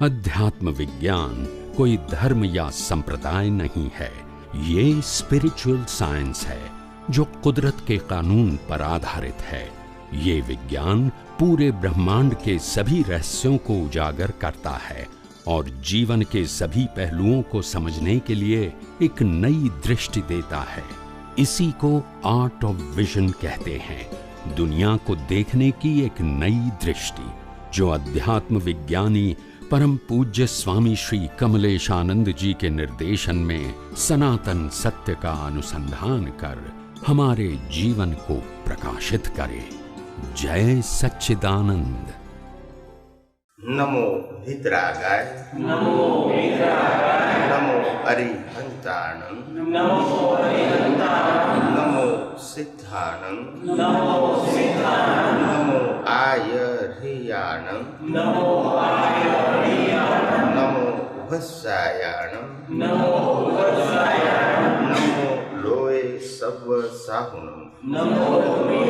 अध्यात्म विज्ञान कोई धर्म या संप्रदाय नहीं है, ये स्पिरिचुअल साइंस है जो कुदरत के कानून पर आधारित है। ये विज्ञान पूरे ब्रह्मांड के सभी रहस्यों को उजागर करता है और जीवन के सभी पहलुओं को समझने के लिए एक नई दृष्टि देता है। इसी को आर्ट ऑफ विजन कहते हैं, दुनिया को देखने की एक नई दृष्टि, जो अध्यात्म विज्ञानी परम पूज्य स्वामी श्री कमलेशानंद जी के निर्देशन में सनातन सत्य का अनुसंधान कर हमारे जीवन को प्रकाशित करे। जय सच्चिदानंद। नमो भितरागाय, नमो भितरागाय, नमो अरिहंताणं, नमो अरिहंताणं, नमो सिद्धाणं, नमो सिद्धाणं, नमो आयर्हियाणं, नमो आयर्हियाणं, नमो वत्सायाणं, नमो वत्सायाणं, नमो लोये सव्व साहुणं, नमो लोये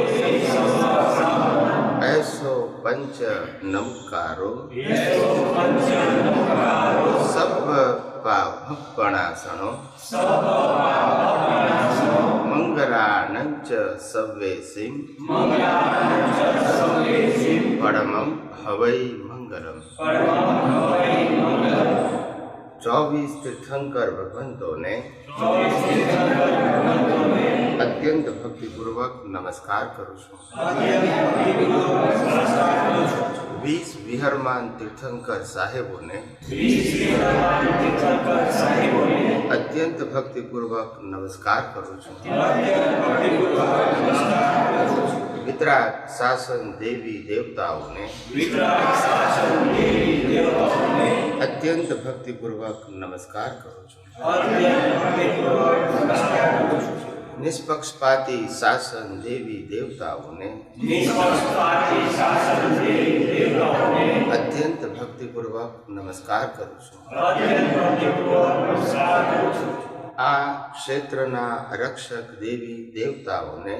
सव्व साहुणं, ऐसो पंच नमकारो, ऐसो पंच नमकारो, सब्ब पापणासनो, सब्ब पापणासनो, मंगलानंच सव्वेसिं, मंगलानं च सव्वेसिं, परमं हवै मंगलम। परमं हवै मंगलम्। 24 तीर्थंकर भगवंतों ने અત્યંત ભક્તિપૂર્વક નમસ્કાર કરું છું। 20 વિહરમાન તીર્થંકર સાહેબોને અત્યંત ભક્તિપૂર્વક નમસ્કાર કરું છું। વિતરાગ શાસન દેવી દેવતાઓને અત્યંત ભક્તિપૂર્વક નમસ્કાર કરું છું। નિષ્પક્ષપાતી શાસન દેવી દેવતાઓને અત્યંત ભક્તિપૂર્વક નમસ્કાર કરું છું। આ ક્ષેત્રના રક્ષક દેવી દેવતાઓને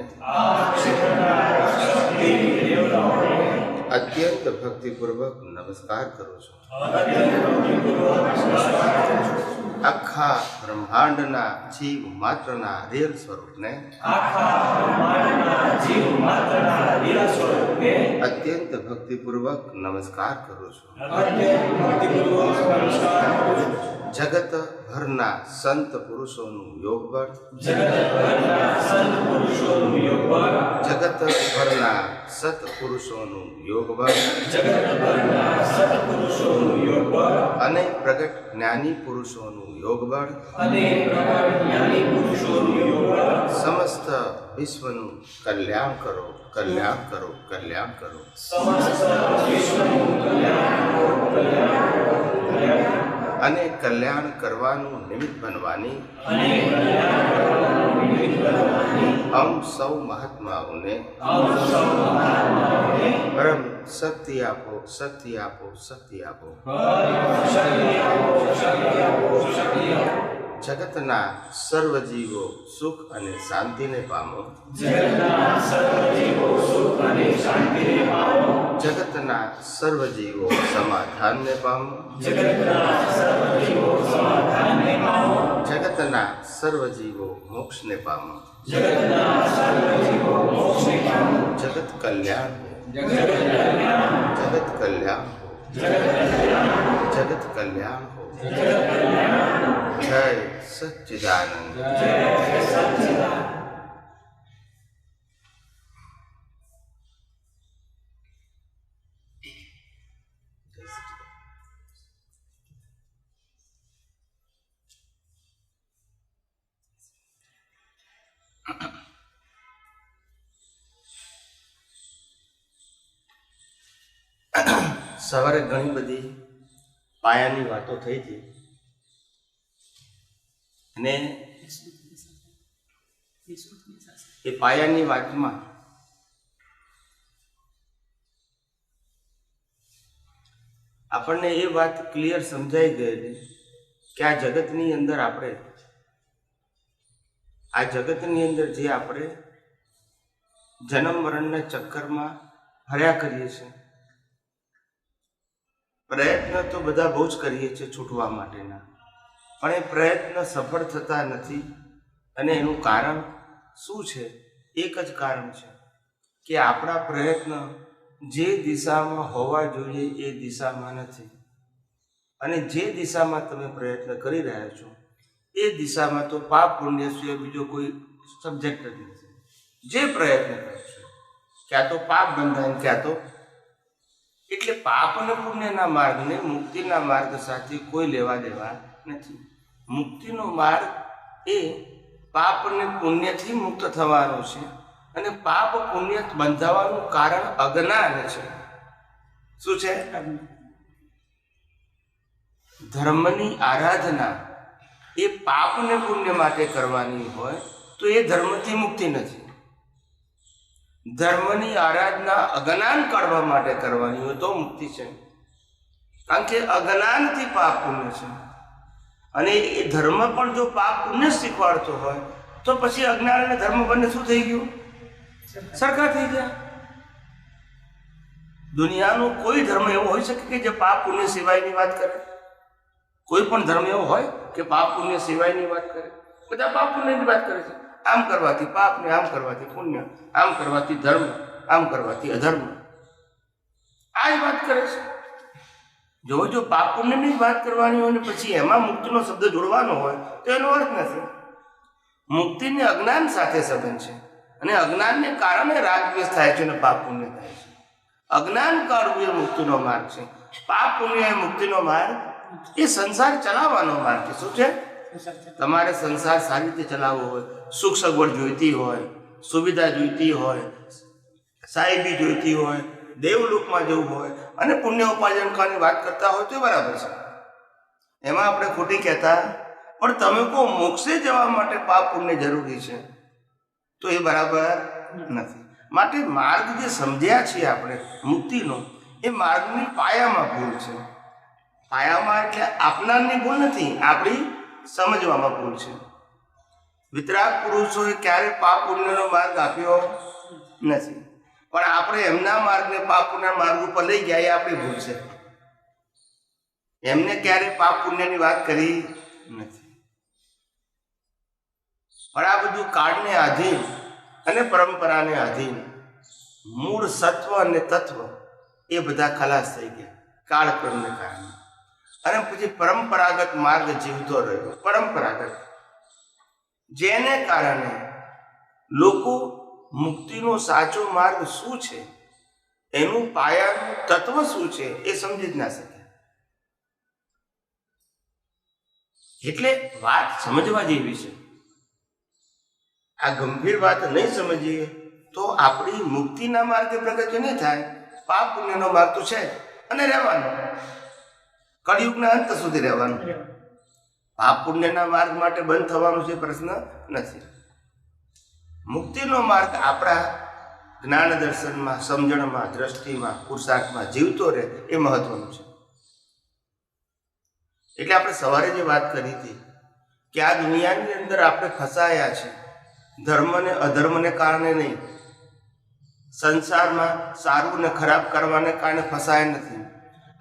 અત્યંત ભક્તિપૂર્વક નમસ્કાર કરું છું। આખા બ્રહ્માંડના જીવ માત્રના રેલ સ્વરૂપને અત્યંત ભક્તિપૂર્વક નમસ્કાર કરું છું। જગત ભરના સંત પુરુષોનું યોગબળ, જગત ભરના સત્પુરુષોનું યોગબળ અને પ્રગટ જ્ઞાની પુરુષોનું યોગબળ સમસ્ત વિશ્વનું કલ્યાણ કરો, કલ્યાણ કરો, કલ્યાણ કરો। અને કલ્યાણ કરવાનું નિમિત્ત બનવાની અમ સૌ મહાત્માઓને પરમ શક્તિ આપો, શક્તિ આપો, શક્તિ આપો। જગતના સર્વ જીવો સુખ અને શાંતિને પામો, જગતના સર્વ જીવો સમાધાનને પામો, જગતના સર્વ જીવો મોક્ષને પામો। જગત કલ્યાણ હો, જગત કલ્યાણ હો, જગત કલ્યાણ હો। જય સચ્ચિદાનંદ। સવારે ઘણી બધી પાયાની વાતો થઈ હતી અને એ પાયાની વાતમાં આપણને એ વાત ક્લિયર સમજાઈ ગયેલી કે આ જગતની અંદર આપણે જે આપણે જન્મ મરણના ચક્કરમાં હર્યા કરીએ છીએ પ્રયત્ન તો બધા બહુ જ કરીએ છીએ છૂટવા માટેના, પણ એ પ્રયત્ન સફળ થતા નથી. અને એનું કારણ શું છે? એક જ કારણ છે કે આપણા પ્રયત્ન જે દિશામાં હોવા જોઈએ એ દિશામાં નથી. અને જે દિશામાં તમે પ્રયત્ન કરી રહ્યા છો એ દિશામાં તો પાપ પુણ્ય સિવાય બીજો કોઈ સબ્જેક્ટ જ નથી. જે પ્રયત્ન કરશો ક્યાં તો પાપ બંધાય, ક્યાં તો એટલે પાપ અને પુણ્યના માર્ગને મુક્તિના માર્ગ સાથે કોઈ લેવા દેવા નથી. મુક્તિનો માર્ગ એ પાપ અને પુણ્યથી મુક્ત થવાનો છે. અને પાપ પુણ્ય બંધાવાનું કારણ અજ્ઞાન છે. શું છે? ધર્મની આરાધના એ પાપ અને પુણ્ય માટે કરવાની હોય તો એ ધર્મથી મુક્તિ નથી. ધર્મની આરાધના અજ્ઞાન કાઢવા માટે કરવાની હોય તો મુક્તિ છે. કારણ કે અજ્ઞાનથી પાપ પુણ્ય છે. અને એ ધર્મ પણ જો પાપ પુણ્ય શીખવાડતો હોય તો પછી અજ્ઞાન અને ધર્મ બંને શું થઈ ગયું? સરખા થઈ ગયા. દુનિયાનો કોઈ ધર્મ એવો હોઈ શકે કે જે પાપ પુણ્ય સિવાયની વાત કરે? કોઈ પણ ધર્મ એવો હોય કે પાપ પુણ્ય સિવાયની વાત કરે? બધા પાપ પુણ્યની વાત કરે છે. આમ કરવાથી પાપ ને આમ કરવાથી પુણ્ય, આમ કરવાથી ધર્મ, આમ કરવાથી અધર્મ, આ જ વાત કરે છે. જો પાપ પુણ્યની વાત કરવાની હોય ને પછી એમાં મુક્તિનો શબ્દ જોડવાનો હોય તો એનો અર્થ નથી. મુક્તિને અજ્ઞાન સાથે સંબંધ છે. અને અજ્ઞાનને કારણે રાગ દ્વેષ થાય છે અને પાપ પુણ્ય થાય છે. અજ્ઞાન કાઢવું એ મુક્તિનો માર્ગ છે. પાપ પુણ્ય એ મુક્તિનો માર્ગ, એ સંસાર ચલાવવાનો માર્ગ છે. શું છે? તમારે સંસાર સારી રીતે ચલાવવો હોય, સુખ સગવડ જોઈતી હોય, સુવિધા જોઈતી હોય, સાહેબી જોઈતી હોય, દેવલોકમાં જવું હોય અને પુણ્ય ઉપાર્જન કરવાની વાત કરતા હોય તો બરાબર છે. એમાં આપણે ખોટી કહેતા, પણ તમે કહો મોક્ષે જવા માટે પાપ પુણ્ય જરૂરી છે તો એ બરાબર નથી. માટે માર્ગ જે સમજ્યા છીએ આપણે મુક્તિનો, એ માર્ગની પાયામાં ભૂલ છે. પાયામાં એટલે આપનારની ભૂલ નથી, આપણી સમજવામાં ભૂલ છે. વિતરાગ પુરુષોએ ક્યારે પાપ પુણ્યનો માર્ગ આપ્યો નથી, પણ આપણે એમના માર્ગને પાપ પુણ્યના માર્ગ ઉપર લઈ ગયા એ આપણી ભૂલ છે. એમને ક્યારે પાપ પુણ્યની વાત કરી નથી. પણ આ બધું કાળને આધીન અને પરંપરાને આધીન મૂળ સત્વ અને તત્વ એ બધા ખલાસ થઈ ગયા કાળક્રમને કારણે. અને પછી પરંપરાગત માર્ગ જીવતો રહ્યો. પરંપરાગત, જેને કારણે લોકો મુક્તિનો સાચો માર્ગ શું છે, એનું પાયાનું તત્વ શું છે એ સમજી જ ના શકે. એટલે વાત સમજવા જેવી છે. આ ગંભીર વાત નહીં સમજીએ તો આપણી મુક્તિના માર્ગે પ્રગતિ નહીં થાય. પાપ પુણ્યનો માર્ગ તો છે અને રહેવાનો, કળિયુગના અંત સુધી રહેવાનું. પાપ પુણ્યના માર્ગ માટે બંધ થવાનો છે પ્રશ્ન નથી. મુક્તિનો માર્ગ આપણા જ્ઞાન દર્શનમાં, સમજણમાં, દ્રષ્ટિમાં, પુરુષાર્થમાં જીવતો રહે એ મહત્વનું છે. એટલે આપણે સવારે જે વાત કરી હતી કે આ દુનિયાની અંદર આપણે ફસાયા છે ધર્મ ને અધર્મને કારણે નહીં, સંસારમાં સારું ને ખરાબ કરવાને કારણે ફસાયા નથી.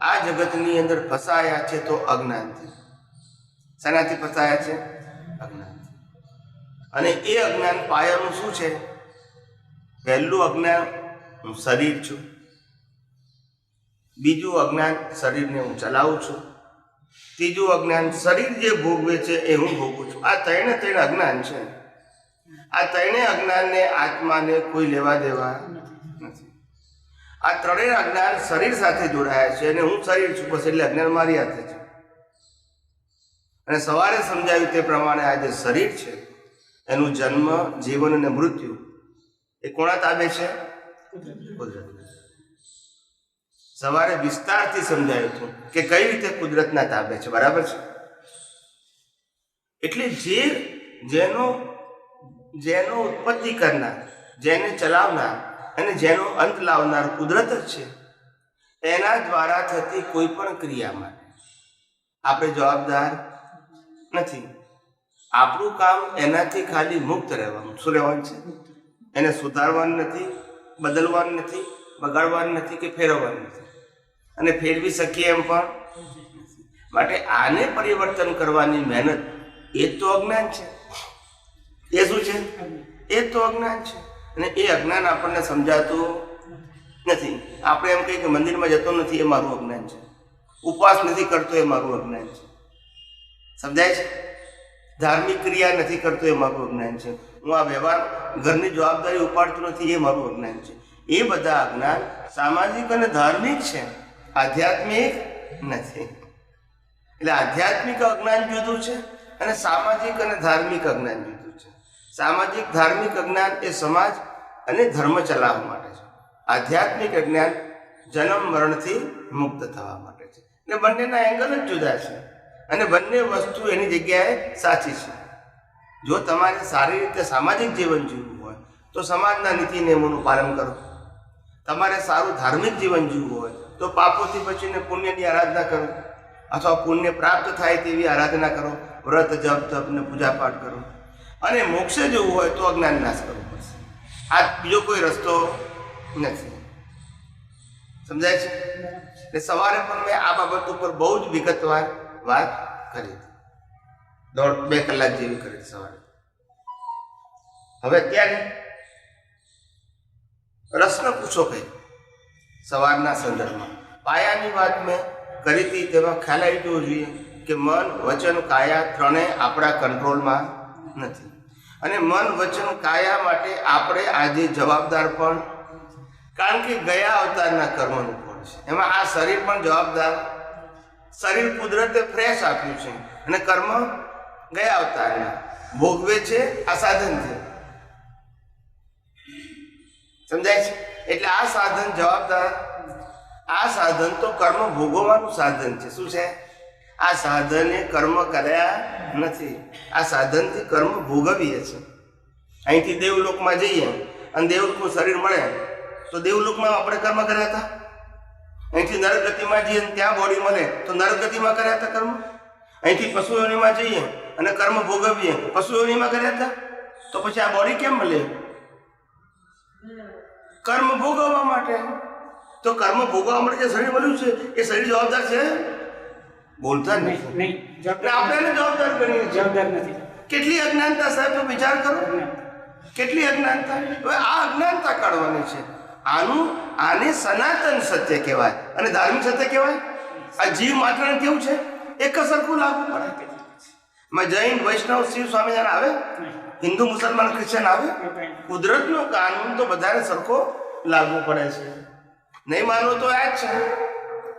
આ જગતની અંદર ફસાયા છે તો અજ્ઞાનથી. શેનાથી ફસાયા છે? અજ્ઞાનથી. અને એ અજ્ઞાન પાયાનું શું છે? પહેલું અજ્ઞાન, હું શરીર છું. બીજું અજ્ઞાન, શરીરને હું ચલાવું છું. ત્રીજું અજ્ઞાન, શરીર જે ભોગવે છે એ હું ભોગવું છું. આ ત્રણે અજ્ઞાન છે. આ ત્રણેય અજ્ઞાનને આત્માને કોઈ લેવા દેવા નથી. આ ત્રણેય અજ્ઞાન શરીર સાથે જોડાયા છે અને હું શરીર છું બસ, એટલે અજ્ઞાન મારી હાથે છે. અને સવારે સમજાવ્યું તે પ્રમાણે આ જે શરીર છે એનું જન્મ, જીવન અને મૃત્યુ એ કોના તાબે છે? કુદરત. સવારે વિસ્તારથી સમજાયું હતું કે કઈ રીતે કુદરતના તાબે છે. બરાબર છે? એટલે જેનો ઉત્પત્તિ કરનાર, જેને ચલાવનાર અને જેનો અંત લાવનાર કુદરત જ છે. એના દ્વારા થતી કોઈ પણ ક્રિયા માટે આપણે જવાબદાર નથી. આપણું કામ એનાથી ખાલી મુક્ત રહેવાનું. શું રહેવાનું છે? એને સુધારવાનું નથી, બદલવાનું નથી, બગાડવાનું નથી કે ફેરવવાનું નથી. અને ફેરવી શકીએ એમ પણ માટે આને પરિવર્તન કરવાની મહેનત એ તો અજ્ઞાન છે. એ શું છે? એ તો અજ્ઞાન છે. અને એ અજ્ઞાન આપણને સમજાતું નથી. આપણે એમ કહીએ કે મંદિરમાં જતો નથી એ મારું અજ્ઞાન છે, ઉપવાસ નથી કરતો એ મારું અજ્ઞાન છે. સમજાય છે? ધાર્મિક ક્રિયા નથી કરતો એ મારું અજ્ઞાન છે, હું આ વ્યવહાર ઘરની જવાબદારી ઉપાડતો નથી એ મારું અજ્ઞાન છે. એ બધા અજ્ઞાન સામાજિક અને ધાર્મિક છે, આધ્યાત્મિક નથી. એટલે આધ્યાત્મિક અજ્ઞાન જુદું છે અને સામાજિક અને ધાર્મિક અજ્ઞાન જુદું છે. સામાજિક ધાર્મિક અજ્ઞાન એ સમાજ અને ધર્મ ચલાવવા માટે છે. આધ્યાત્મિક અજ્ઞાન જન્મ મરણથી મુક્ત થવા માટે છે. એટલે બંનેના એંગલ જ જુદા છે અને બંને વસ્તુ એની જગ્યાએ સાચી છે. જો તમારે સારી રીતે સામાજિક જીવન જીવવું હોય તો સમાજના નીતિ નિયમોનું પાલન કરો. તમારે સારું ધાર્મિક જીવન જીવવું હોય તો પાપોથી બચીને પુણ્યની આરાધના કરો, અથવા પુણ્ય પ્રાપ્ત થાય તેવી આરાધના કરો, વ્રત જપ તપ ને પૂજા પાઠ કરો. અને મોક્ષે જવું હોય તો અજ્ઞાન નાશ કરવો પડશે. આ બીજો કોઈ રસ્તો નથી. સમજાય છે? એટલે સવારે પણ મેં આ બાબત ઉપર બહુ જ વિગતવાર વાત કરી, 1.5-2 કલાક જેવી કરી સવારે. હવે ત્યારે પ્રશ્ન પૂછો કઈ સવારના સંદર્ભમાં પાયાની વાત મેં કરી હતી, તેમાં ખ્યાલ આવી જવો જોઈએ કે મન વચન કાયા ત્રણેય આપણા કંટ્રોલમાં નથી. અને મન વચન કાયા માટે આપણે આજે જવાબદાર પણ, કારણ કે ગયા અવતારના કર્મનું ફળ છે. એમાં આ શરીર પણ જવાબદાર. શરીર કુદરતે ફ્રેશ આપ્યું છે અને કર્મ ગયા અવતારના ભોગવે છે, આ સાધન છે. સમજાય છે? એટલે આ સાધન જવાબદાર. આ સાધન તો કર્મ ભોગવવાનું સાધન છે. શું છે? આ સાધને કર્મ કર્યા નથી, આ સાધનથી કર્મ ભોગવીએ છીએ. અહીંથી દેવલોકમાં જઈએ અને દેવલોકનું શરીર મળે તો દેવલોકમાં આપણે કર્મ કર્યા હતા. અહીંથી નરગતિમાં જઈએ ત્યાં બોડી મળે તો નરગતિમાં કર્યા હતા કર્મ. અહીંથી પશુઓનીમાં જઈએ અને કર્મ ભોગવીએ, પશુઓનીમાં કર્યા હતા. તો પછી આ બોડી કેમ મળે? કર્મ ભોગવવા માટે. તો કર્મ ભોગવવા માટે જે શરીર મળ્યું છે એ શરીર જવાબદાર છે? બોલતા નહીં. આપણે એને જવાબદાર ગણીએ છીએ. જવાબદાર નથી. કેટલી અજ્ઞાનતા સાહેબ, વિચાર કરો, કેટલી અજ્ઞાનતા. હવે આ અજ્ઞાનતા કાઢવાની છે. આને સનાતન સત્ય કહેવાય અને ધાર્મિક સત્ય કહેવાય. આ જીવ માત્રને કેવું છે? એક સરખું લાગુ પડે. જૈન વૈષ્ણવ શિવ સ્વામિનારાયણ આવે, હિન્દુ મુસલમાન ક્રિશ્ચન આવે, કુદરતનો કાનૂન તો બધાને સરખો લાગુ પડે છે. નહીં માનવો તો આ જ છે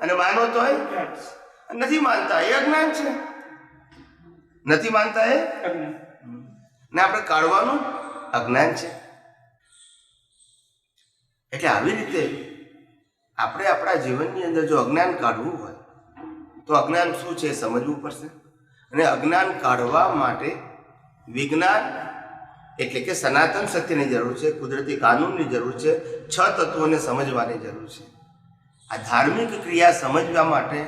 અને માનવો તો નથી માનતા એ અજ્ઞાન છે. નથી માનતા એ ને આપણે કાઢવાનું અજ્ઞાન છે. એટલે આવી રીતે આપણે આપણા જીવનની અંદર જો અજ્ઞાન કાઢવું હોય તો અજ્ઞાન શું છે સમજવું પડશે. અને અજ્ઞાન કાઢવા માટે વિજ્ઞાન એટલે કે સનાતન સત્યની જરૂર છે, કુદરતી કાનૂનની જરૂર છે, 6 તત્વોને સમજવાની જરૂર છે. આ ધાર્મિક ક્રિયા સમજવા માટે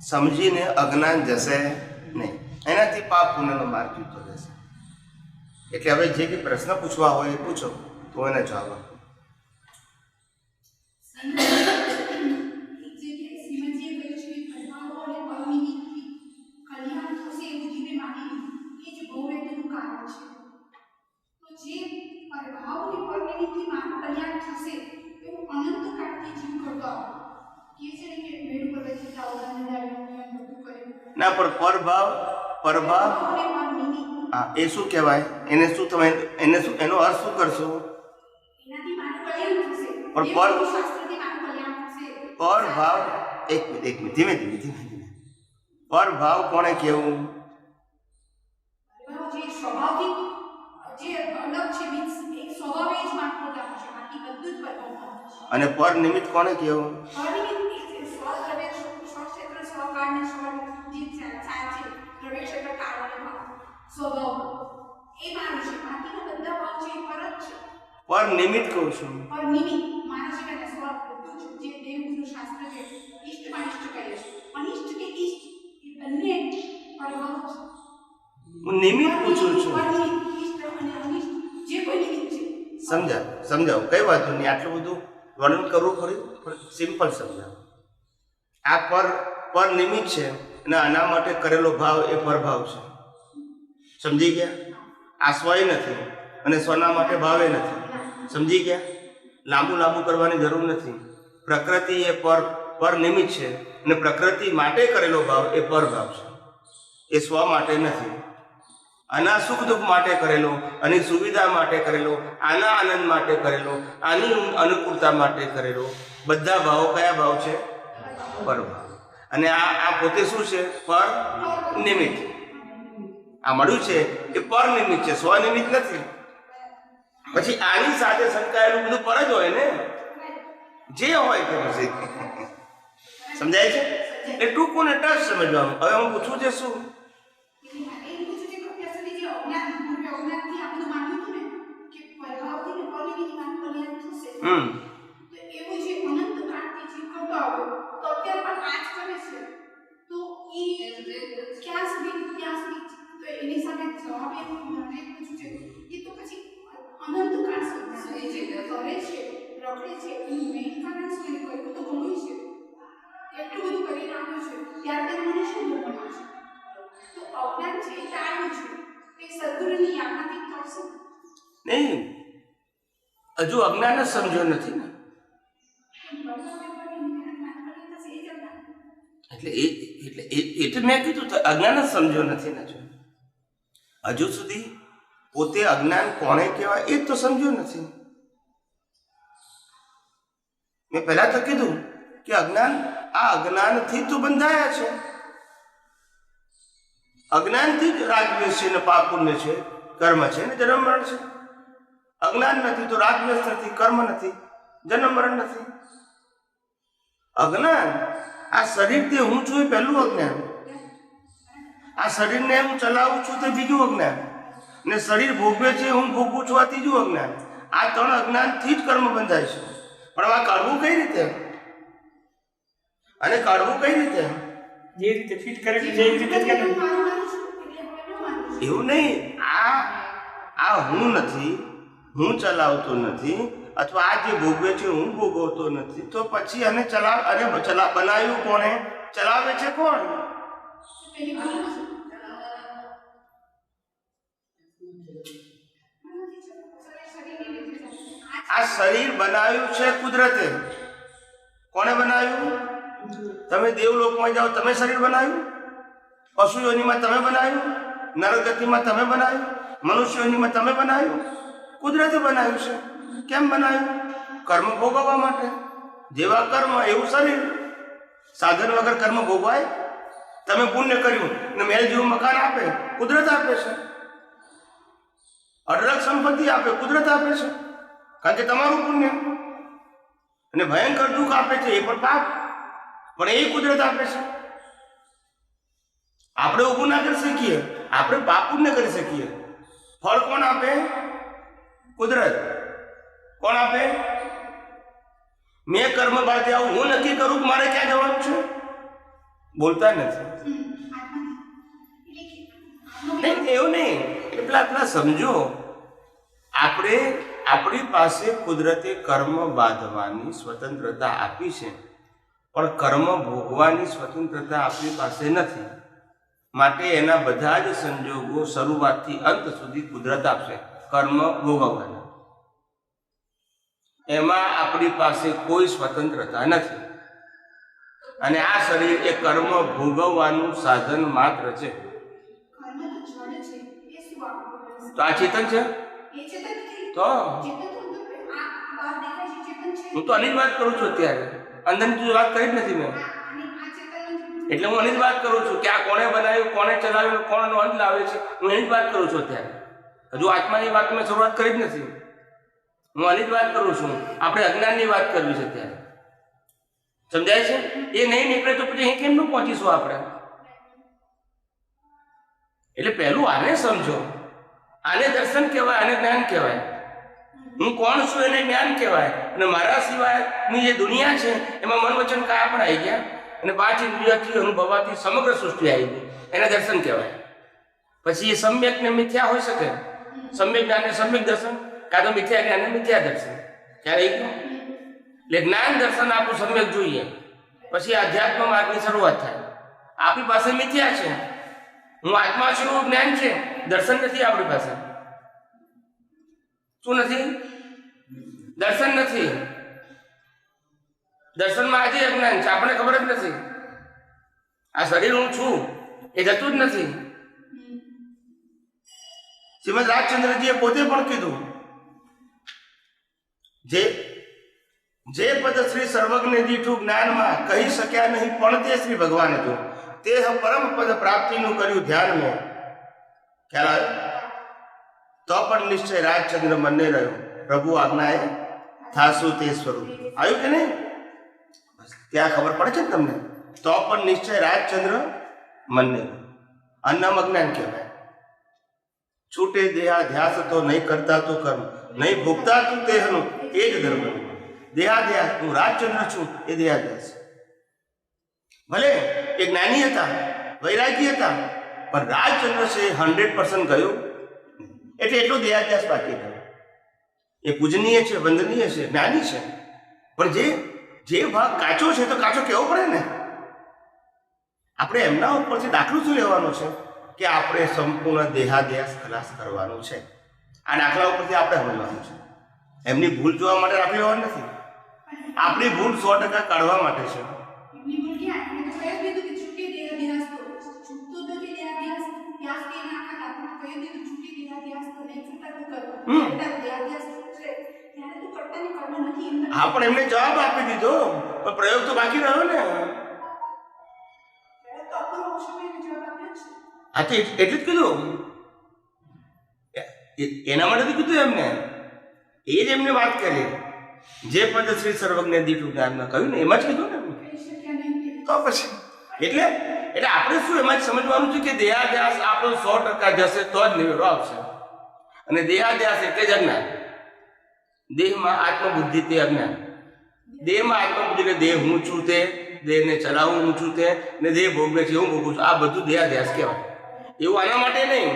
સમજીને અજ્ઞાન જશે નહીં, એનાથી પાપ પુણ્યનો માર્ગ જુદો રહેશે. એટલે હવે જે કંઈ પ્રશ્ન પૂછવા હોય એ પૂછો તો એને જવાબ આપો. ના પણ પરભાવ હા એ શું કહેવાય? એને શું તમે એને શું એનો અર્થ શું કરશો? પણ પરભાવ એક મિનિટ ધીમે ધીમે પરભાવ કોણે કેવું? અને પર નિમિત્ત કોણે કેવું? પર નિમિત્ત કહું છું. હું નિમિત્ત પૂછું છું. સમજાવો કઈ વાત નહીં, આટલું બધું વર્ણન કરવું ખરી? સિમ્પલ સમજાવો. આ પર નિમિત્ત છે અને આના માટે કરેલો ભાવ એ પરભાવ છે. સમજી ગયા? આ સ્વય નથી અને સ્વના માટે ભાવે નથી. સમજી ગયા? લાંબુ કરવાની જરૂર નથી. પ્રકૃતિ એ પર નિમિત્ત છે અને પ્રકૃતિ માટે કરેલો ભાવ એ પરભાવ છે. એ સ્વ માટે નથી. આના સુખ દુઃખ માટે કરેલો, આની સુવિધા માટે કરેલો, આના આનંદ માટે કરેલો, આની અનુકૂળતા માટે કરેલો, બધા ભાવો કયા ભાવ છે? પરભાવ. અને આ પોતે શું છે? પર નિમિત્ત. આ મળ્યું છે એ પર નિમિત્ત છે, સ્વ નિમિત્ત નથી. પછી આની સાથે સંકળાયેલું બધું પર જ હોય ને, જે હોય તે પછી. સમજાય છે? એટલે ટૂંકું ને ટચ સમજવાનું. હવે હું પૂછું છે શું? નહીં, હજુ અજ્ઞાન જ સમજો નથી ને. એટલે મેં કીધું અજ્ઞાન જ સમજો નથી ને. હજુ સુધી પોતે અજ્ઞાન કોને કહેવાય એ તો સમજો નથી. મેં પહેલા તો કીધું કે અજ્ઞાનથી તો બંધાયા છે. અજ્ઞાનથી જ રાગદ્વેષ છે ને પાપ પુણ્ય છે, કર્મ છે ને જન્મ મરણ છે. અજ્ઞાન નથી તો રાગદ્વેષ નથી, કર્મ નથી, જન્મ મરણ નથી. અજ્ઞાન આ શરીરથી હું છું એ પહેલું અજ્ઞાન. આ શરીરને હું ચલાવું છું તે બીજું અજ્ઞાન. ને શરીર ભોગવે છે, હું ભોગવું છું, આ ત્રીજું અજ્ઞાન. આ ત્રણ અજ્ઞાનથી જ કર્મ બંધાય છે. પણ આ કાઢવું કઈ રીતે? અને કાઢવું કઈ રીતે? જે રીતે ફિટ કરે છે જે રીતે જ કરે. એવું નહીં. આ હું નથી, હું ચલાવતો નથી, અથવા આ જે ભોગવે છે હું ભોગવતો નથી, તો પછી અને બનાવ્યું કોણે? ચલાવે છે કોણ? આ શરીર બનાવ્યું છે કુદરતે. કોણે બનાવ્યું? તમે દેવલોકમાં જાઓ, તમે શરીર બનાવ્યું? પશુ યોનિમાં તમે બનાવ્યું? નરગતિમાં તમે બનાવ્યું? મનુષ્ય યોનિમાં તમે બનાવ્યું? કુદરતે બનાવ્યું છે. કેમ બનાવ્યું? કર્મ ભોગવવા માટે. જેવા કર્મ એવું શરીર. સાધન વગર કર્મ ભોગવાય? તમે પુણ્ય કર્યું ને મહેલ જેવું મકાન આપે, કુદરત આપે છે. અઢળક સંપત્તિ આપે, કુદરત આપે છે, કારણ કે તમારું પુણ્ય. અને ભયંકર દુઃખ આપે છે, એ પણ પાપ, પણ એ કુદરત આપે છે. આપણે ઊભું ના કરી શકીએ, આપણે પાપ પુણ્ય કરી શકીએ. ફળ કોણ આપે? કુદરત. કોણ આપે? મેં કર્મ બાંધી આવું, હું નક્કી કરું કે મારે ક્યાં જવાનું છે. બોલતા નથી. નહીં, એવું નહીં. એટલા સમજો, આપણી પાસે કુદરતે કર્મ બાંધવાની સ્વતંત્રતા આપી છે, પણ કર્મ ભોગવાની સ્વતંત્રતા આપણી પાસે નથી. માટે એના બધા જ સંજોગો શરૂઆતથી અંત સુધી કુદરત આપશે કર્મ ભોગવવાના. એમાં આપણી પાસે કોઈ સ્વતંત્રતા નથી. અને આ શરીર એ કર્મ ભોગવવાનું સાધન માત્ર છે. તો આ ચેતન છે. તો હું તો આની જ વાત કરું છું અત્યારે. અંદરની વાત કરી જ નથી મેં. એટલે હું આની જ વાત કરું છું કે આ કોણે બનાવ્યું, કોણે ચલાવ્યું, કોણનો અંત લાવે છે. હું એની જ વાત કરું છું અત્યારે. હજુ આત્માની વાત મેં શરૂઆત કરી જ નથી. હું આની જ વાત કરું છું. આપણે અજ્ઞાનની વાત કરવી છે અત્યારે. સમજાય છે? એ નહીં નીકળે તો પછી અહીં કેમનું પહોંચીશું આપણે? એટલે પહેલું આને સમજો. આને દર્શન કહેવાય, આને જ્ઞાન કહેવાય. હું કોણ છું એને જ્ઞાન કહેવાય. અને મારા સિવાયની જે દુનિયા છે એમાં મન વચન કાયા પણ આવી ગયા અને 5 ઇન્દ્રિયોથી અનુભવાથી સમગ્ર સૃષ્ટિ આવી ગઈ. એને દર્શન કહેવાય. પછી એ સમ્યક ને મિથ્યા હોઈ શકે. સમ્યક જ્ઞાન ને સમ્યક દર્શન, કાં તો મિથ્યા જ્ઞાન ને મિથ્યા દર્શન. ખ્યાલ આવી ગયો? એટલે જ્ઞાન દર્શન આપણું સમ્યક જોઈએ. પછી આધ્યાત્મ માર્ગની શરૂઆત થાય. આપણી પાસે મિથ્યા છે, હું આત્મા છું એવું જ્ઞાન છે, દર્શન નથી આપણી પાસે. શું નથી? દર્શન નથી. દર્શનમાં આજે અજ્ઞાન છે, આપણને ખબર જ નથી. આ શરીર હું છું એ જતું જ નથી. શ્રીમદ રાજચંદ્રજીએ પોતે પણ કીધું, જે પદ શ્રી સર્વજ્ઞ દીઠું જ્ઞાનમાં કહી શક્યા નહીં, પણ તે શ્રી ભગવાને જો તે પરમ પદ પ્રાપ્તિનું કર્યું ધ્યાન મેં. ખ્યાલ આવ્યો? તો પણ નિશ્ચય રાજચંદ્ર મને રહ્યો, પ્રભુ આજ્ઞાએ થાશું તે સ્વરૂપ. આવ્યું કે નહીં? ત્યાં ખબર પડે છે ને તમને? તો પણ નિશ્ચય રાજચંદ્ર મને. અન્નમ અજ્ઞાન કહેવાય. છૂટે દેહાધ્યાસ તો નહીં કરતા તું કર્મ, નહીં ભોગતા તું દેહનું એ જ ધર્મ. દેહાધ્યાસ, હું રાજચંદ્ર છું એ દેહાધ્યાસ. ભલે એ જ્ઞાની હતા, વૈરાગી હતા, પણ રાજચંદ્ર છે 100% ગયું એટલે એટલો દેહાધ્યાસ બાકી ગયો. એ પૂજનીય છે, વંદનીય છે, જ્ઞાની છે, પણ જે ભાગ કાચો છે તો કાચો કહેવો પડે ને. આપણે એમના ઉપરથી દાખલો શું લેવાનો છે કે આપણે સંપૂર્ણ દેહાધ્યાસ ખલાસ કરવાનું છે. આ દાખલા ઉપરથી આપણે સમજવાનું છે. એમની ભૂલ જોવા માટે દાખલો લેવાનો નથી, આપણી ભૂલ 100% કાઢવા માટે છે. હા, પણ એમને જવાબ આપી દીધો, પણ પ્રયોગ તો બાકી રહ્યો ને. હા, તો એટલે જ કીધું, એના માટે તો કીધું એમને. એ જ એમને વાત કરી, જે પદ શ્રી સર્વજ્ઞ દીઠું જ્ઞાનમાં કહ્યું ને એમાં જ કીધું ને. તો પછી એટલે આપણે શું એમાં જ સમજવાનું છે કે દેહાધ્યાસ આપણો 100% જશે તો જ નિવેડો આવશે. અને દેહાધ્યાસ એટલે જ અજ્ઞાન. દેહમાં આત્મબુદ્ધિ તે અજ્ઞાન. દેહમાં આત્મબુદ્ધિ એટલે દેહ હું છું તે, દેહને ચલાવું હું છું તે, ને દેહ ભોગવે છે હું ભોગવું છું, આ બધું દેહાધ્યાસ કહેવાય. એવું આના માટે નહીં.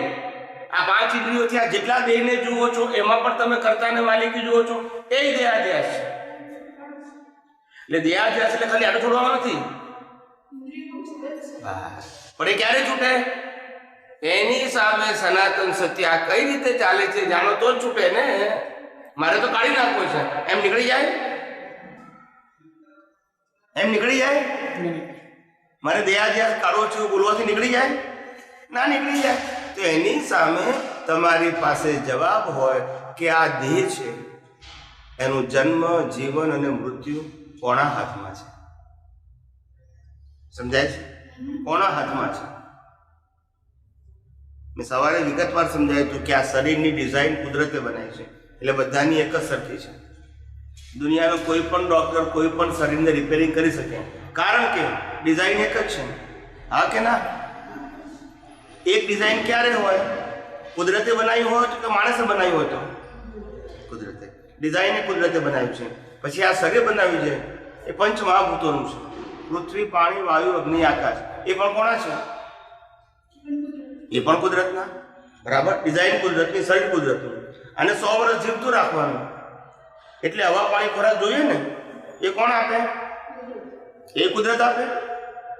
આ 5 ઇન્દ્રિયોથી આ જેટલા દેહને જુઓ છો એમાં પણ તમે કર્તાને માલિકી જુઓ છો, એ દેહાધ્યાસ છે. એટલે દેહાધ્યાસ એટલે ખાલી આટો છોડવાનો નથી. પણ એ ક્યારે છૂટે? એની સામે સનાતન સત્ય આ કઈ રીતે ચાલે છે જાણો તો જ છૂટે ને. મારે તો કાઢી નાખવું છે એમ નીકળી જાય? એમ નીકળી જાય? મારે દેહાધ્યાસ કાઢવો છે બોલવાથી નીકળી જાય? ના નીકળી જાય. તો એની સામે તમારી પાસે જવાબ હોય કે આ દેહ છે, એનું જન્મ, જીવન અને મૃત્યુ કોના હાથમાં છે? સમજાય છે? કોના હાથમાં છે? મેં સવારે વિગતવાર સમજાવ્યું હતું કે આ શરીરની ડિઝાઇન કુદરતે બનાવી છે, એટલે બધાની એક જ સરખી છે. દુનિયાનો કોઈ પણ ડોક્ટર કોઈ પણ શરીરને રિપેરિંગ કરી શકે, કારણ કે ડિઝાઇન એક જ છે. હા કે ના? એક ડિઝાઇન ક્યારે હોય? કુદરતે બનાવી હોય તો કે માણસે બનાવી હોય? તો કુદરતે. ડિઝાઇન કુદરતે બનાવ્યું છે. પછી આ શરીર બનાવ્યું છે એ પંચ મહાભૂતોનું છે. પૃથ્વી, પાણી, વાયુ, અગ્નિ, આકાશ, એ પણ કોના છે? એ પણ કુદરતના. બરાબર. ડિઝાઇન કુદરતની, શરીર કુદરતનું. અને 100 વર્ષ જીવતું રાખવાનું, એટલે હવા, પાણી, ખોરાક જોઈએ ને, એ કોણ આપે? એ કુદરત આપે.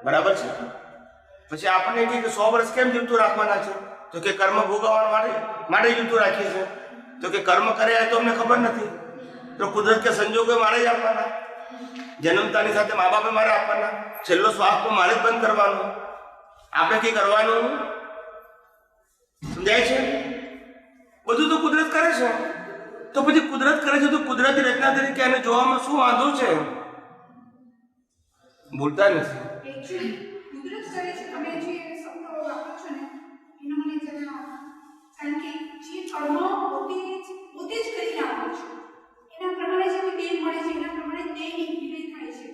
બરાબર છે. પછી આપણને કહે કે 100 વર્ષ કેમ જીવતું રાખવાના છે? તો કે કર્મ ભોગવવા માટે જીવતું રાખીએ છીએ. તો કે કર્મ કર્યા તો અમને ખબર નથી. તો કુદરત કે સંજોગો મારે જ આપવાના, જન્મતાની સાથે મા બાપે મારે આપવાના, છેલ્લો શ્વાસ તો મારે જ બંધ કરવાનો, આપણે કંઈ કરવાનું? સમજાય છે? બધું તો કુદરત કરે છે. તો પછી કુદરત કરે છે તો કુદરતી રચના તરીકે એને જોવામાં શું વાંધો છે? ભૂલતા નથી. કુદરત કરે છે. તમે જે શબ્દો વાપરો છો ને એનો મને જણાવો. કારણ કે જે કર્મ પોતે જ કરીને આપો છો, એના પ્રમાણે જે દેહ મળે છે, એના પ્રમાણે દેહની વિલય થાય છે.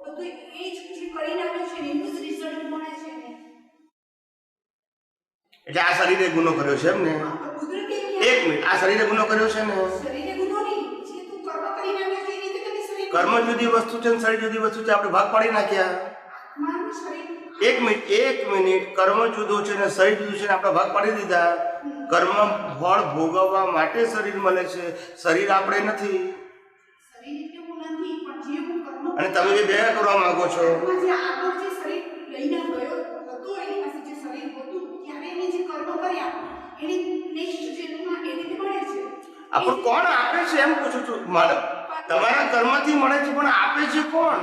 બધું એ જ જે કરીને આપ્યો છે એનું જ રિઝલ્ટ મળે છે ને. એટલે આ શરીરે ગુનો કર્યો છે એમ ને? એક મિનિટ, આ શરીરે ગુનો કર્યો છે ને? શરીરે ગુનો નહીં, જે તું કર્મ કરીને આવ્યો છે એ રીતે તમે શરીર. કર્મ જુદી વસ્તુ છે ને શરીર જુદી વસ્તુ છે. આપણે ભાગ પાડી નાખ્યા. આત્માનું શરીર. એક મિનિટ, કર્મ જુદું છે ને શરીર જુદું છે ને આપણે ભાગ પાડી દીધા. કર્મ ફળ ભોગવવા માટે શરીર મળે છે, શરીર આપણે નથી. શરીર એટલે હું નથી, પણ જે હું કર્મ અને તમે બી ભેગા કરવા માંગો છો. આત્મા જે આગળ જે શરીર લઈને ગયો હતો, એની પાસે જે શરીર હતું ત્યારે એને જે કર્મ કર્યા એને નેક્સ્ટ જન્મમાં એ રીતે મળે છે. આપણ કોણ આપે છે એમ પૂછું છું. તમારા કર્મથી મળે છે, પણ આપે છે કોણ?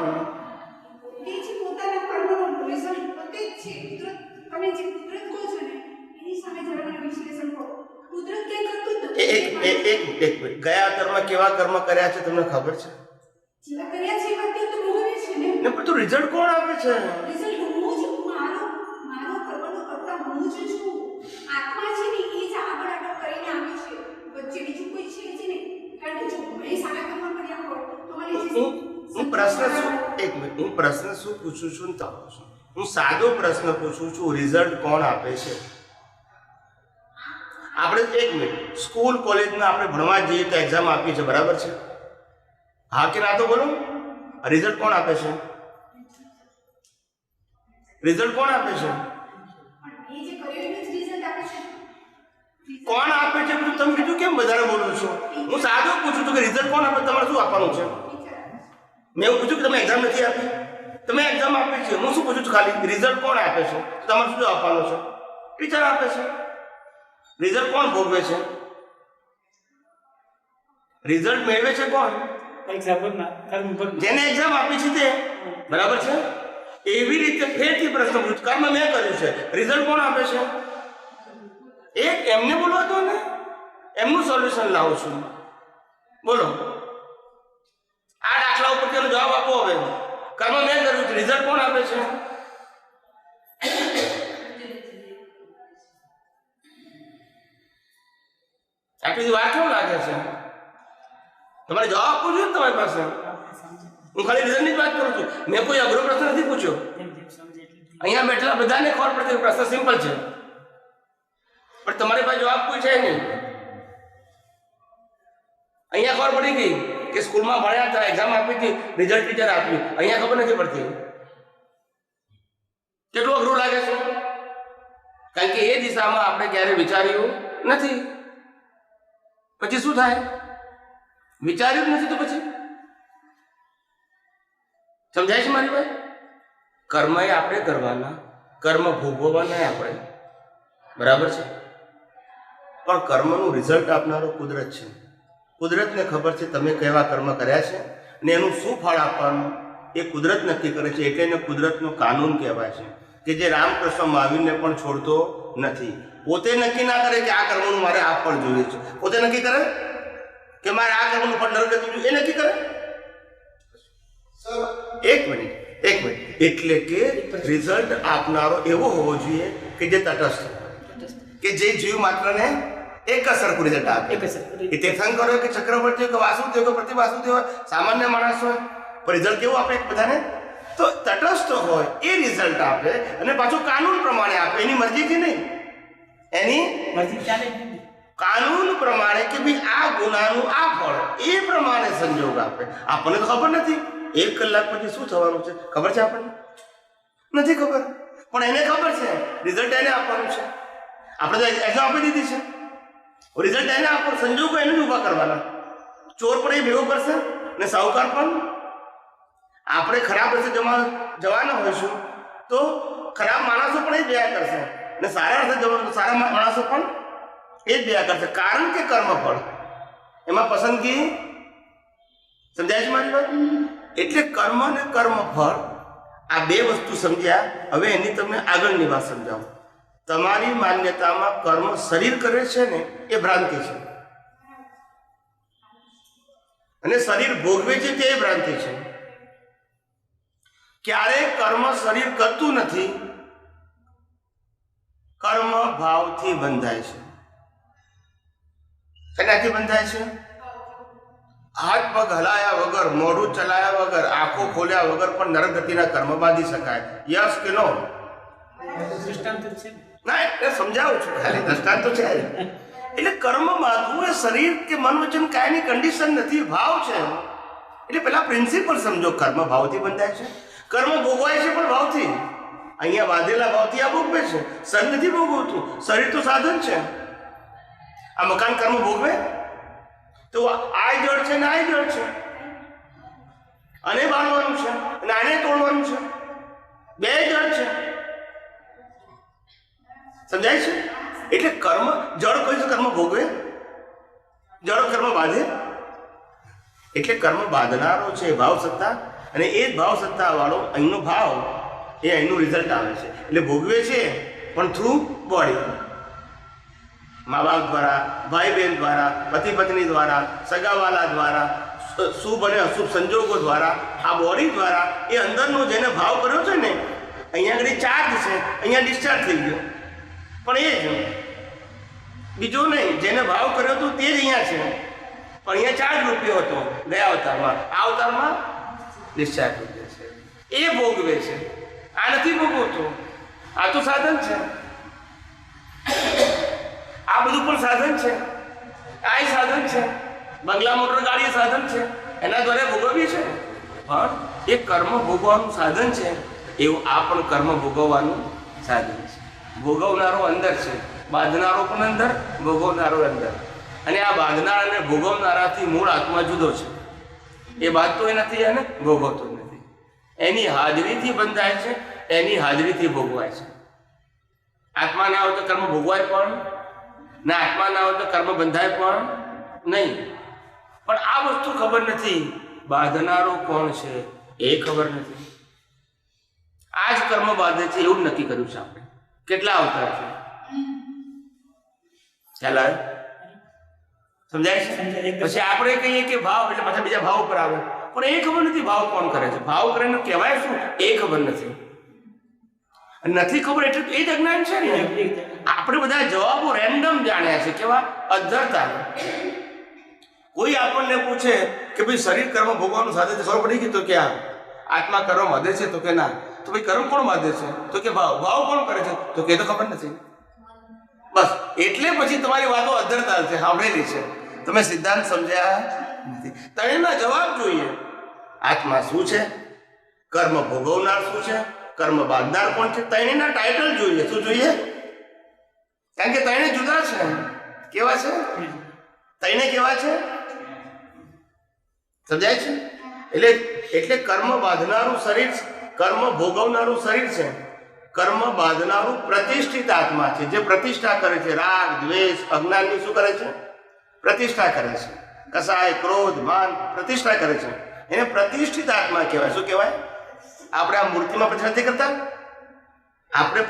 તે જે પોતાના કર્મનો રિઝલ્ટ પોતે જ છે. કુદરત, તમે જે કુદરત કહો છો ને એની સામે જરા મને વિશ્લેષણ કરો. કુદરત કંઈ કરતું જ નથી. એક મિનિટ, ગયા કર્મ કેવા કર્મ કર્યા છે તમને ખબર છે? જેવા કર્યા છે એવા તે તો ભોગવે છે ને. ને પણ તો રિઝલ્ટ કોણ આપે છે? રિઝલ્ટ હું જ, મારો કર્મનો કરતા હું જ છું. આત્મા છે ને એ જ આગળ કરીને આવ્યું છે. વચ્ચે બીજું કોઈ છે જ નહીં. કારણ કે જો મેં સારા કર્મ કર્યા હોય તો મને હું પ્રશ્ન શું પૂછું છું ને તમે છો? હું સાદો પ્રશ્ન પૂછું છું, રિઝલ્ટ કોણ આપે છે? આપણે એક મિનિટ, સ્કૂલ કોલેજમાં આપણે ભણવા જઈએ તો એક્ઝામ આપી છે, બરાબર છે? હા કે ના તો બોલો. રિઝલ્ટ કોણ આપે છે? રિઝલ્ટ કોણ આપે છે? એ જે કર્યું એનું જ રિઝલ્ટ આપે છે. કોણ આપે છે? તમે બીજું કેમ વધારે બોલો છો? હું સાદું પૂછું છું કે રિઝલ્ટ કોણ આપે, તમારે શું આપવાનું છે? મેં એવું પૂછ્યું કે તમે એક્ઝામ નથી આપી, તમે એક્ઝામ આપી છે, હું શું પૂછું છું ખાલી રિઝલ્ટ કોણ આપે છે? તમારે શું આપવાનું છે? ટીચર આપે છે. રિઝલ્ટ કોણ ભોગવે છે? રિઝલ્ટ મેળવે છે કોણ? જેને એક્ઝામ આપી છે તે, બરાબર છે? એવી રીતે ફેરથી પ્રશ્ન પૂછું, કર્મ મેં કર્યું છે, રિઝલ્ટ કોણ આપે છે? એક એમને બોલવા દો ને, એમનું સોલ્યુશન લાવું છું. બોલો, આ દાખલા ઉપર તેનો જવાબ આપો. હવે કર્મ મેં કર્યું છે, રિઝલ્ટ કોણ આપે છે? આટલી વાર કેમ લાગે છે? તમારે જવાબ આપવો જોઈએ ને તમારી પાસે. હું ખાલી રિઝલ્ટની જ વાત કરું છું, મેં કોઈ અઘરો પ્રશ્ન નથી પૂછ્યો. અહીંયા બેઠેલા બધાને ખબર પડતી પ્રશ્ન સિમ્પલ છે, પણ તમારી પાસે જવાબ કોઈ છે નહીં. અહીંયા ખબર પડી ગઈ કે સ્કૂલમાં ભણ્યા હતા, એક્ઝામ આપી હતી, રિઝલ્ટ ટીચર આપ્યું. અહીંયા ખબર નથી પડતી. કેટલું અઘરું લાગે છે? કારણ કે એ દિશામાં આપણે ક્યારે વિચાર્યું નથી. પછી શું થાય? વિચાર્યું જ નથી તો પછી સમજાય છે મારી ભાઈ? કર્મ એ આપણે કરવાના, કર્મ ભોગવવાના આપણે, બરાબર છે? પણ કર્મનું રિઝલ્ટ આપનારો કુદરત છે. કુદરતને ખબર છે તમે કેવા કર્મ કર્યા છે ને એનું શું ફળ આપવાનું એ કુદરત નક્કી કરે છે. એટલે એને કુદરતનો કાનૂન કહેવાય છે, કે જે રામકૃષ્ણ મહાવીરને પણ છોડતો નથી. પોતે નક્કી ના કરે કે આ કર્મનું મારે આ ફળ જોઈએ છે. પોતે નક્કી કરે કે મારે આ કર્મનું ફળ નરક જોઈએ, એ નક્કી કરે. એક મિનિટ. એટલે કે રિઝલ્ટ આપનારો એવો હોવો જોઈએ કે જે તટસ્થ, કે જે જીવ માત્રને એક જ સરખું રિઝલ્ટ આપે. એ તીર્થંકર હોય કે ચક્રવર્તી હોય કે વાસુદેવ હોય કે પ્રતિવાસુદેવ હોય, સામાન્ય માણસ હોય, પણ રિઝલ્ટ કેવું આપે બધાને? તો તટસ્થ હોય એ રિઝલ્ટ આપે, અને પાછું કાનૂન પ્રમાણે આપે. એની મરજીથી નહીં, એની કાનૂન પ્રમાણે કે ભાઈ આ ગુનાનું આ ફળ, એ પ્રમાણે સંજોગ આપે. આપણને તો ખબર નથી 1 કલાક પછી શું થવાનું છે, ખબર છે? આપણને નથી ખબર, પણ એને ખબર છે. રિઝલ્ટ એને આપવાનું છે. આપણે તો એક્ઝામ આપી દીધી છે, રિઝલ્ટ એને આપો. સંજોગો એને જ ઊભા કરવાના. ચોર પણ એ ભેગો કરશે ને સાહુકાર પણ. આપણે ખરાબ રસ્તે જવાના હોઈશું તો ખરાબ માણસો પણ એ જ ભેગા કરશે, ને સારા રસ્તે જવાનું સારા માણસો પણ એ જ ભેગા કરશે. કારણ કે કર્મફળ એમાં પસંદગી. સમજાય છે મારી વાત? એટલે કર્મ અને કર્મફળ આ બે વસ્તુ સમજ્યા. હવે એની તમને આગળની વાત સમજાવું. તમારી માન્યતામાં કર્મ શરીર કરે છે ને એ ભ્રાંતિ છે, અને શરીર ભોગવે છે તે ભ્રાંતિ છે. ક્યારેય કર્મ શરીર કરતું નથી. કર્મ ભાવથી બંધાય છે. શેનાથી બંધાય છે? હાથ પગ હલાયા વગર, મોઢું ચલાયા વગર, આંખો ખોલ્યા વગર પણ નરક ગતિના કર્મ બાંધી શકાય. યસ કે નો? ના, એટલે સમજાવું છું, ખાલી દ્રષ્ટાંત તો છે. એટલે કર્મ બાંધવું એ શરીર કે મન વચન કાયની કન્ડિશન નથી, ભાવ છે. એટલે પેલા પ્રિન્સિપલ સમજો. કર્મ ભાવથી બંધાય છે. કર્મ ભોગવાય છે પણ ભાવથી. અહીંયા બાંધેલા ભાવથી આ ભોગવે છે. શરીર નથી ભોગવતું, શરીર તો સાધન છે. આ મકાન કર્મ ભોગવે તો આ જળ છે ને આ જળ છે. આને બાળવાનું છે અને આને તોડવાનું છે, બે જળ છે. સમજાય છે? એટલે કર્મ જળ કોઈ કર્મ ભોગવે, જળ કર્મ બાંધે. એટલે કર્મ બાંધનારો છે ભાવ સત્તા, અને એ જ ભાવ સત્તા વાળો અહીંનો ભાવ એ અહીંનું રિઝલ્ટ આવે છે. એટલે ભોગવે છે પણ થ્રુ બોડી, મા બાપ દ્વારા, ભાઈ બહેન દ્વારા, પતિ પત્ની દ્વારા, સગાવાલા દ્વારા, શુભ અને અશુભ સંજોગો દ્વારા, આ બોડી દ્વારા એ અંદરનો જેને ભાવ કર્યો છે ને, અહીંયા આગળ ચાર્જ છે, અહીંયા ડિસ્ચાર્જ થઈ ગયો. પણ એ જ બીજો નહીં, જેને ભાવ કર્યો હતો તે જ અહીંયા છે, પણ અહીંયા ચાર્જ રૂપિયો હતો ગયા અવતારમાં, આ અવતારમાં ડિસ્ચાર્જ રૂપિયો છે. એ ભોગવે છે, આ નથી ભોગવતો. આ તો સાધન છે, આ બધું પણ સાધન છે, આ સાધન છે, બંગલા મોટર ગાડી સાધન છે, એના દ્વારા ભોગવીએ છે. પણ એ કર્મ ભોગવાનું સાધન છે, એવું આ પણ કર્મ ભોગવવાનું સાધન છે. ભોગવનારો અંદર છે, બાંધનારો પણ અંદર, ભોગવનારો અંદર. અને આ બાંધનાર અને ભોગવનારાથી મૂળ આત્મા જુદો છે. એ બાંધતો નથી અને ભોગવતો નથી. એની હાજરીથી બંધાય છે, એની હાજરીથી ભોગવાય છે. આત્મા ના હોય તો કર્મ ભોગવાય પણ ના, આત્મા ના હોય તો કર્મ બંધાય પણ નહીં. પણ આ વસ્તુ ખબર નથી, બાંધનારો કોણ છે એ ખબર નથી. આ જ કર્મ બાંધે છે એવું નક્કી કર્યું છે આપણે. કેટલા અવતાર છે ખ્યાલ આવે? સમજાય છે? પછી આપણે કહીએ કે ભાવ, એટલે પાછા બીજા ભાવ ઉપર આવે, પણ એ ખબર નથી ભાવ કોણ કરે છે. ભાવ કરીને કહેવાય શું એ ખબર નથી. નથી ખબર એટલે એ જ અજ્ઞાન છે ને. આપણે બધા જવાબો રેન્ડમ જાણ્યા છે. કેવા? અધરતા. કોઈ આપણને પૂછે કે ભાઈ શરીર કર્મ ભોગવાનું સાધે છે, ખબર પડી ગઈ તો કે આત્મા કર્મ બાંધે છે, તો કે ના. તો ભાઈ કર્મ કોણ બાંધે છે? તો કે ભાવ. ભાવ કોણ કરે છે? તો કે તો ખબર નથી. બસ એટલે પછી તમારી વાતો અધરતા છે, સાંભળેલી છે, તમે સિદ્ધાંત સમજ્યા નથી. ત્રણેયના જવાબ જોઈએ. આત્મા શું છે? કર્મ ભોગવનાર શું છે? કર્મ બાંધનાર કોણ છે? ત્રણેયના ટાઇટલ જોઈએ. શું જોઈએ? કારણ કે ત્રણે જુદા છે. કેવા છે? ત્રણે કેવા છે? સમજાય છે? એટલે કર્મ બાંધનારું શરીર, કર્મ ભોગવનારું શરીર છે. કર્મ બાંધનારું પ્રતિષ્ઠિત આત્મા છે, જે પ્રતિષ્ઠા કરે છે. રાગ, દ્વેષ, અજ્ઞાનની શું કરે છે? પ્રતિષ્ઠા કરે છે. કસાય, ક્રોધ, માન પ્રતિષ્ઠા કરે છે. એને પ્રતિષ્ઠિત આત્મા કહેવાય. શું કહેવાય? આપણે આ મૂર્તિમાં પ્રતિષ્ઠા નથી કરતા. આપણે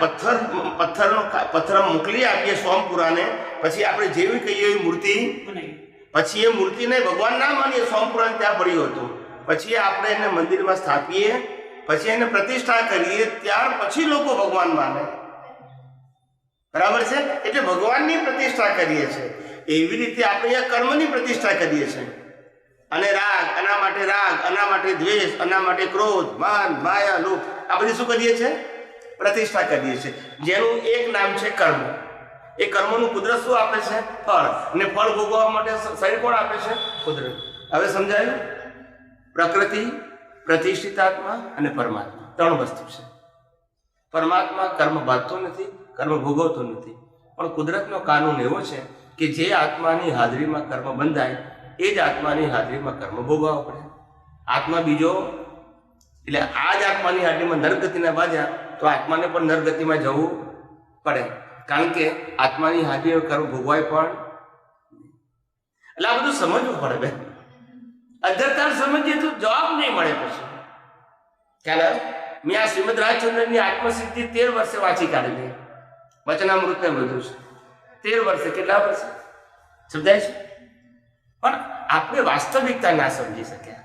પથ્થર મોકલી આપીએ સોમપુરાને, પછી આપણે જેવી કહીએ એવી મૂર્તિ, પછી એ મૂર્તિને ભગવાન ના માનીએ, સોમપુરાને ત્યાં પડ્યું હતું, પછી આપણે એને મંદિરમાં સ્થાપીએ, પછી એને પ્રતિષ્ઠા કરીએ, ત્યાર પછી લોકો ભગવાન માને. બરાબર છે? એટલે ભગવાનની પ્રતિષ્ઠા કરીએ છીએ. એવી રીતે આપણે અહીંયા કર્મની પ્રતિષ્ઠા કરીએ છીએ. અને રાગ, આના માટે રાગ, આના માટે દ્વેષ, આના માટે ક્રોધ, માન, માયા, લોભ, આ બધી શું કરીએ છીએ? પ્રતિષ્ઠા કરીએ છીએ. જેનું એક નામ છે કર્મ. એ કર્મનું કુદરત શું આપે છે? ફળ. અને ફળ ભોગવવા માટે શરીર કોણ આપે છે? કુદરત. હવે સમજાયું? પ્રકૃતિ, પ્રતિષ્ઠિત આત્મા અને પરમાત્મા, ત્રણ વસ્તુ છે. પરમાત્મા કર્મ બાંધતો નથી, કર્મ ભોગવતો નથી, પણ કુદરતનો કાનૂન એવો છે કે જે આત્માની હાજરીમાં કર્મ બંધાય એ જ આત્માની હાજરીમાં કર્મ ભોગવવા પડે. આત્મા બીજો, એટલે આ જ આત્માની હાજરીમાં નરગતિના બાજ્યા તો આત્માને પણ નરગતિમાં જવું પડે. કારણ કે આત્માની હાજરીમાં કર્મ ભોગવાય પણ. એટલે આ બધું સમજવું પડે બેન. અધરતા સમજીએ તો જવાબ નહીં મળે. પછી ખ્યાલ? મેં આ શ્રીમદ રાજચંદ્રની આત્મસિદ્ધિ 13 વર્ષે વાંચી કાઢેલી. વચનામૃત ને બધું છે 13 વર્ષે. કેટલા વર્ષે? સમજાય છે? પણ આપણે વાસ્તવિકતા ના સમજી શક્યા.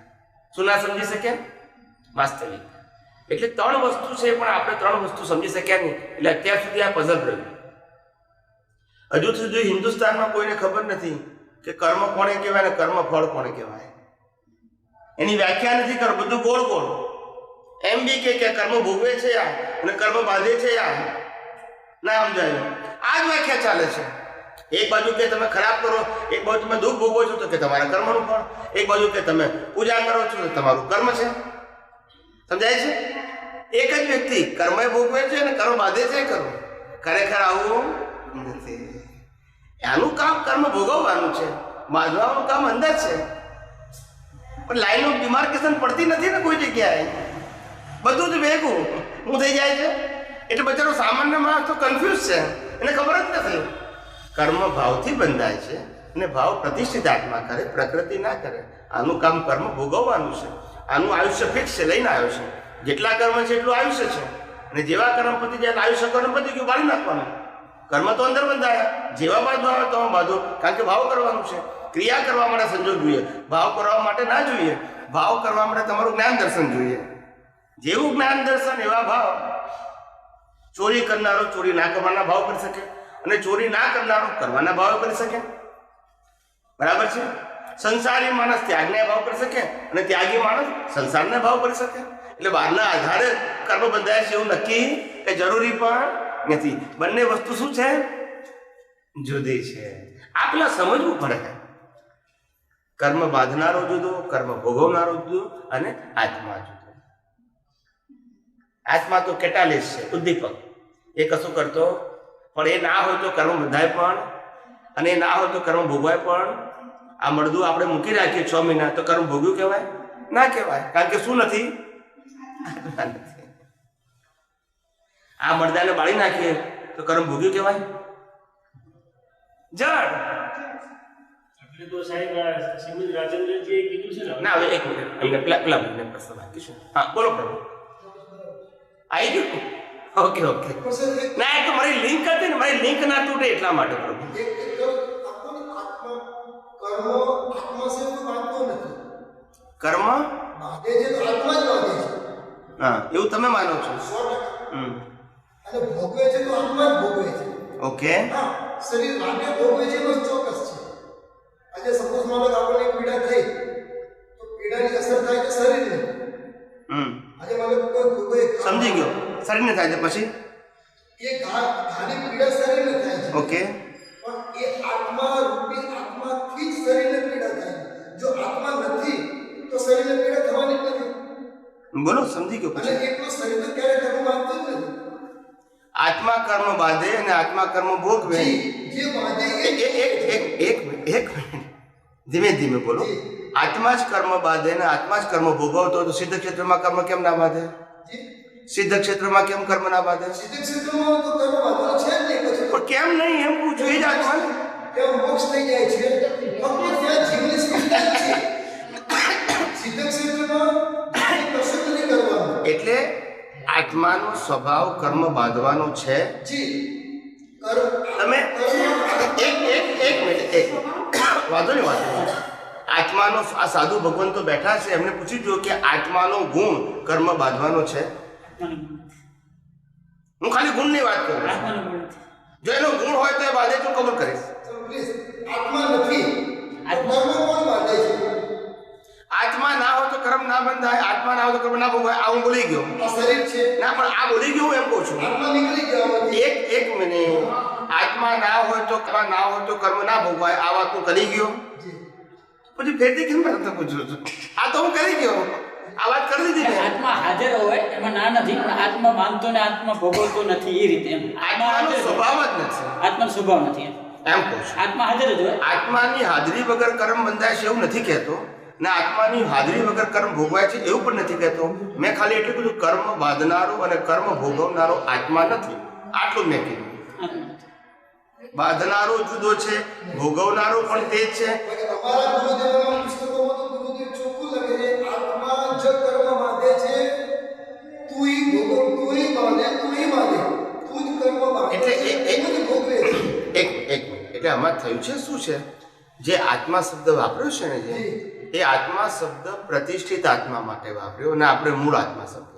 શું ના સમજી શક્યા? વાસ્તવિકતા. એટલે 3 વસ્તુ છે, પણ આપણે 3 વસ્તુ સમજી શક્યા નહીં. એટલે અત્યાર સુધી આ પઝલ રહ્યું. હજુ સુધી હિન્દુસ્તાનમાં કોઈને ખબર નથી કે કર્મ કોને કહેવાય ને કર્મ ફળ કોને કહેવાય. એની વ્યાખ્યા નથી કર. બધું ગોળ ગોળ. એમ બી કે કર્મ ભોગવે છે અને કર્મ બાંધે છે ના સમજાય. આ જ વ્યાખ્યા ચાલે છે. એક બાજુ કે તમે ખરાબ કરો, એક બાજુ તમે દુઃખ ભોગવો છો તો કે તમારા કર્મનું ફળ, એક બાજુ કે તમે પૂજા કરો છો તો તમારું કર્મ છે. સમજાય છે? એક જ વ્યક્તિ કર્મ ભોગવે છે અને કર્મ બાંધે છે. કરો ખરેખર આવું નથી. આનું કામ કર્મ ભોગવવાનું છે, બાંધવાનું કામ અંદર છે. પણ લાઈન ઓફ ડિમાર્કેશન પડતી નથી ને કોઈ જગ્યાએ, બધું જ ભેગું હું થઈ જાય છે. એટલે બચારો સામાન્ય માણસ તો કન્ફ્યુઝ છે, એને ખબર જ નથી. કર્મ ભાવથી બંધાય છે અને ભાવ પ્રતિષ્ઠિત આત્મા કરે, પ્રકૃતિ ના કરે. આનું કામ કર્મ ભોગવવાનું છે. આનું આયુષ્ય ફિક્સ છે, લઈને આવ્યો છે. જેટલા કર્મ છે એટલું આયુષ્ય છે, અને જેવા કર્મ પતી જાય આયુષ્ય કર્મ પતી ગયું, બાળી નાખવાનું. કર્મ તો અંદર બંધાયા, જેવા બાજુ આવે તો બાજુ, કારણ કે ભાવ કરવાનું છે. ક્રિયા કરવા માટે સંજોગ જોઈએ, ભાવ કરવા માટે ના જોઈએ. ભાવ કરવા માટે તમારું જ્ઞાન દર્શન જોઈએ. જેવું જ્ઞાન દર્શન એવા ભાવ. ચોરી કરનારો ચોરી ના કરવાના ભાવ કરી શકે, અને ચોરી ના કરનારો કરવાના ભાવ કરી શકે. બરાબર છે. સંસારી માણસ ત્યાગના ભાવ કરી શકે, અને ત્યાગી માણસ સંસારના ભાવ કરી શકે. એટલે બહારના આધારે કર્મ બંધાય છે એવું નક્કી કે જરૂરી પણ નથી. બંને વસ્તુ શું છે? જુદી છે. આ પેલા સમજવું પડે. કર્મ બાંધનારો જુદો, કર્મ ભોગવનારો જુદો, અને આત્મા જુદો. આત્મા તો કેટાલિસ્ટ છે, ઉદ્દીપક. એ કશું કરતો પણ એ ના હોય તો કર્મ બંધાય પણ, અને એ ના હોય તો કર્મ ભોગવાય પણ. આ મળદું આપણે મૂકી રાખીએ 6 મહિના તો કર્મ ભોગ્યું કહેવાય? ના કહેવાય. કારણ કે શું નથી? આ મળદાને બાળી નાખીએ તો કર્મ ભોગ્યું કહેવાય? જડ. એટલે તો સાહેબ શ્રીમદ રાજેન્દ્રજીએ કીધું છે ને. ના, હવે એક મિનિટ, અમને પેલા મને પ્રશ્ન બાકી છે. હા, બોલો પ્રભુ. આવી ગયું? Okay okay. ના, એ તો મારી લિંક હતી ને, મારી લિંક ના તૂટે એટલા માટે પ્રભુ. કર્મ હા, એવું તમે માનો છો? અને ભોગવે છે તો આત્મા જ ભોગવે છે. ઓકે. હા, શરીર માટે ભોગવે છે બસ ચોક્કસ છે. આજે સપોઝ માનો કે આપણને પીડા થઈ તો પીડાની અસર થાય છે શરીરને. આજે માનો કોઈ સમજી ગયો, શરીરને થાય છે પછી એ ઘાની પીડા શરીરને થાય છે. ઓકે. પણ એ આત્મા રૂપી આત્માથી જ શરીરને પીડા થાય. જો આત્મા નથી તો શરીરને પીડા થવાની જ નથી. બોલો, સમજી ગયો. અને પછી એટલો શરીર તો ક્યારે કર્મ બાંધતું જ નથી. આત્મા કર્મ બાંધે અને આત્મા કર્મ ભોગવે. જે બાંધે એક મિનિટ ધીમે ધીમે બોલો. આત્મા જ કર્મ બાંધે અને આત્મા જ કર્મ ભોગવતો તો સિદ્ધ ક્ષેત્રમાં કર્મ કેમ ના બાંધે? સિદ્ધ ક્ષેત્રમાં કેમ કર્મ ના બાંધે? સિદ્ધ ક્ષેત્રમાં તો કર્મ બાંધવાનો છે જ નહીં. પછી પણ કેમ નહીં એમ પૂછું. એ જ આત્મા ત્યાં મોક્ષ થઈ જાય છે. ફક્ત ત્યાં જીવની સ્થિતિ જ છે. સિદ્ધ ક્ષેત્રમાં કશું નથી કરવાનું. એટલે આત્માનો સ્વભાવ કર્મ બાંધવાનો છે. જી કર્મ તમે એક મિનિટ વાંધો નહીં. આત્માનો આ સાધુ ભગવાન તો બેઠા છે, એમને પૂછી જો કે આત્માનો ગુણ કર્મ બાંધવાનો છે? હું ખાલી ગુણની વાત કરું છું. જો એનો ગુણ હોય તો એ બાંધે તો કબૂલ કરીશ. પ્લીઝ આત્મા નથી કર્મ કોણ બાંધે છે? આત્મા ના હોય તો કર્મ ના બંધાય, આત્મા ના હોય તો કર્મ ના ભોગવાય. આ હું બોલી ગયો. આ શરીર છે. ના, પણ આ બોલી ગયો હું એમ કહું છું. આત્મા નીકળી ગયા. એક મિનિટ. આત્મા ના હોય તો કર્મ ના ભોગવાય. આ વાત હું કરી ગયો. પછી ફેરથી કેમ પૂછું છું? આ તો હું કરી ગયો. આ વાત કરી દીધી મેં. આત્મા હાજર હોય એમાં ના નથી, પણ આત્મા માનતો ને આત્મા ભોગવતો નથી એ રીતે. એમ આત્માનો સ્વભાવ જ નથી. આત્માનો સ્વભાવ નથી એમ કહું છું. આત્મા હાજર જ હોય. આત્માની હાજરી વગર કર્મ બંધાય છે એવું નથી કહેતો, ને આત્માની હાજરી વગર કર્મ ભોગવાય છે એવું પણ નથી કહેતો. મેં ખાલી એટલું બધું કર્મ બાંધનારો અને કર્મ ભોગવનારો આત્મા નથી, આટલું મેં કીધું. બાંધનારો જુદો છે, ભોગવનારો પણ તે જ છે. અમારા ગુરુદેવના પુસ્તકોમાં તો ગુરુદેવ ચોખ્ખું લખે છે આત્મા જ કર્મ બાંધે છે. તું ઈ ભોગવ, તું ઈ બાંધે, તું ઈ બાંધે, તું જ કર્મ બાંધે. એટલે ભોગવે છે. એક મિનિટ. એટલે આમાં થયું છે શું છે? જે આત્મા શબ્દ વાપર્યો છે ને, જે એ આત્મા શબ્દ પ્રતિષ્ઠિત આત્મા માટે વાપર્યો, અને આપણે મૂળ આત્મા શબ્દ.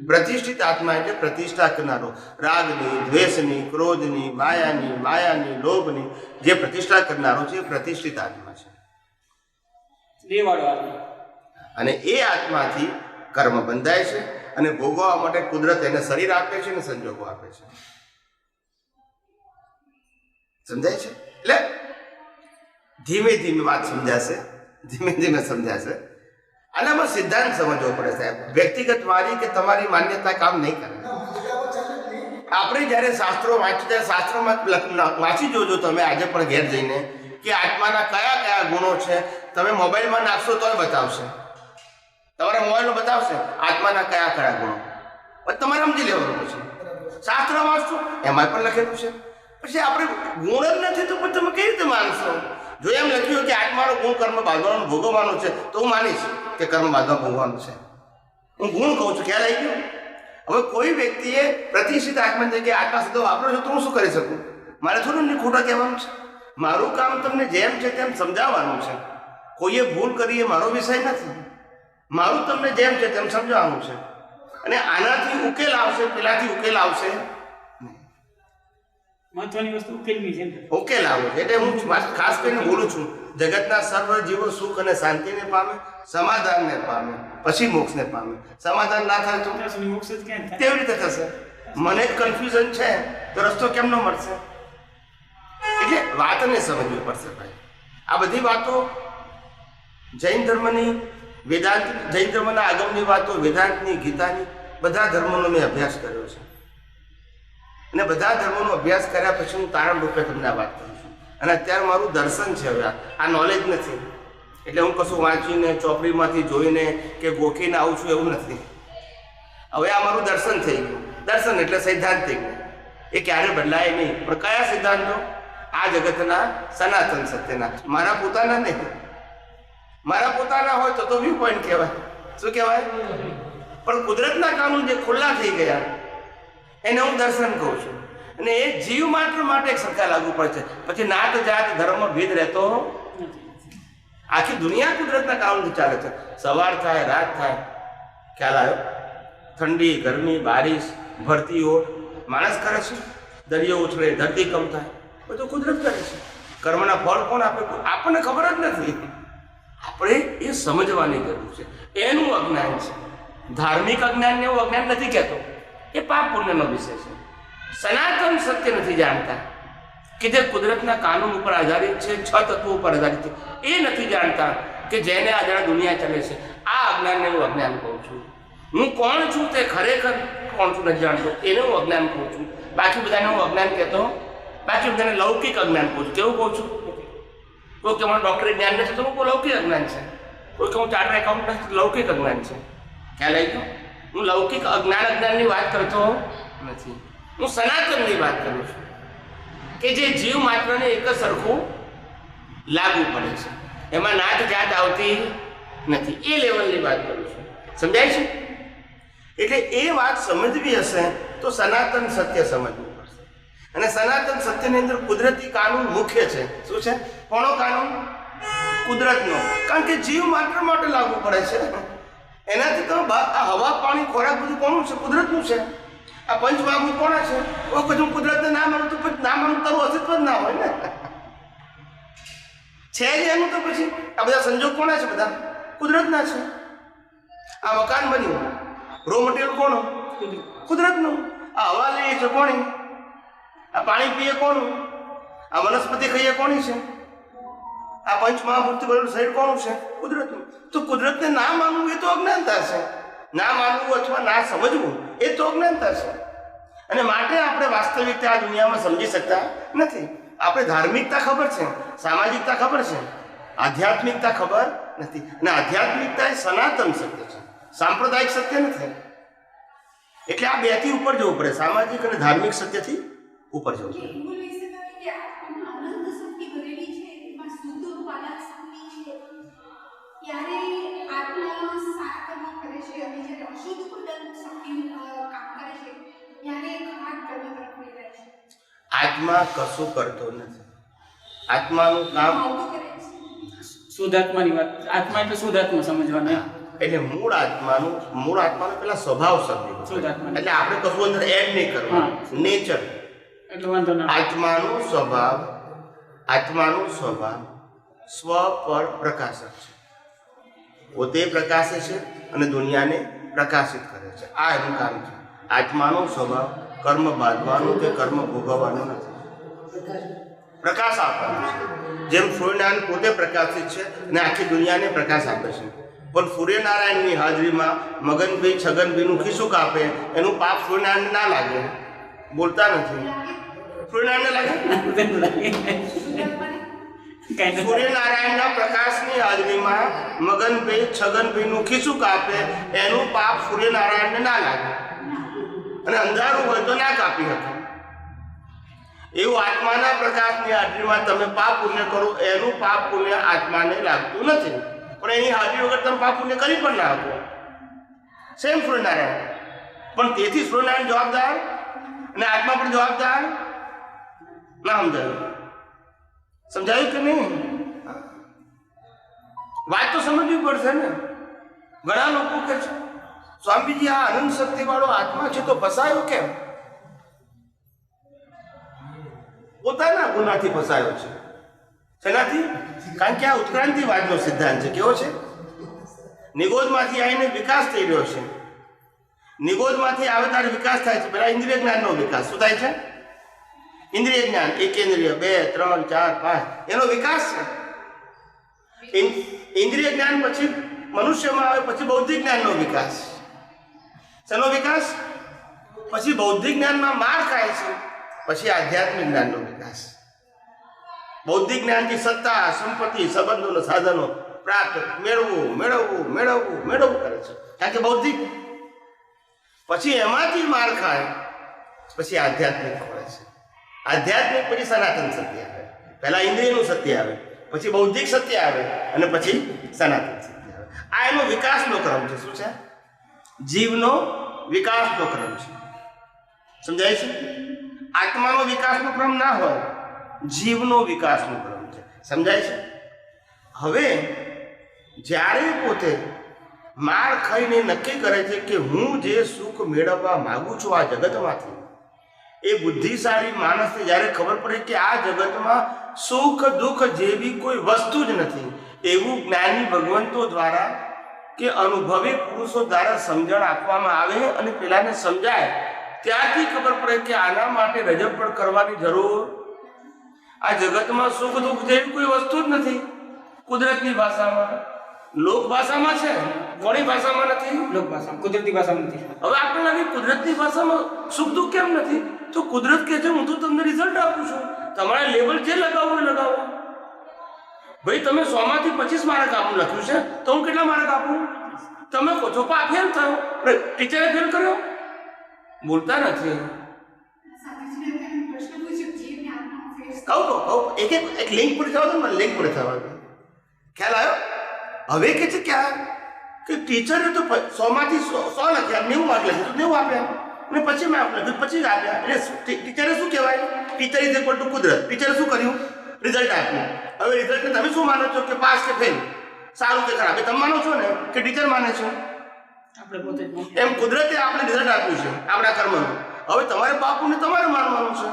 પ્રતિષ્ઠિત આત્મા એટલે પ્રતિષ્ઠા કરનારો. રાગની, દ્વેષની, ક્રોધની, માયાની, લોભની જે પ્રતિષ્ઠા કરનારો છે એ પ્રતિષ્ઠિત આત્મા છે. દેવાળો આત્મા. અને એ આત્માથી કર્મ બંધાય છે, અને ભોગવવા માટે કુદરત એને શરીર આપે છે અને સંજોગો આપે છે. સમજાય છે? એટલે ધીમે ધીમે વાત સમજાશે, ધીમે ધીમે સમજાશે. આનામાં સિદ્ધાંત સમજવો પડે સાહેબ. વ્યક્તિગત મારી કે તમારી માન્યતા કામ નહીં કરે. આપણે જ્યારે શાસ્ત્રો વાંચીએ ત્યારે શાસ્ત્રોમાં વાંચી જોજો તમે આજે પણ ઘેર જઈને કે આત્માના કયા કયા ગુણો છે. તમે મોબાઈલમાં નાખશો તોય બતાવશે. તમારા મોબાઈલમાં બતાવશે આત્માના કયા કયા ગુણો, પછી તમારે સમજી લેવાનું. પછી શાસ્ત્ર વાંચશો એમાં પણ લખેલું છે. પછી આપણે ગુણ જ નથી તો પછી તમે કઈ રીતે માનશો? જો એમ લખ્યું હોય કે આત્માનો ગુણ કર્મ બાંધવાનું ભોગવવાનું છે તો હું માનીશ કે કર્મ બાંધવા ભોગવવાનું છે. હું ગુણ કહું છું, ખ્યાલ આવી ગયો? હવે કોઈ વ્યક્તિએ પ્રતિષ્ઠિત આત્મા તરીકે આત્મા શબ્દ વાપરો છો તો હું શું કરી શકું? મારે થોડું ને ખોટા કહેવાનું છે. મારું કામ તમને જેમ છે તેમ સમજાવવાનું છે. કોઈએ ભૂલ કરી એ મારો વિષય નથી. મારું તમને જેમ છે તેમ સમજાવવાનું છે. અને આનાથી ઉકેલ આવશે, પેલાથી ઉકેલ આવશે. મહત્વની વસ્તુ ઉકેલની છે. ઉકેલ આવે એટલે હું ખાસ કરીને બોલું છું, જગતના સર્વ જીવો સુખ અને શાંતિને પામે, સમાધાનને પામે, પછી મોક્ષને પામે. સમાધાન ના થાય તો મોક્ષ જ ક્યાં થાય? કેવી રીતે થશે? મને જ કન્ફ્યુઝન છે તો રસ્તો કેમ ન મળશે? એટલે વાતને સમજવી પડશે ભાઈ. આ બધી વાતો જૈન ધર્મની, વેદાંત, જૈન ધર્મના આગમની વાતો, વેદાંતની, ગીતાની, બધા ધર્મોનો મેં અભ્યાસ કર્યો છે. અને બધા ધર્મોનો અભ્યાસ કર્યા પછી હું તારણ રૂપે તમને આ વાત કરું છું. અને અત્યારે મારું દર્શન છે. હવે આ નોલેજ નથી. એટલે હું કશું વાંચીને ચોપડીમાંથી જોઈને કે ગોખીને આવું છું એવું નથી. હવે આ મારું દર્શન થઈ ગયું. દર્શન એટલે સૈદ્ધાંતિક, એ ક્યારે બદલાય નહીં. પણ કયા સિદ્ધાંતો? આ જગતના સનાતન સત્યના, મારા પોતાના નહીં. મારા પોતાના હોય તો વ્યૂ પોઈન્ટ કહેવાય. શું કહેવાય? પણ કુદરતના કાનૂન જે ખુલ્લા થઈ ગયા એને હું દર્શન કહું છું. અને એ જીવ માત્ર માટે એક સરખા લાગુ પડે છે. પછી નાત જાત ધર્મ ભેદ રહેતો. આખી દુનિયા કુદરતના કારણથી ચાલે છે. સવાર થાય, રાત થાય, ખ્યાલ આવ્યો? ઠંડી, ગરમી, બારિશ, ભરતી ઓટ માણસ કરે છે. દરિયો ઉછળે, ધરતી કમ થાય, બધું કુદરત કરે છે. કર્મના ફળ કોણ આપે? આપણને ખબર જ નથી. આપણે એ સમજવાની જરૂર છે. એનું અજ્ઞાન છે. ધાર્મિક અજ્ઞાનને એવું અજ્ઞાન નથી કહેતો, એ પાપ પુણ્યનો વિષય છે. સનાતન સત્ય નથી જાણતા કે જે કુદરતના કાનૂન ઉપર આધારિત છે, 6 તત્વો ઉપર આધારિત છે. એ નથી જાણતા કે જેને આધારે દુનિયા ચાલે છે. આ અજ્ઞાનને હું અજ્ઞાન કહું છું. હું કોણ છું તે ખરેખર કોણ છું નથી જાણતો, એને હું અજ્ઞાન કહું છું. બાકી બધાને હું અજ્ઞાન કહેતો, બાકી બધાને લૌકિક અજ્ઞાન કહું છું. કેવું કહું છું? કોઈ કે મને ડૉક્ટરી જ્ઞાન નથી તો હું લૌકિક અજ્ઞાન છે. કોઈ કે હું ચાર્ટર્ડ એકાઉન્ટન્ટ નથી, લૌકિક અજ્ઞાન છે. ખ્યાલ આવી ગયો? હું લૌકિક અજ્ઞાનની વાત કરતો નથી. હું સનાતનની વાત કરું છું કે જે જીવ માત્રને એક જ સરખું લાગુ પડે છે. એમાં નાત જાત આવતી નથી. એ લેવલની વાત કરું છું. સમજાય છે? એટલે એ વાત સમજવી હશે તો સનાતન સત્ય સમજવું પડશે. અને સનાતન સત્યની અંદર કુદરતી કાનૂન મુખ્ય છે. શું છે? કોનો કાનૂન? કુદરતનો. કારણ કે જીવ માત્ર માટે લાગુ પડે છે. એનાથી તો આ હવા, પાણી, ખોરાક બધું કોનું છે? કુદરતનું છે. આ પંચમહાભૂત કોના છે? પછી હું કુદરતને ના માનું તો પછી ના માનું તારું અસ્તિત્વ જ ના હોય ને. છે જ એનું તો પછી આ બધા સંજોગ કોના છે? બધા કુદરતના છે. આ મકાન બન્યું, રો મટીરિયલ કોનો? કુદરતનું. આ હવા લઈએ છે કોની? આ પાણી પીએ કોનું? આ વનસ્પતિ ખાઈએ કોની છે? આ પંચમહાભૂતથી બનેલું શરીર કોનું છે? કુદરતનું. તો કુદરતને ના માનવું એ તો અજ્ઞાનતા છે. ના માનવું અથવા ના સમજવું એ તો અજ્ઞાનતા છે. અને માટે આપણે વાસ્તવિકતા આ દુનિયામાં સમજી શકતા નથી. આપણે ધાર્મિકતા ખબર છે, સામાજિકતા ખબર છે, આધ્યાત્મિકતા ખબર નથી. અને આધ્યાત્મિકતા એ સનાતન સત્ય છે, સાંપ્રદાયિક સત્ય નથી. એટલે આ બેથી ઉપર જવું પડે. સામાજિક અને ધાર્મિક સત્યથી ઉપર જવું પડે. ત્યારે આત્મા સારા કર્મ કરે છે અને જ્યારે અશુદ્ધ ઉદન શક્તિ કામ કરે છે ત્યારે ખરાબ કર્મ તરફ વળી જાય છે. આત્મા કશું કરતો નથી. આત્માનું કામ શુદ્ધાત્માની વાત. આત્મા એટલે શુદ્ધાત્મા સમજવાના. એટલે મૂળ આત્માનો પેલા સ્વભાવ સમજી શુદ્ધાત્મા એટલે આપણે કશું અંદર એડ નહીં કરવાનું. નેચર એટલે વાંધો ના. આત્માનો સ્વભાવ સ્વ પર પ્રકાશક છે. પોતે પ્રકાશે છે અને દુનિયાને પ્રકાશિત કરે છે. આ એનું કામ છે. આત્માનો સ્વભાવ કર્મ બાંધવાનું કે કર્મ ભોગવવાનું નથી, પ્રકાશ આપવાનો છે. જેમ સૂર્યનારાયણ પોતે પ્રકાશિત છે અને આખી દુનિયાને પ્રકાશ આપે છે. પણ સૂર્યનારાયણની હાજરીમાં મગનભાઈ છગનભાઈનું ખિસ્સું કાપે એનું પાપ સૂર્યનારાયણને ના લાગે. બોલતા નથી. સૂર્યનારાયણને લાગે? સૂર્યનારાયણના પ્રકાશની હાજરીમાં મગનભાઈ છગનભાઈનું ખીચું કાપે એનું પાપ સૂર્યનારાયણને ના લાગે, અને અંધારું હોય તો ના કાપી શકે. એવું આત્માના પ્રકાશની હાજરીમાં તમે પાપ પુણ્ય કરો એનું પાપ પુણ્ય આત્માને લાગતું નથી, પણ એની હાજરી વગર તમે પાપ પુણ્ય કરી પણ ના આપો. સેમ સૂર્યનારાયણ, પણ તેથી સૂર્યનારાયણ જવાબદાર અને આત્મા પણ જવાબદાર ના સમજાયું? સમજાયું કે નહીં? વાત તો સમજવી પડશે ને. ઘણા લોકો કહે છે સ્વામીજી આ અનંત શક્તિ વાળો આત્મા છે તો ફસાયો કેમ? પોતાના ગુનાથી ફસાયો છે. શેનાથી? કારણ કે આ ઉત્ક્રાંતિવાદનો સિદ્ધાંત છે. કેવો છે? નિગોદમાંથી આવીને વિકાસ થઈ રહ્યો છે. નિગોદમાંથી આવે ત્યારે વિકાસ થાય છે. પેલા ઇન્દ્રિય જ્ઞાનનો વિકાસ. શું થાય છે? ઇન્દ્રિય જ્ઞાન, એકેન્દ્રિય, 2, 3, 4, 5 એનો વિકાસ છે. ઇન્દ્રિય જ્ઞાન પછી મનુષ્યમાં આવે પછી બૌદ્ધિક જ્ઞાનનો વિકાસ. શેનો વિકાસ? પછી બૌદ્ધિક જ્ઞાનમાં માર ખાય છે, પછી આધ્યાત્મિક જ્ઞાનનો વિકાસ. બૌદ્ધિક જ્ઞાનથી સત્તા, સંપત્તિ, સંબંધોના સાધનો પ્રાપ્ત મેળવવું કરે છે, કારણ કે બૌદ્ધિક. પછી એમાંથી માર ખાય પછી આધ્યાત્મિક ખોળે છે. આધ્યાત્મિક પછી સનાતન સત્ય આવે. પહેલા ઇન્દ્રિયનું સત્ય આવે, પછી બૌદ્ધિક સત્ય આવે, અને પછી સનાતન સત્ય આવે. આ એનો વિકાસનો ક્રમ છે. શું છે? જીવનો વિકાસનો ક્રમ છે. સમજાય છે? આત્માનો વિકાસનો ક્રમ ના હોય, જીવનો વિકાસનો ક્રમ છે. સમજાય છે? હવે જ્યારે પોતે માર ખાઈને નક્કી કરે છે કે હું જે સુખ મેળવવા માંગુ છું આ જગતમાંથી, એ બુદ્ધિશાળી માણસને જ્યારે ખબર પડે કે આ જગતમાં સુખ દુઃખ જેવી કોઈ વસ્તુ જ નથી, એવું જ્ઞાની ભગવંતો દ્વારા કે અનુભવી પુરુષો દ્વારા સમજણ આપવામાં આવે અને પેલાને સમજાય, ત્યારથી ખબર પડે કે આના માટે રજપડ કરવાની જરૂર. આ જગતમાં સુખ દુઃખ જેવી કોઈ વસ્તુ જ નથી. કુદરતની ભાષામાં, લોક ભાષામાં છે, કોની ભાષામાં નથી? લોક ભાષા, કુદરતી ભાષામાં નથી. હવે આપણે લાગે કુદરતની ભાષામાં સુખ દુઃખ કેમ નથી? તો કુદરત કહે છે હું તો તમને રિઝલ્ટ આપું છું, તમારે લેવલ જે લગાવવું એ લગાવો. ભાઈ તમે 100 માંથી 25 માર્ક આપું લખ્યું છે તો હું કેટલા માર્ક આપું? તમે કહો છો પા ફેલ થયો, ટીચરે ફેલ કર્યો, બોલતા નથી. કહું એક લિંક પૂરી થવા દો ને, લિંક પૂરી થવા દો. ખ્યાલ આવ્યો? હવે કે છે ક્યાં કે ટીચરે તો 100 માંથી 100 લખ્યા, 90 માર્ક લખ્યું તો 90 આપ્યા, અને પછી મેં લખ્યું 25 આપ્યા. એટલે ટીચરે શું કહેવાય? ટીચર ઇઝ ઇક્વલ ટુ કુદરત. ટીચરે શું કર્યું? રિઝલ્ટ આપ્યું. હવે રિઝલ્ટને તમે શું માનો છો કે પાસ કે ફેલ, સારું કે ખરાબ? તમે માનો છો ને કે ટીચર માને છો? આપણે પોતે જ એમ કુદરતે આપણે રિઝલ્ટ આપ્યું છે આપણા કર્મનું. હવે તમારે બાપુને તમારે માનવાનું છે.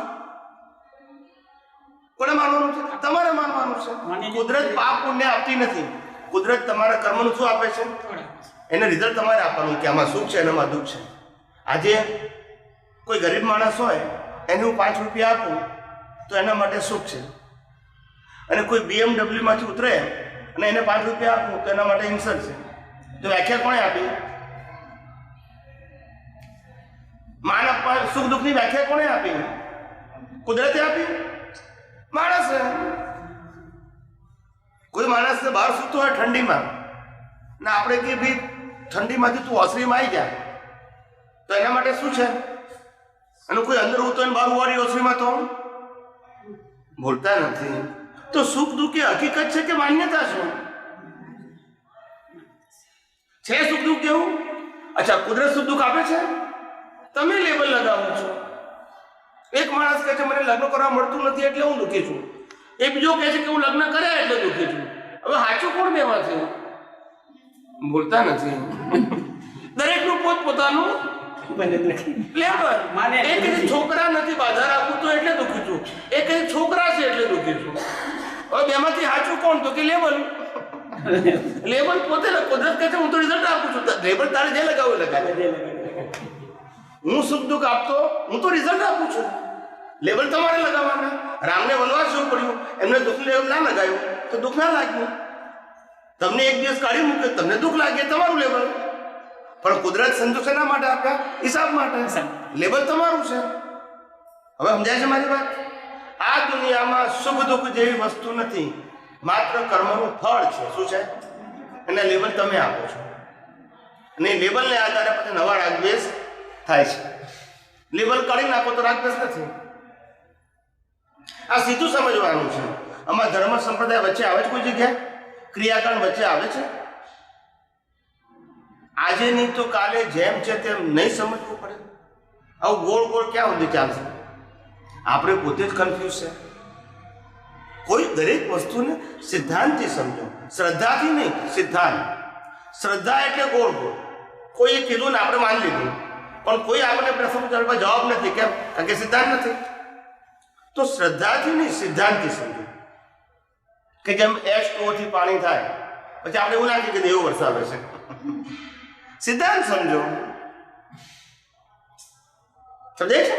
કોને માનવાનું છે? તમારે માનવાનું છે. કુદરત પાપ પુણ્ય આપતી નથી. કુદરત તમારા કર્મનું શું આપે છે? એને રિઝલ્ટ તમારે આપવાનું કે આમાં સુખ છે અને આમાં દુઃખ છે. આજે કોઈ ગરીબ માણસ હોય એને હું 5 રૂપિયા આપું તો એના માટે સુખ છે, અને કોઈ BMW માંથી ઉતરે અને એને 5 રૂપિયા આપું તો એના માટે ઇન્સલ્ટ છે. તો વ્યાખ્યા કોણે આપી? માનવ સુખ દુઃખની વ્યાખ્યા કોણે આપી? કુદરતે આપી? માણસે. કોઈ માણસને બહાર સૂતો હોય ઠંડીમાં, ને આપણે કે ભાઈ ઠંડીમાંથી તું ઓસરીમાં આવી જા, તો એના માટે શું છે? અને કોઈ અંદર ઉતો ને બહાર ઉવાળી ઓસરીમાં તો બોલતા નથી. તો સુખ દુઃખ એ હકીકત છે કે માન્યતા છે સુખ દુઃખ કેવું? અચ્છા, કુદરત સુખ દુઃખ આપે છે, તમે લેબલ લગાવો છો. એક માણસ કહે છે મને લગ્ન કરવા મળતું નથી એટલે હું દુઃખી છું, એ બીજો કહે છે કે હું લગ્ન કર્યા એટલે દુઃખી છું. હવે સાચું કોણ બેવા છે? બોલતા નથી. દરેકનું પોતપોતાનું લેબલ. એ કહે છોકરા નથી બાધા રાખું તો એટલે દુઃખી છું, એ કહે છોકરા છે એટલે દુઃખી છું. હવે બેમાંથી સાચું કોણ? તો કે લેબલ. લેબલ પોતે. કુદરત કહે છે હું તો રિઝલ્ટ આપું છું, લેબલ તારે જે લગાવું લગાવે. હું સુખ દુઃખ આપતો, હું તો રિઝલ્ટ આપું છું, લેબલ તમારે લગાવવાના. રામને વનવાસ જવું પડ્યું, એમને દુઃખ લેવલ ના લગાવ્યું તો દુઃખ ના લાગ્યું. તમને એક દિવસ કાઢી મૂક્યો, તમને દુઃખ લાગે, તમારું લેબલ. પણ કુદરત સંતોષ એના માટે આપ્યા, હિસાબ માટે. લેબલ તમારું છે. હવે સમજાય છે મારી વાત? આ દુનિયામાં સુખ દુઃખ જેવી વસ્તુ નથી. માત્ર કર્મનું ફળ છે. શું છે? એને લેબલ તમે આપો છો અને એ લેબલને આધારે પછી નવા રાગદ્વેષ થાય છે. લેબલ કાઢી નાખો તો રાગદ્વેષ નથી. આ સીધું સમજવાનું છે. આમાં ધર્મ સંપ્રદાય વચ્ચે આવે છે કોઈ જગ્યાએ? ક્રિયાકાંડ વચ્ચે આવે છે? આજે નહીં તો કાલે જેમ છે તેમ નહીં સમજવું પડે. આવું ગોળ ગોળ ક્યાં સુધી ચાલશે? આપણે પોતે જ કન્ફ્યુઝ છે. કોઈ દરેક વસ્તુને સિદ્ધાંતથી સમજો, શ્રદ્ધાથી નહીં. સિદ્ધાંત. શ્રદ્ધા એટલે ગોળ ગોળ. કોઈએ કીધું ને આપણે માની લીધું, પણ કોઈ આપણે પ્રશ્ન કરવા જવાબ નથી. કેમ? કારણ કે સિદ્ધાંત નથી. તો શ્રદ્ધાથી નહીં, સિદ્ધાંતથી સમજો. કે જેમ H2O થી પાણી થાય પછી આપણે એવું લાગે કે દેવો વરસાવે છે. સિદ્ધાંત સમજો. સમજે છે?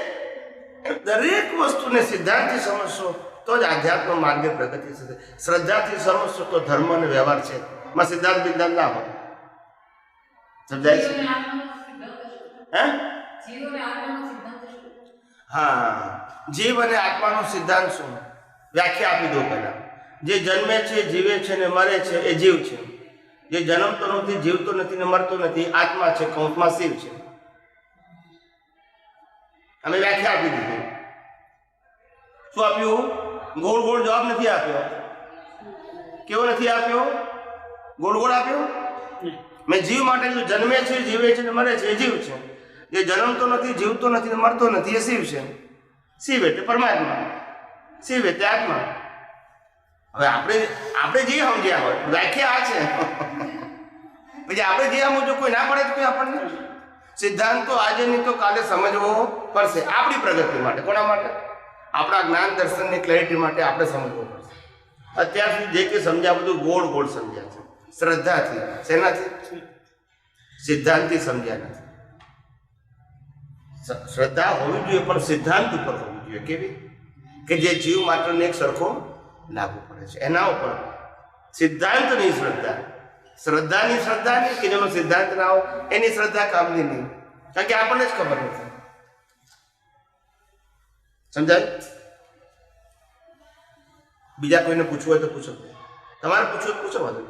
દરેક વસ્તુને સિદ્ધાંતથી સમજશો તો જ આધ્યાત્મ માર્ગે પ્રગતિ થશે. શ્રદ્ધાથી સમજશો તો ધર્મ અને વ્યવહાર છે, માં સિદ્ધાંત બિદ્ધાંત ના હોય. સમજાય છે? હા, જીવ અને આત્માનો સિદ્ધાંત શું? વ્યાખ્યા આપી દો પહેલા. જે જન્મે છે, જીવે છે ને મરે છે એ જીવ છે. જે જન્મતો નથી, જીવતો નથી ને મરતો નથી, આત્મા છે, કૌંસમાં શિવ છે. અમે વ્યાખ્યા આપી દીધી. શું આપ્યું? ગોળ ગોળ જવાબ નથી આપ્યો. કેવો નથી આપ્યો? ગોળ ગોળ આપ્યો. મેં જીવ માટે જન્મે છે, જીવે છે ને મરે છે એ જીવ છે. જે જન્મતો નથી, જીવતો નથી ને મરતો નથી એ શિવ છે. શિવ એટલે પરમાત્મા, શિવ એટલે આત્મા. હવે આપણે જે સમજ્યા હોય વ્યાખ્યા આ છે. પછી આપણે જે સમજો કોઈ ના પડે તો કોઈ આપણને સિદ્ધાંત તો આજે નહીં તો કાલે સમજવો પડશે. આપણી પ્રગતિ માટે. કોના માટે? આપણા જ્ઞાન દર્શનની ક્લેરિટી માટે આપણે સમજવું પડશે. અત્યાર સુધી જે કંઈ સમજ્યા બધું ગોળ ગોળ સમજ્યા છે. શ્રદ્ધાથી. શેનાથી? સિદ્ધાંતથી સમજ્યા નથી. શ્રદ્ધા હોવી જોઈએ પણ સિદ્ધાંત ઉપર હોવી જોઈએ. કેવી? કે જે જીવ માત્રને એક સરખો લાગુ પડે છે એના ઉપર. સિદ્ધાંતની શ્રદ્ધા. શ્રદ્ધાની શ્રદ્ધા નહીં કે જેનો સિદ્ધાંત ના હોય એની શ્રદ્ધા કામની નહીં. કારણ કે આપણને જ ખબર નથી. સમજાય? બીજા કોઈને પૂછવું હોય તો પૂછો. તમારે પૂછવું તો પૂછો. વાંધો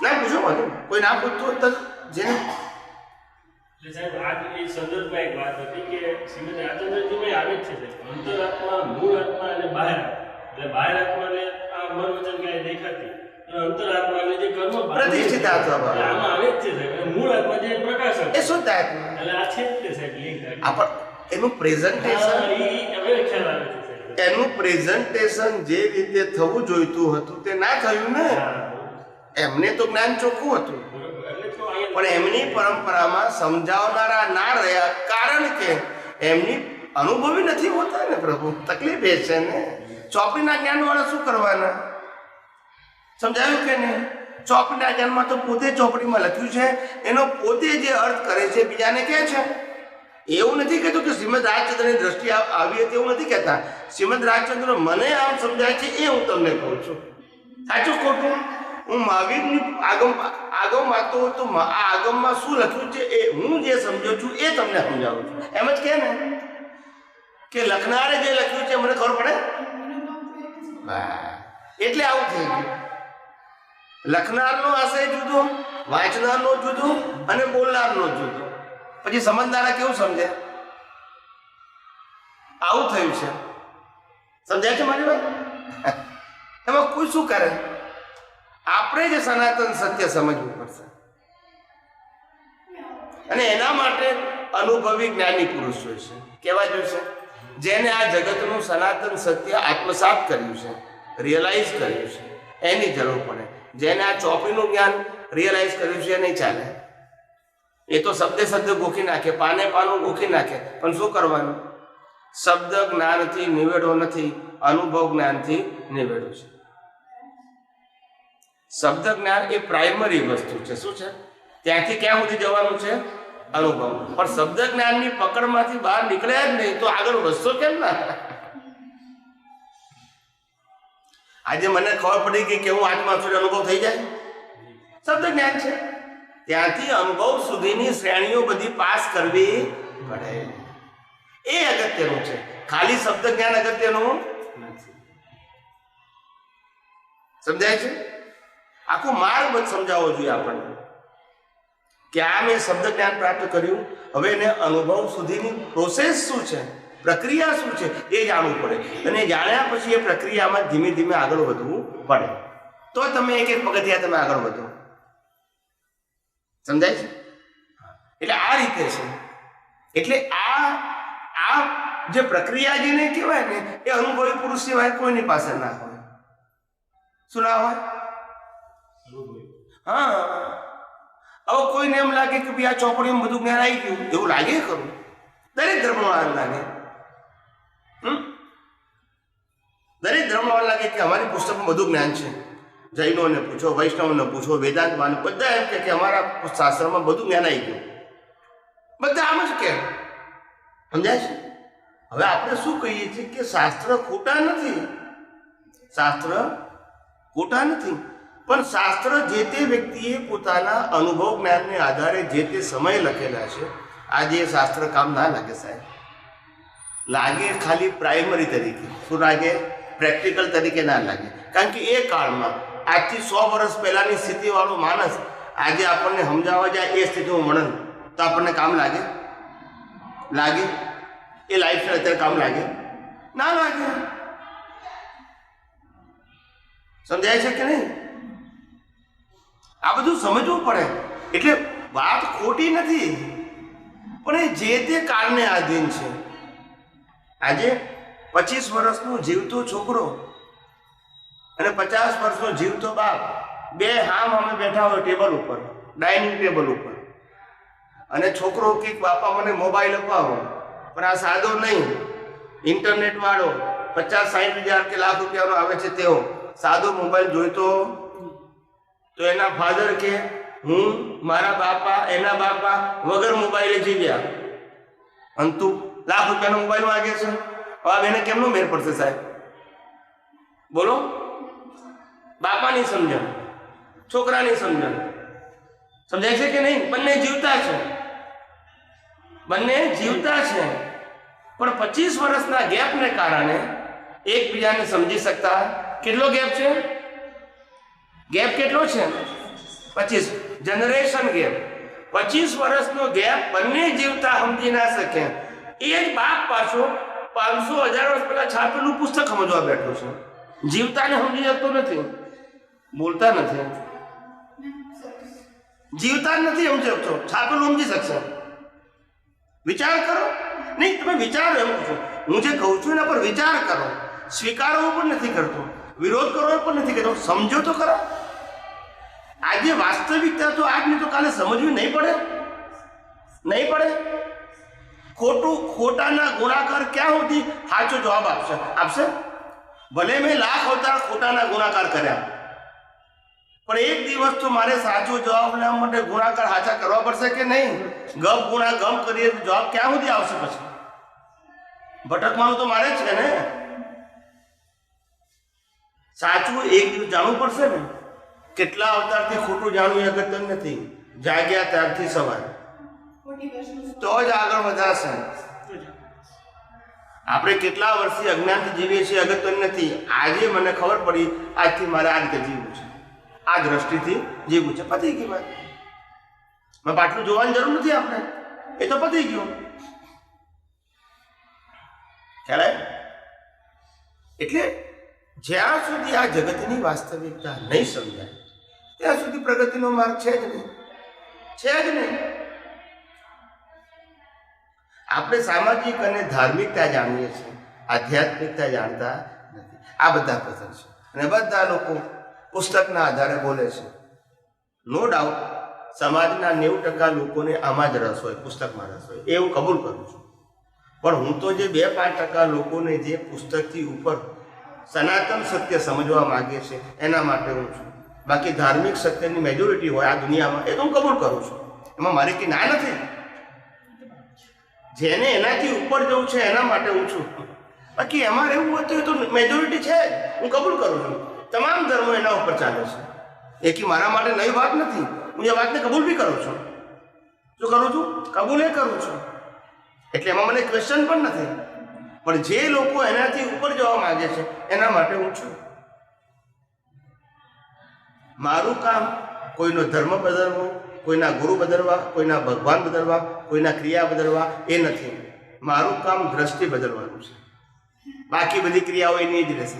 ના પૂછો, વાંધો કોઈ ના પૂછતું તો જેને સાહેબ આજ એ સંદર્ભમાં એક વાત હતી કે શ્રીમદ રાજચંદ્રજીમાં આવે જ છે અંતરાત્મા, મૂળ આત્મા અને બહાર આત્મા. એટલે બહાર આત્માને આ મન વચન ક્યાંય દેખાતી અને અંતરાત્માને જે કર્મ પ્રતિષ્ઠિત આત્મા આમાં આવે જ છે સાહેબ. મૂળ આત્મા જે પ્રકાશ એ શુદ્ધ આત્મા. એટલે આ છે જ તે સાહેબ લિંક. એનું પ્રેઝન્ટેશન, હવે ખ્યાલ આવે છે સાહેબ. એનું પ્રેઝન્ટેશન જે રીતે થવું જોઈતું હતું તે ના થયું ને. એમને તો જ્ઞાન ચોખ્ખું હતું પણ એમની પરંપરામાં સમજાવનારા ના રહ્યા. કારણ કે એમની અનુભવી નથી હોતા ને પ્રભુ. તકલીફ એ છે ને. ચોપડીના જ્ઞાન વાળા શું કરવાના? સમજાયું કે નહીં? ચોપડીના જ્ઞાનમાં તો પોતે ચોપડીમાં લખ્યું છે એનો પોતે જે અર્થ કરે છે બીજાને કહે છે. એવું નથી કહેતું કે શ્રીમદ રાજચંદ્રની દ્રષ્ટિ આવી હતી, એવું નથી કહેતા. શ્રીમદ રાજચંદ્ર મને આમ સમજાય છે એ હું તમને કહું છું. સાચું ખોટું? હું મહાવીરની આગમ વાંચતો હોય તો આ આગમમાં શું લખ્યું છે એ હું જે સમજો છું એ તમને સમજાવું છું. એમ જ કહે ને કે લખનારે જે લખ્યું છે મને ખબર પડે. એટલે આવું થઈ ગયું. લખનારનો આશય જુદો, વાંચનારનો જુદો અને બોલનારનો જુદો. પછી સમજનારા કેવું સમજે? આવું થયું છે. સમજાય છે મારી વાત? એમાં કોઈ શું કરે? આપણે જે સનાતન સત્ય સમજવું પડશે અને એના માટે અનુભવી જ્ઞાની પુરુષ જોઈશે. કેવા જોઈશે? જેને આ જગતનું સનાતન સત્ય આત્મસાત કર્યું છે, રિયલાઇઝ કર્યું છે, એની જરૂર પડે. જેને આ ચોપડીનું જ્ઞાન રિયલાઇઝ કર્યું છે એ નહીં ચાલે. એ તો શબ્દે શબ્દ ગોખી નાખે, પાને પાનું ગોખી નાખે. પણ શું કરવાનું? શબ્દ જ્ઞાનથી નિવેડો નથી, અનુભવ જ્ઞાનથી નિવેડો છે. શબ્દ જ્ઞાન એ પ્રાઇમરી વસ્તુ છે. શું છે? ત્યાંથી ક્યાં સુધી જવાનું છે? અનુભવ. પણ શબ્દ જ્ઞાનની પકડમાંથી બહાર નીકળ્યા જ નહીં તો આગળ વધશો કેમ ના? આજે મને ખબર પડી ગઈ કે હું આત્મા છું, અનુભવ થઈ જાય. શબ્દ જ્ઞાન છે. ત્યાંથી અનુભવ સુધીની શ્રેણીઓ બધી પાસ કરવી પડે. એ અગત્યનું છે. ખાલી શબ્દ જ્ઞાન અગત્યનું નથી. સમજાય છે? આખો માર્ગ સમજાવવો જોઈએ આપણને કે આ મેં શબ્દ જ્ઞાન પ્રાપ્ત કર્યું, હવે એને અનુભવ સુધીની પ્રોસેસ શું છે, પ્રક્રિયા શું છે એ જાણવું પડે. અને જાણ્યા પછી એ પ્રક્રિયામાં ધીમે ધીમે આગળ વધવું પડે, તો તમે એક એક પગથિયા તમે આગળ વધો. સમજાય છે? એટલે આ રીતે છે. એટલે આ જે પ્રક્રિયા જેને કહેવાય ને એ અનુભવી પુરુષ સિવાય કોઈની પાસે ના હોય. શું ના હોય? હા, હવે કોઈને એમ લાગે કે ભાઈ આ ચોપડીમાં બધું જ્ઞાન આવી ગયું, એવું લાગે ખરું? દરેક ધર્મવાળા લાગે, દરેક ધર્મવાળા લાગે કે અમારી પુસ્તકમાં બધું જ્ઞાન છે. જૈનોને પૂછો, વૈષ્ણવને પૂછો, વેદાંતવાને, બધા એમ કે અમારા શાસ્ત્રમાં બધું જ્ઞાન આવી ગયું. બધા આમ જ કે. સમજાય છે? હવે આપણે શું કહીએ છીએ કે શાસ્ત્ર ખોટા નથી, શાસ્ત્ર ખોટા નથી, પણ શાસ્ત્ર જે તે વ્યક્તિએ પોતાના અનુભવ જ્ઞાનને આધારે જે તે સમય લખેલા છે, આજે એ શાસ્ત્ર કામ ના લાગે સાહેબ. લાગે ખાલી પ્રાઇમરી તરીકે. શું લાગે? પ્રેક્ટિકલ તરીકે ના લાગે. કારણ કે એ કાળમાં આજથી 100 વર્ષ પહેલાની સ્થિતિવાળો માણસ આજે આપણને સમજાવવા જાય એ સ્થિતિનું વર્ણન તો આપણને કામ લાગે? લાગે? એ લાઈફ અત્યારે કામ લાગે? ના લાગે. સમજાય છે કે નહીં? આ બધું સમજવું પડે. એટલે વાત ખોટી નથી, પણ એ જે તે કાળને આધીન છે. આજે 25 વર્ષનો જીવતો છોકરો અને 50 વર્ષનો જીવતો બાપ બે હામ અમે બેઠા હોય ટેબલ ઉપર, ડાઇનિંગ ટેબલ ઉપર, અને છોકરો કે બાપા મને મોબાઈલ અપાવો, પણ આ સાદો નહીં, ઇન્ટરનેટ વાળો 50-60 હજાર કે લાખ રૂપિયાનો આવે છે તેવો સાદો મોબાઈલ જોઈતો, તો એના ફાધર કે હું મારા બાપા એના બાપા વગર મોબાઈલે જીવ્યા, અને તું લાખ રૂપિયાનો મોબાઈલ માંગે છે. હવે એને કેમનો મેર પડશે સાહેબ? બોલો. બાપાની સમજણ, છોકરાની સમજણ. સમજાય છે કે નહીં? બંને જીવતા છે, બંને જીવતા છે, પણ 25 વર્ષના ગેપને કારણે એકબીજાને સમજી શકતા. કેટલો ગેપ છે? ગેપ કેટલો છે? 25 જનરેશન ગેપ. 25 વર્ષનો ગેપ બંને જીવતા સમજી ના શકે. એ જ બાપ પાછો 500-1000 વર્ષ પહેલા છાપેલું પુસ્તક સમજવા બેઠો છે, જીવતાને સમજી શકતો નથી, બોલતા નથી, જીવતા નથી સમજી શકતો, છાપેલું સમજી શકશે. વિચાર કરો. નહીં, તમે વિચારો એમ કહો. હું જે કહું છું એના પર વિચાર કરો. સ્વીકારવો પણ નથી કરતો, વિરોધ કરવો પણ નથી કરતો, સમજો તો ખરા. આજે વાસ્તવિકતા તો આજની તો કાલે સમજવી નહીં પડે? નહીં પડે? ખોટાના ગુણાકાર ક્યાં સુધી સાચો જવાબ આપશે? ભલે મેં લાખ અવતાર ખોટાના ગુણાકાર કર્યા, પણ એક દિવસ તો મારે સાચો જવાબ લેવા માટે ગુણાકાર સાચા કરવા પડશે કે નહીં? ગપ ગુણા ગમ કરીએ તો જવાબ ક્યાં સુધી આવશે? પછી ભટકવાનું તો મારે જ છે ને. સાચું એક દિવસ જાણવું પડશે ને. કેટલા અવતારથી ખોટું જાણવું એ અગત્ય નથી, જાગ્યા ત્યારથી સવાર, તો જ આગળ વધાશે. આપણે કેટલા વર્ષથી અજ્ઞાનથી જીવીએ છીએ અગત્ય નથી. આજે મને ખબર પડી, આજથી મારે આ રીતે જીવવું છે, આ દ્રષ્ટિથી જીવવું છે. પતી ગઈ વાત. મેં પાટલું જોવાની જરૂર નથી આપણે, એ તો પતી ગયું. ખ્યાલ આવે? એટલે જ્યાં સુધી આ જગતની વાસ્તવિકતા નહીં સમજાય ત્યાં સુધી પ્રગતિનો માર્ગ છે જ નહીં, છે જ નહીં. આપણે સામાજિક અને ધાર્મિકતા જાણીએ છીએ, આધ્યાત્મિકતા જાણતા નથી. આ બધા પ્રસંગ છે અને બધા લોકો પુસ્તકના આધારે બોલે છે. નો ડાઉટ સમાજના 90% લોકોને આમાં જ રસ હોય, પુસ્તકમાં રસ હોય, એ હું કબૂલ કરું છું. પણ હું તો જે 2-5% લોકોને જે પુસ્તકથી ઉપર સનાતન સત્ય સમજવા માંગે છે એના માટે હું છું. બાકી ધાર્મિક સત્યની મેજોરિટી હોય આ દુનિયામાં, એ તો હું કબૂલ કરું છું, એમાં મારી કંઈ ના નથી. જેને એનાથી ઉપર જવું છે એના માટે હું છું. બાકી એમાં રહેવું હોય તો મેજોરિટી છે, હું કબૂલ કરું છું. તમામ ધર્મો એના ઉપર ચાલે છે. એકી મારા માટે નવી વાત નથી. હું એ વાતને કબૂલ બી કરું છું. શું કરું છું? કબૂલ એ કરું છું. એટલે એમાં મને ક્વેશ્ચન પણ નથી. પણ જે લોકો એનાથી ઉપર જવા માંગે છે એના માટે હું છું. મારું કામ કોઈનો ધર્મ બદલવો, કોઈના ગુરુ બદલવા, કોઈના ભગવાન બદલવા, કોઈના ક્રિયા બદલવા એ નથી. મારું કામ દ્રષ્ટિ બદલવાનું છે. બાકી બધી ક્રિયાઓ એની જ રહેશે.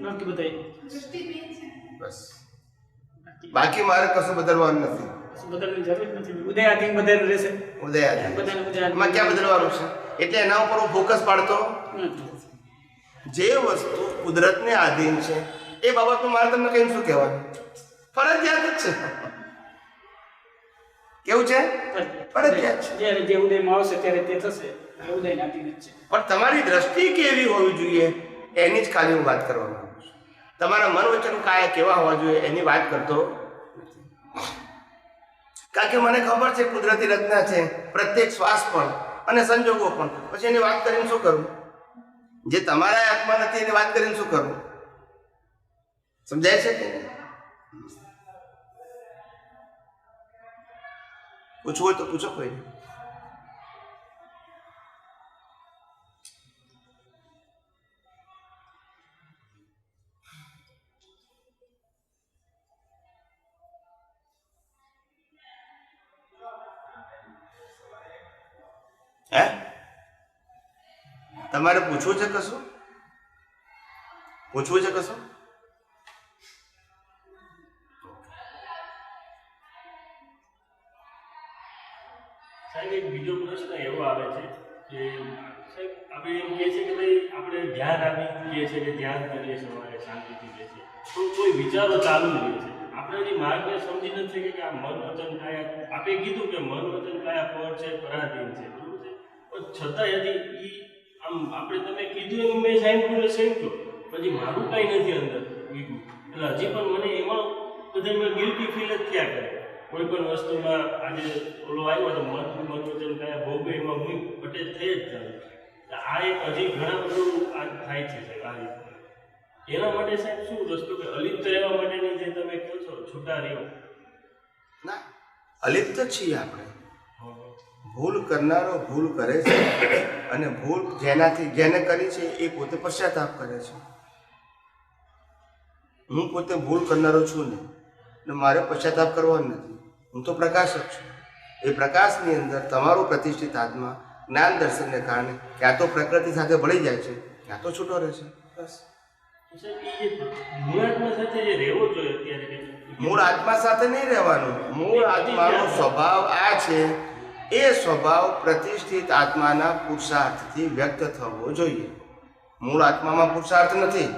નક્કી બતાવી દૃષ્ટિ મેન છે. બસ બાકી મારે કશું બદલવાનું નથી. બદલવાની જરૂર જ નથી. ઉદયાથી બદલ રહેશે. ઉદય બધાને ઉદય એમાં ક્યાં બદલવાનું છે? એટલે એના ઉપર હું ફોકસ પાડતો નથી. જે વસ્તુ કુદરતને આધીન છે એ બાબતમાં મારે તમને કઈ શું કહેવાનું? ફરજિયાત જ છે. કેવું છે? ફરજિયાત છે. જ્યારે જે ઉદયમાં આવશે ત્યારે તે થશે. એ ઉદયના અધીન જ છે. પણ તમારી દ્રષ્ટિ કેવી હોવી જોઈએ એની જ ખાલી હું વાત કરવા માંગુ છું. તમારા મન વચન કાયા કેવા હોવા જોઈએ એની વાત કરતો નથી. કારણ કે મને ખબર છે કુદરતી રચના છે, પ્રત્યેક શ્વાસ પણ અને સંજોગો પણ. પછી એની વાત કરીને શું કરવું? જે તમારા હાથમાં નથી એની વાત કરીને શું કરવું? સમજાય છે કે નહીં? પૂછવું હોય તો પૂછો. કોઈ હે? તમારે પૂછવું છે કશું? પૂછવું છે કશું? સાહેબ એક બીજો પ્રશ્ન એવો આવે છે કે સાહેબ આપણે એમ કહે છે કે ભાઈ આપણે ધ્યાન આપી કહીએ છીએ કે ધ્યાન કરીએ સવારે શાંતિથી બેસીએ તો કોઈ વિચારો ચાલુ રહે છે. આપણે હજી માર્ગને સમજી નથી કે આ મન વચન કાયા આપણે કીધું કે મન વચન કાયા પર છે, પરાધીન છે, બરોબર છે. પણ છતાંય હજી ઈ આમ આપણે તમે કીધું એમ મેં સાંભળ્યું પછી મારું કાંઈ નથી અંદર વીગું. એટલે હજી પણ મને એમાં બધા મેં ગિલ્ટી ફીલ જ થયા કરે. કોઈ પણ વસ્તુમાં આજે ઓલો આવ્યો તો મન વચન કાયા ભોગવે એમાં હું અટેચ થઈ જ જાઉં. આ એક હજી ઘણા બધું આ થાય છે સાહેબ આ રીતે. એના માટે સાહેબ શું રસ્તો કે અલિપ્ત રહેવા માટેની જે તમે કહો છો છૂટા રહ્યો? ના, અલિપ્ત છીએ આપણે. ભૂલ કરનારો ભૂલ કરે છે અને ભૂલ જેને કરી છે એ પોતે પશ્ચાતાપ કરે છે. હું પોતે ભૂલ કરનારો છું નહીં અને મારે પશ્ચાતાપ કરવાનો નથી. હું તો પ્રકાશક છું. એ પ્રકાશની અંદર તમારું પ્રતિષ્ઠિત આત્મા જ્ઞાન દર્શનને કારણે ક્યાં તો પ્રકૃતિ સાથે ભળી જાય છે, ક્યાં તો છૂટો રહે છે. બસ મૂળ આત્મા સાથે જે રહેવો જોઈએ અત્યારે મૂળ આત્મા સાથે નહીં રહેવાનું. મૂળ આત્માનો સ્વભાવ આ છે. એ સ્વભાવ પ્રતિષ્ઠિત આત્માના પુરુષાર્થથી વ્યક્ત થવો જોઈએ. મૂળ આત્મામાં પુરુષાર્થ નથી.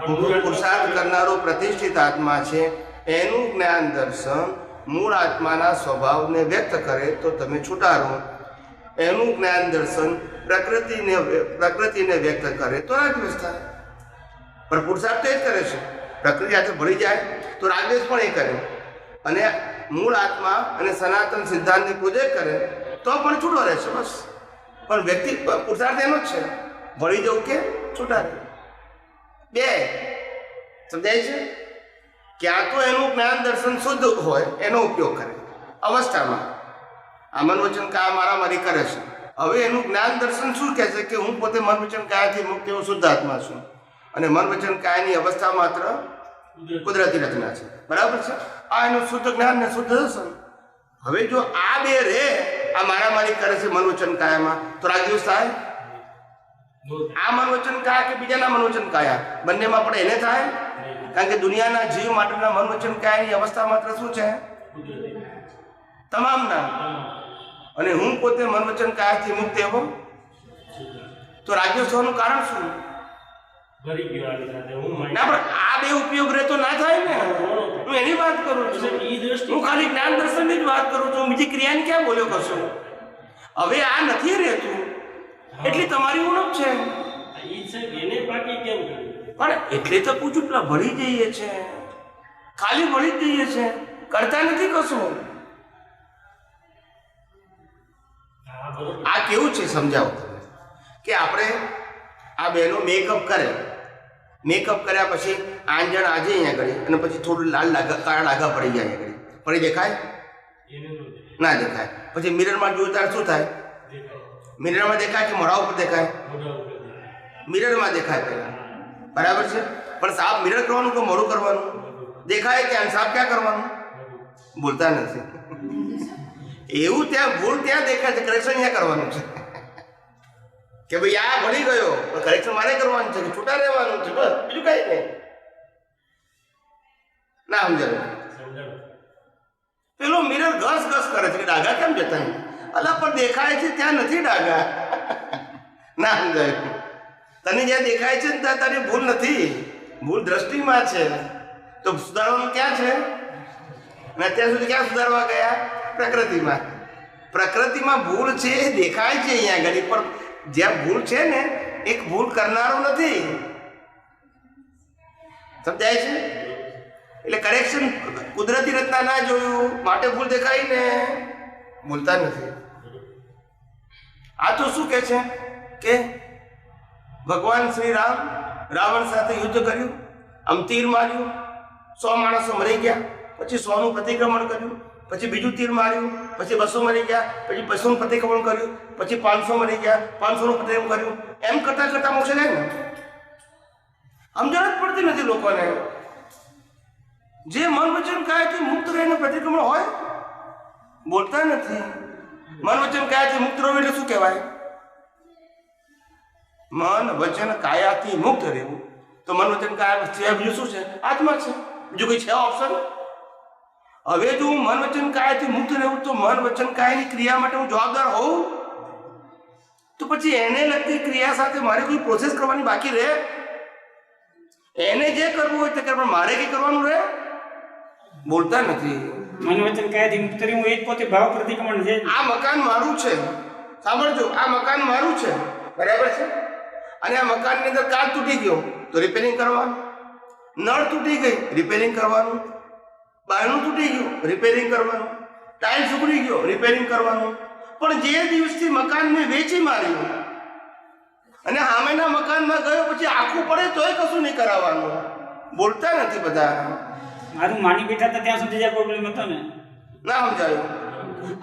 પુરુષાર્થ કરનારો પ્રતિષ્ઠિત આત્મા છે. એનું જ્ઞાન દર્શન મૂળ આત્માના સ્વભાવને વ્યક્ત કરે તો તમે છૂટા રહો. એનું જ્ઞાન દર્શન પ્રકૃતિને વ્યક્ત કરે તો રાગદ્વેષ થાય. પણ પુરુષાર્થ એ જ કરે છે. પ્રકૃતિ સાથે ભળી જાય તો રાગદ્વેષ પણ એ કરે. અને મૂળ આત્મા અને સનાતન સિદ્ધાંતને પ્રોજેક્ટ કરે તો પણ છૂટો રહેશે. બસ. પણ વ્યક્તિ પુરુષાર્થ એનો જ છે, ભળી જવું કે છૂટા રહે. બે સમજાય છે? ક્યાં તો એનું જ્ઞાન દર્શન શુદ્ધ હોય એનો ઉપયોગ કરે અવસ્થામાં. આ મન વચન કાયા મારામારી કરે છે. હવે એનું જ્ઞાન દર્શન શું કહે છે કે હું પોતે મન વચન કાયાથી મુક્ત એવો શુદ્ધ આત્મા છું અને મન વચન કાયાની અવસ્થા માત્ર કુદરતી રચના છે. બરાબર છે? આ એનું શુદ્ધ જ્ઞાન ને શુદ્ધ દર્શન. હવે જો આ બે રે આ મારામારી કરે છે મન વચન કાયામાં તો રાગદ્વેષ થાય. આ મન વચન કાયા કે બીજાના મન વચન કાયા બંનેમાં પણ એને થાય. કારણ કે દુનિયાના જીવ માટેના મન વચન કાયાની અવસ્થા માત્ર શું છે? તમામના. અને હું પોતે મન વચન કાયાથી મુક્ત એવો તો રાગદ્વેષ થવાનું કારણ શું? ના પણ આ બે ઉપયોગ રહેતો ના થાય ને. હું એની વાત કરું છું. હું ખાલી જ્ઞાન દર્શનની જ વાત કરું છું. બીજી ક્રિયાની ક્યાં બોલ્યો કરશો? હવે આ નથી રહેતું એટલી તમારી ઉણપ છે. પણ એટલે તો પૂછું પેલા ભળી જઈએ છે, ખાલી ભળી જ જઈએ છે, કરતા નથી કશું. આ કેવું છે સમજાવો તમે કે આપણે આ બેનો મેકઅપ કરે, મેકઅપ કર્યા પછી આંજણ આજે અહીંયા આગળ અને પછી થોડું લાલ કાળા ડાઘા પડી જાય આગળ. પડી દેખાય? ના દેખાય. પછી મિરરમાં જોયું ત્યારે શું થાય? મિરરમાં દેખાય કે મોઢા ઉપર દેખાય? મિરરમાં દેખાય પહેલા. બરાબર છે? પણ સાફ મિરર કરવાનું કે મોઢું કરવાનું? દેખાય ત્યાં સાહેબ ક્યાં કરવાનું? બોલતા નથી. એવું ત્યાં ભૂલ ત્યાં દેખાય છે, કરેક્શન અહીંયા કરવાનું છે કે ભાઈ આ ભળી ગયો પણ કરેક્શન મારે કરવાનું છે, કે છૂટા રહેવાનું છે, બસ બીજું કઈ નહીં. ના સમજાયું? પેલો મિરર ઘસ ઘસ કરે છે કે ડાઘા કેમ જતા નહીં? અલા પણ દેખાય છે ત્યાં નથી ડાઘા. ના સમજાયું? તને જ્યાં દેખાય છે ને ત્યાં તારી ભૂલ નથી, ભૂલ દ્રષ્ટિમાં છે. તો સુધારવાનું ક્યાં છે? અને અત્યાર સુધી ક્યાં સુધારવા ગયા? પ્રકૃતિમાં. પ્રકૃતિમાં ભૂલ છે એ દેખાય છે અહીંયા આગળ, પણ જ્યાં ભૂલ છે ને એક ભૂલ કરનારો નથી. સમજાય છે? એટલે કરેક્શન કુદરતી રચના ના જોયું માટે ભૂલ દેખાય ને, બોલતા નથી. આ તો શું કહે છે કે ભગવાન શ્રી રામ રાવણ સાથે યુદ્ધ કર્યું, આમ તીર માર્યું, 100 માણસો મરી ગયા, પછી 100 નું પ્રતિક્રમણ કર્યું, પછી બીજું તીર માર્યું, પછી 200 મરી ગયા, પછી 200 નું પ્રતિક્રમણ કર્યું, પછી 500 મરી ગયા, 500 નું પ્રતિક્રમણ કર્યું. એમ કરતા કરતા મોક્ષે જાય ને. સમજણ જ પડતી નથી લોકોને. જે મન વચન કાયાથી મુક્ત રહીને પ્રતિક્રમણ હોય, બોલતા નથી. મન વચન કાયાથી મુક્ત રહેવું એટલે શું કહેવાય? મન વચન કાયાથી મુક્ત રહેવું. તો મન વચન કાયા સિવાય બીજું શું છે? આત્મા છે. બીજું કોઈ છે ઓપ્શન? હવે જો હું મન વચન કાયાથી મુક્ત રહેવું તો મન વચન કાયાની ક્રિયા માટે હું જવાબદાર હોઉં, તો પછી એને લગતી ક્રિયા સાથે મારે કોઈ પ્રોસેસ કરવાની બાકી રહે? એને જે કરવું હોય તે કરે, પણ મારે કંઈ કરવાનું રહે? બોલતા નથી. મન વચન કાયાથી મુક્ત રહેવું એ જ પોતે ભાવ પ્રતિક્રમણ છે. આ મકાન મારું છે, સાંભળજો, આ મકાન મારું છે, બરાબર છે? અને આ મકાનની અંદર કાચ તૂટી ગયો તો રિપેરિંગ કરવાનું, નળ તૂટી ગઈ રિપેરિંગ કરવાનું, બારણું તૂટી ગયું રિપેરિંગ કરવાનું, ટાઇલ્સ ઉખડી ગયો રિપેરિંગ કરવાનું. પણ જે દિવસથી મકાનને વેચી માર્યું અને સામેના મકાનમાં ગયો પછી આખું પડે તોય કશું નહીં કરાવવાનું. બોલતા નથી બધા. મારું માની બેઠા હતા ત્યાં સુધી જે પ્રોબ્લેમ હતો ને. ના સમજાયું?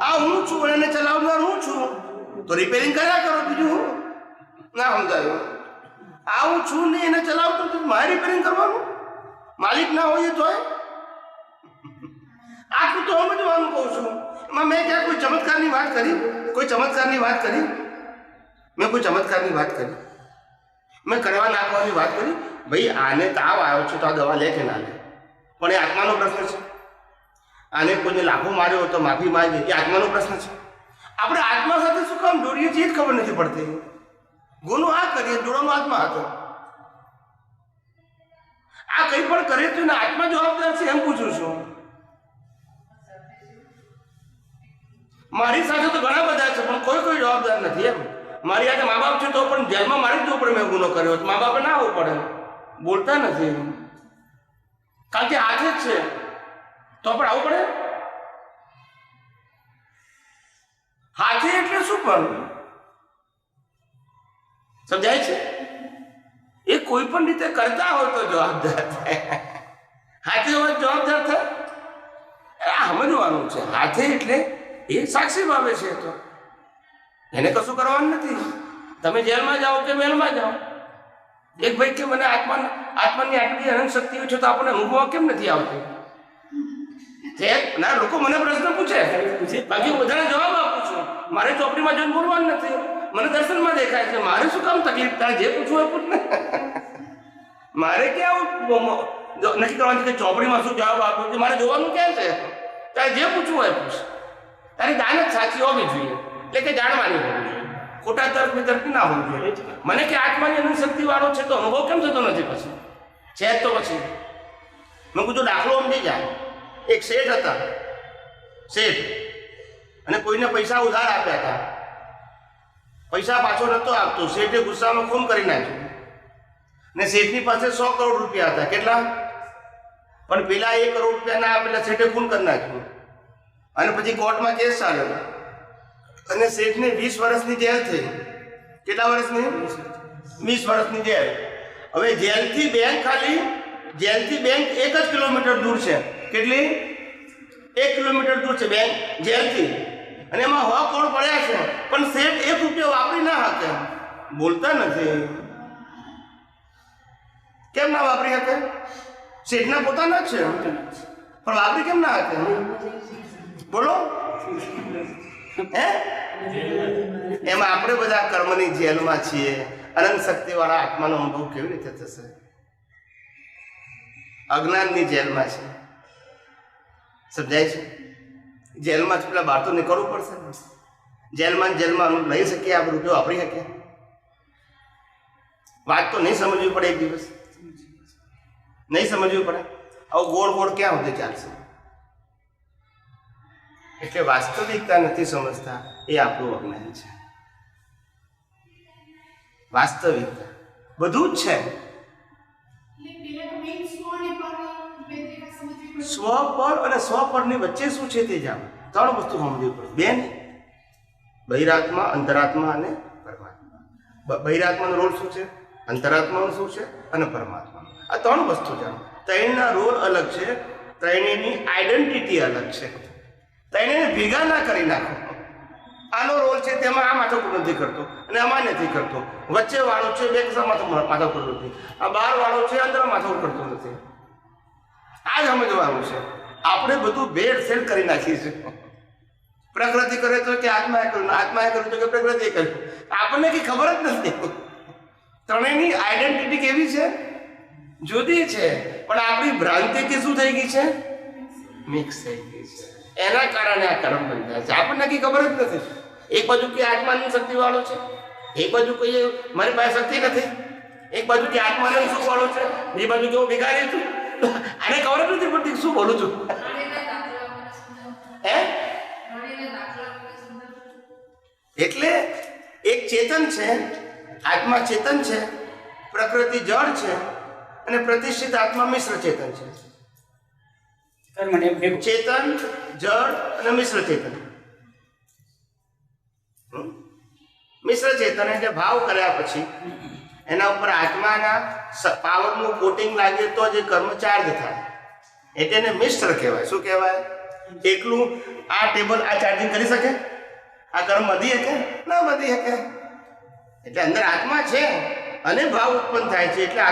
આ હું છું, એને ચલાવનાર હું છું, તો રિપેરિંગ કર્યા કરો, બીજું હું. ના સમજાયું? આ હું છું ને એને ચલાવતો તો મારે રિપેરિંગ કરવાનું? માલિક ના હોય તોય આટલું તો સમજવાનું કહું છું. એમાં મેં ક્યાં કોઈ ચમત્કારની વાત કરી? કોઈ ચમત્કારની વાત કરી? મેં કોઈ ચમત્કારની વાત કરી? મેં કરવા નાખવાની વાત કરી? ભાઈ આને તાવ આવ્યો છે તો આ દવા લે કે ના લે, પણ એ આત્માનો પ્રશ્ન છે. આને કોઈને લાફો માર્યો તો માફી માંગે, એ આત્માનો પ્રશ્ન છે. આપણે આત્મા સાથે શું કામ જોડીએ છીએ જ ખબર નથી પડતી. ગુનો આ કરીએ, જોડવાનો આત્મા હતો. આ કંઈ પણ કરે તો એને આત્મા જવાબદાર છે એમ પૂછું છું. મારી સાથે તો ઘણા બધા છે પણ કોઈ જવાબદાર નથી એમ. મારી સાથે મા બાપ છે તો પણ જેલમાં મારી જ જવું પડે. મેં ગુનો કર્યો તો મા બાપે ના આવવું પડે. બોલતા નથી કારણ કે હાથે જ છે તો પણ આવવું પડે. હાથે એટલે શું? પણ સમજાય છે? એ કોઈ પણ રીતે કરતા હોય તો જવાબદાર થાય. હાથે હોય જવાબદાર થાય. આ સમજવાનું છે. હાથે એટલે એ સાક્ષી ભાવે છે, તો એને કશું કરવાનું નથી. તમે જેલમાં જાઓ કે મહેલમાં જાઓ, એક ભાઈ કે મને આત્માની આટલી અનંત શક્તિઓ છે તો આપણને અનુભવ કેમ નથી આવતી? ના, લોકો મને પ્રશ્ન પૂછે, બાકી હું બધાને જવાબ આપું છું. મારે ચોપડીમાં જોઈને બોલવાનું નથી. મને દર્શનમાં દેખાય છે. મારે શું કામ તકલીફ? તારે જે પૂછવું એ પૂછ ને. મારે ક્યાં નક્કી કરવાનું કે ચોપડીમાં શું જવાબ આપવો છે? મારે જોવાનું ક્યાં છે? તારે જે પૂછવું હોય પૂછ. તારી દાન જ સાચી હોવી જોઈએ, એટલે કે જાણવાની હોવી જોઈએ. ખોટા તર્ક વિતર્ક ના હોવું જોઈએ. મને કે આત્માની અનંત શક્તિ વાળો છે તો અનુભવ કેમ થતો નથી? પછી છે તો પછી મેં કીધું દાખલો સમજી જાય. એક શેઠ હતા, શેઠ, અને કોઈને પૈસા ઉધાર આપ્યા હતા. પૈસા પાછો નતો આપતો. શેઠે ગુસ્સામાં ખૂન કરી નાખ્યું. ને શેઠની પાસે 100 કરોડ રૂપિયા હતા. કેટલા? પણ પેલા 1 કરોડ રૂપિયા ના આપેલા શેઠે ખૂન કરી નાખ્યું. અને પછી કોર્ટમાં કેસ ચાલ્યો અને શેઠને 20 વર્ષની જેલ થઈ. કેટલા વર્ષની? 20 વર્ષની જેલ. હવે જેલથી બેંક 1 જ કિલોમીટર દૂર છે. કેટલી? 1 કિલોમીટર દૂર છે બેંક જેલથી. અને એમાં 100 કરોડ પડ્યા છે, પણ શેઠ 1 રૂપિયો વાપરી ના શકે. બોલતા નથી. કેમ ના વાપરી શકે? શેઠના પોતાના જ છે, પણ વાપરી કેમ ના હતા? બોલો હે? એમાં આપણે બધા કર્મની જેલમાં છીએ. અનંત શક્તિવાળા આત્માનો અનુભવ કેવી રીતે થશે? અજ્ઞાનની જેલમાં છે. સમજાય છે? જેલમાં જ પેલા બહાર તો નીકળવું પડશે. જેલમાં લઈ શકીએ, આપણે રૂપિયો વાપરી શકીએ? વાત તો નહીં સમજવી પડે. એક દિવસ નહીં સમજવી પડે. આવું ગોળ ગોળ ક્યાં સુધી ચાલશે? એટલે વાસ્તવિકતા નથી સમજતા, એ આપણું અજ્ઞાન છે. વાસ્તવિકતા બધું જ છે. સ્વ પર અને સ્વપરની વચ્ચે શું છે તે જાણો. 3 વસ્તુ સમજવી પડે. બેન, બહિરાત્મા, અંતરાત્મા અને પરમાત્મા. બહિરાત્માનો રોલ શું છે, અંતરાત્માનો શું છે અને પરમાત્માનો. આ 3 વસ્તુ જાણો. ત્રણના રોલ અલગ છે, ત્રણેયની આઈડેન્ટિટી અલગ છે. ત્રણેયને ભેગા ના કરી નાખો. આનો રોલ છે તેમાં આ માથાકૂટ નથી કરતો અને આમાં નથી કરતો. વચ્ચે વાળો છે બે માથાકૂટ નથી. આ બહાર વાળો છે અંદર માથાકૂટ કરતો નથી. આ જ સમજવાનું છે. આપણે બધું ભેળસેળ કરી નાખીએ છીએ. પ્રકૃતિ કરે તો કે આત્માએ કર્યું, આત્માએ કર્યું તો કે પ્રકૃતિએ કર્યું. આપણને કઈ ખબર જ નથી. ત્રણેયની આઈડેન્ટિટી કેવી છે? જુદી છે. પણ આપણી ભ્રાંતિથી શું થઈ ગઈ છે? મિક્સ થઈ ગઈ છે. એના કારણે આ કર્મ બંધાય છે. આપણને કઈ ખબર જ નથી. એક બાજુ કે આત્માની શક્તિ વાળો છે, એક બાજુ કહીએ મારી પાસે શક્તિ નથી, એક બાજુ કે આત્માનો સુખ વાળો છે, બીજી બાજુ કે હું ભિખારી છું. આને ખબર જ નથી પડતી શું બોલું છું. હે? એટલે એક ચેતન છે, આત્મા ચેતન છે, પ્રકૃતિ જળ છે અને પ્રતિષ્ઠિત આત્મા મિશ્ર ચેતન છે. ચેતન, જળ અને મિશ્ર ચેતન. મિશ્ર ચેતન એટલે ભાવ કર્યા પછી એના ઉપર આત્માના પાવરનું કોટિંગ લાગે તો જે કર્મ ચાર્જ થાય. એટલે એને મિશ્ર કહેવાય. શું કહેવાય? એકલું આ ટેબલ આ ચાર્જિંગ કરી શકે? આ કર્મ વધી શકે? ના વધી શકે. એટલે અંદર આત્મા છે અને ભાવ ઉત્પન્ન થાય છે. એટલે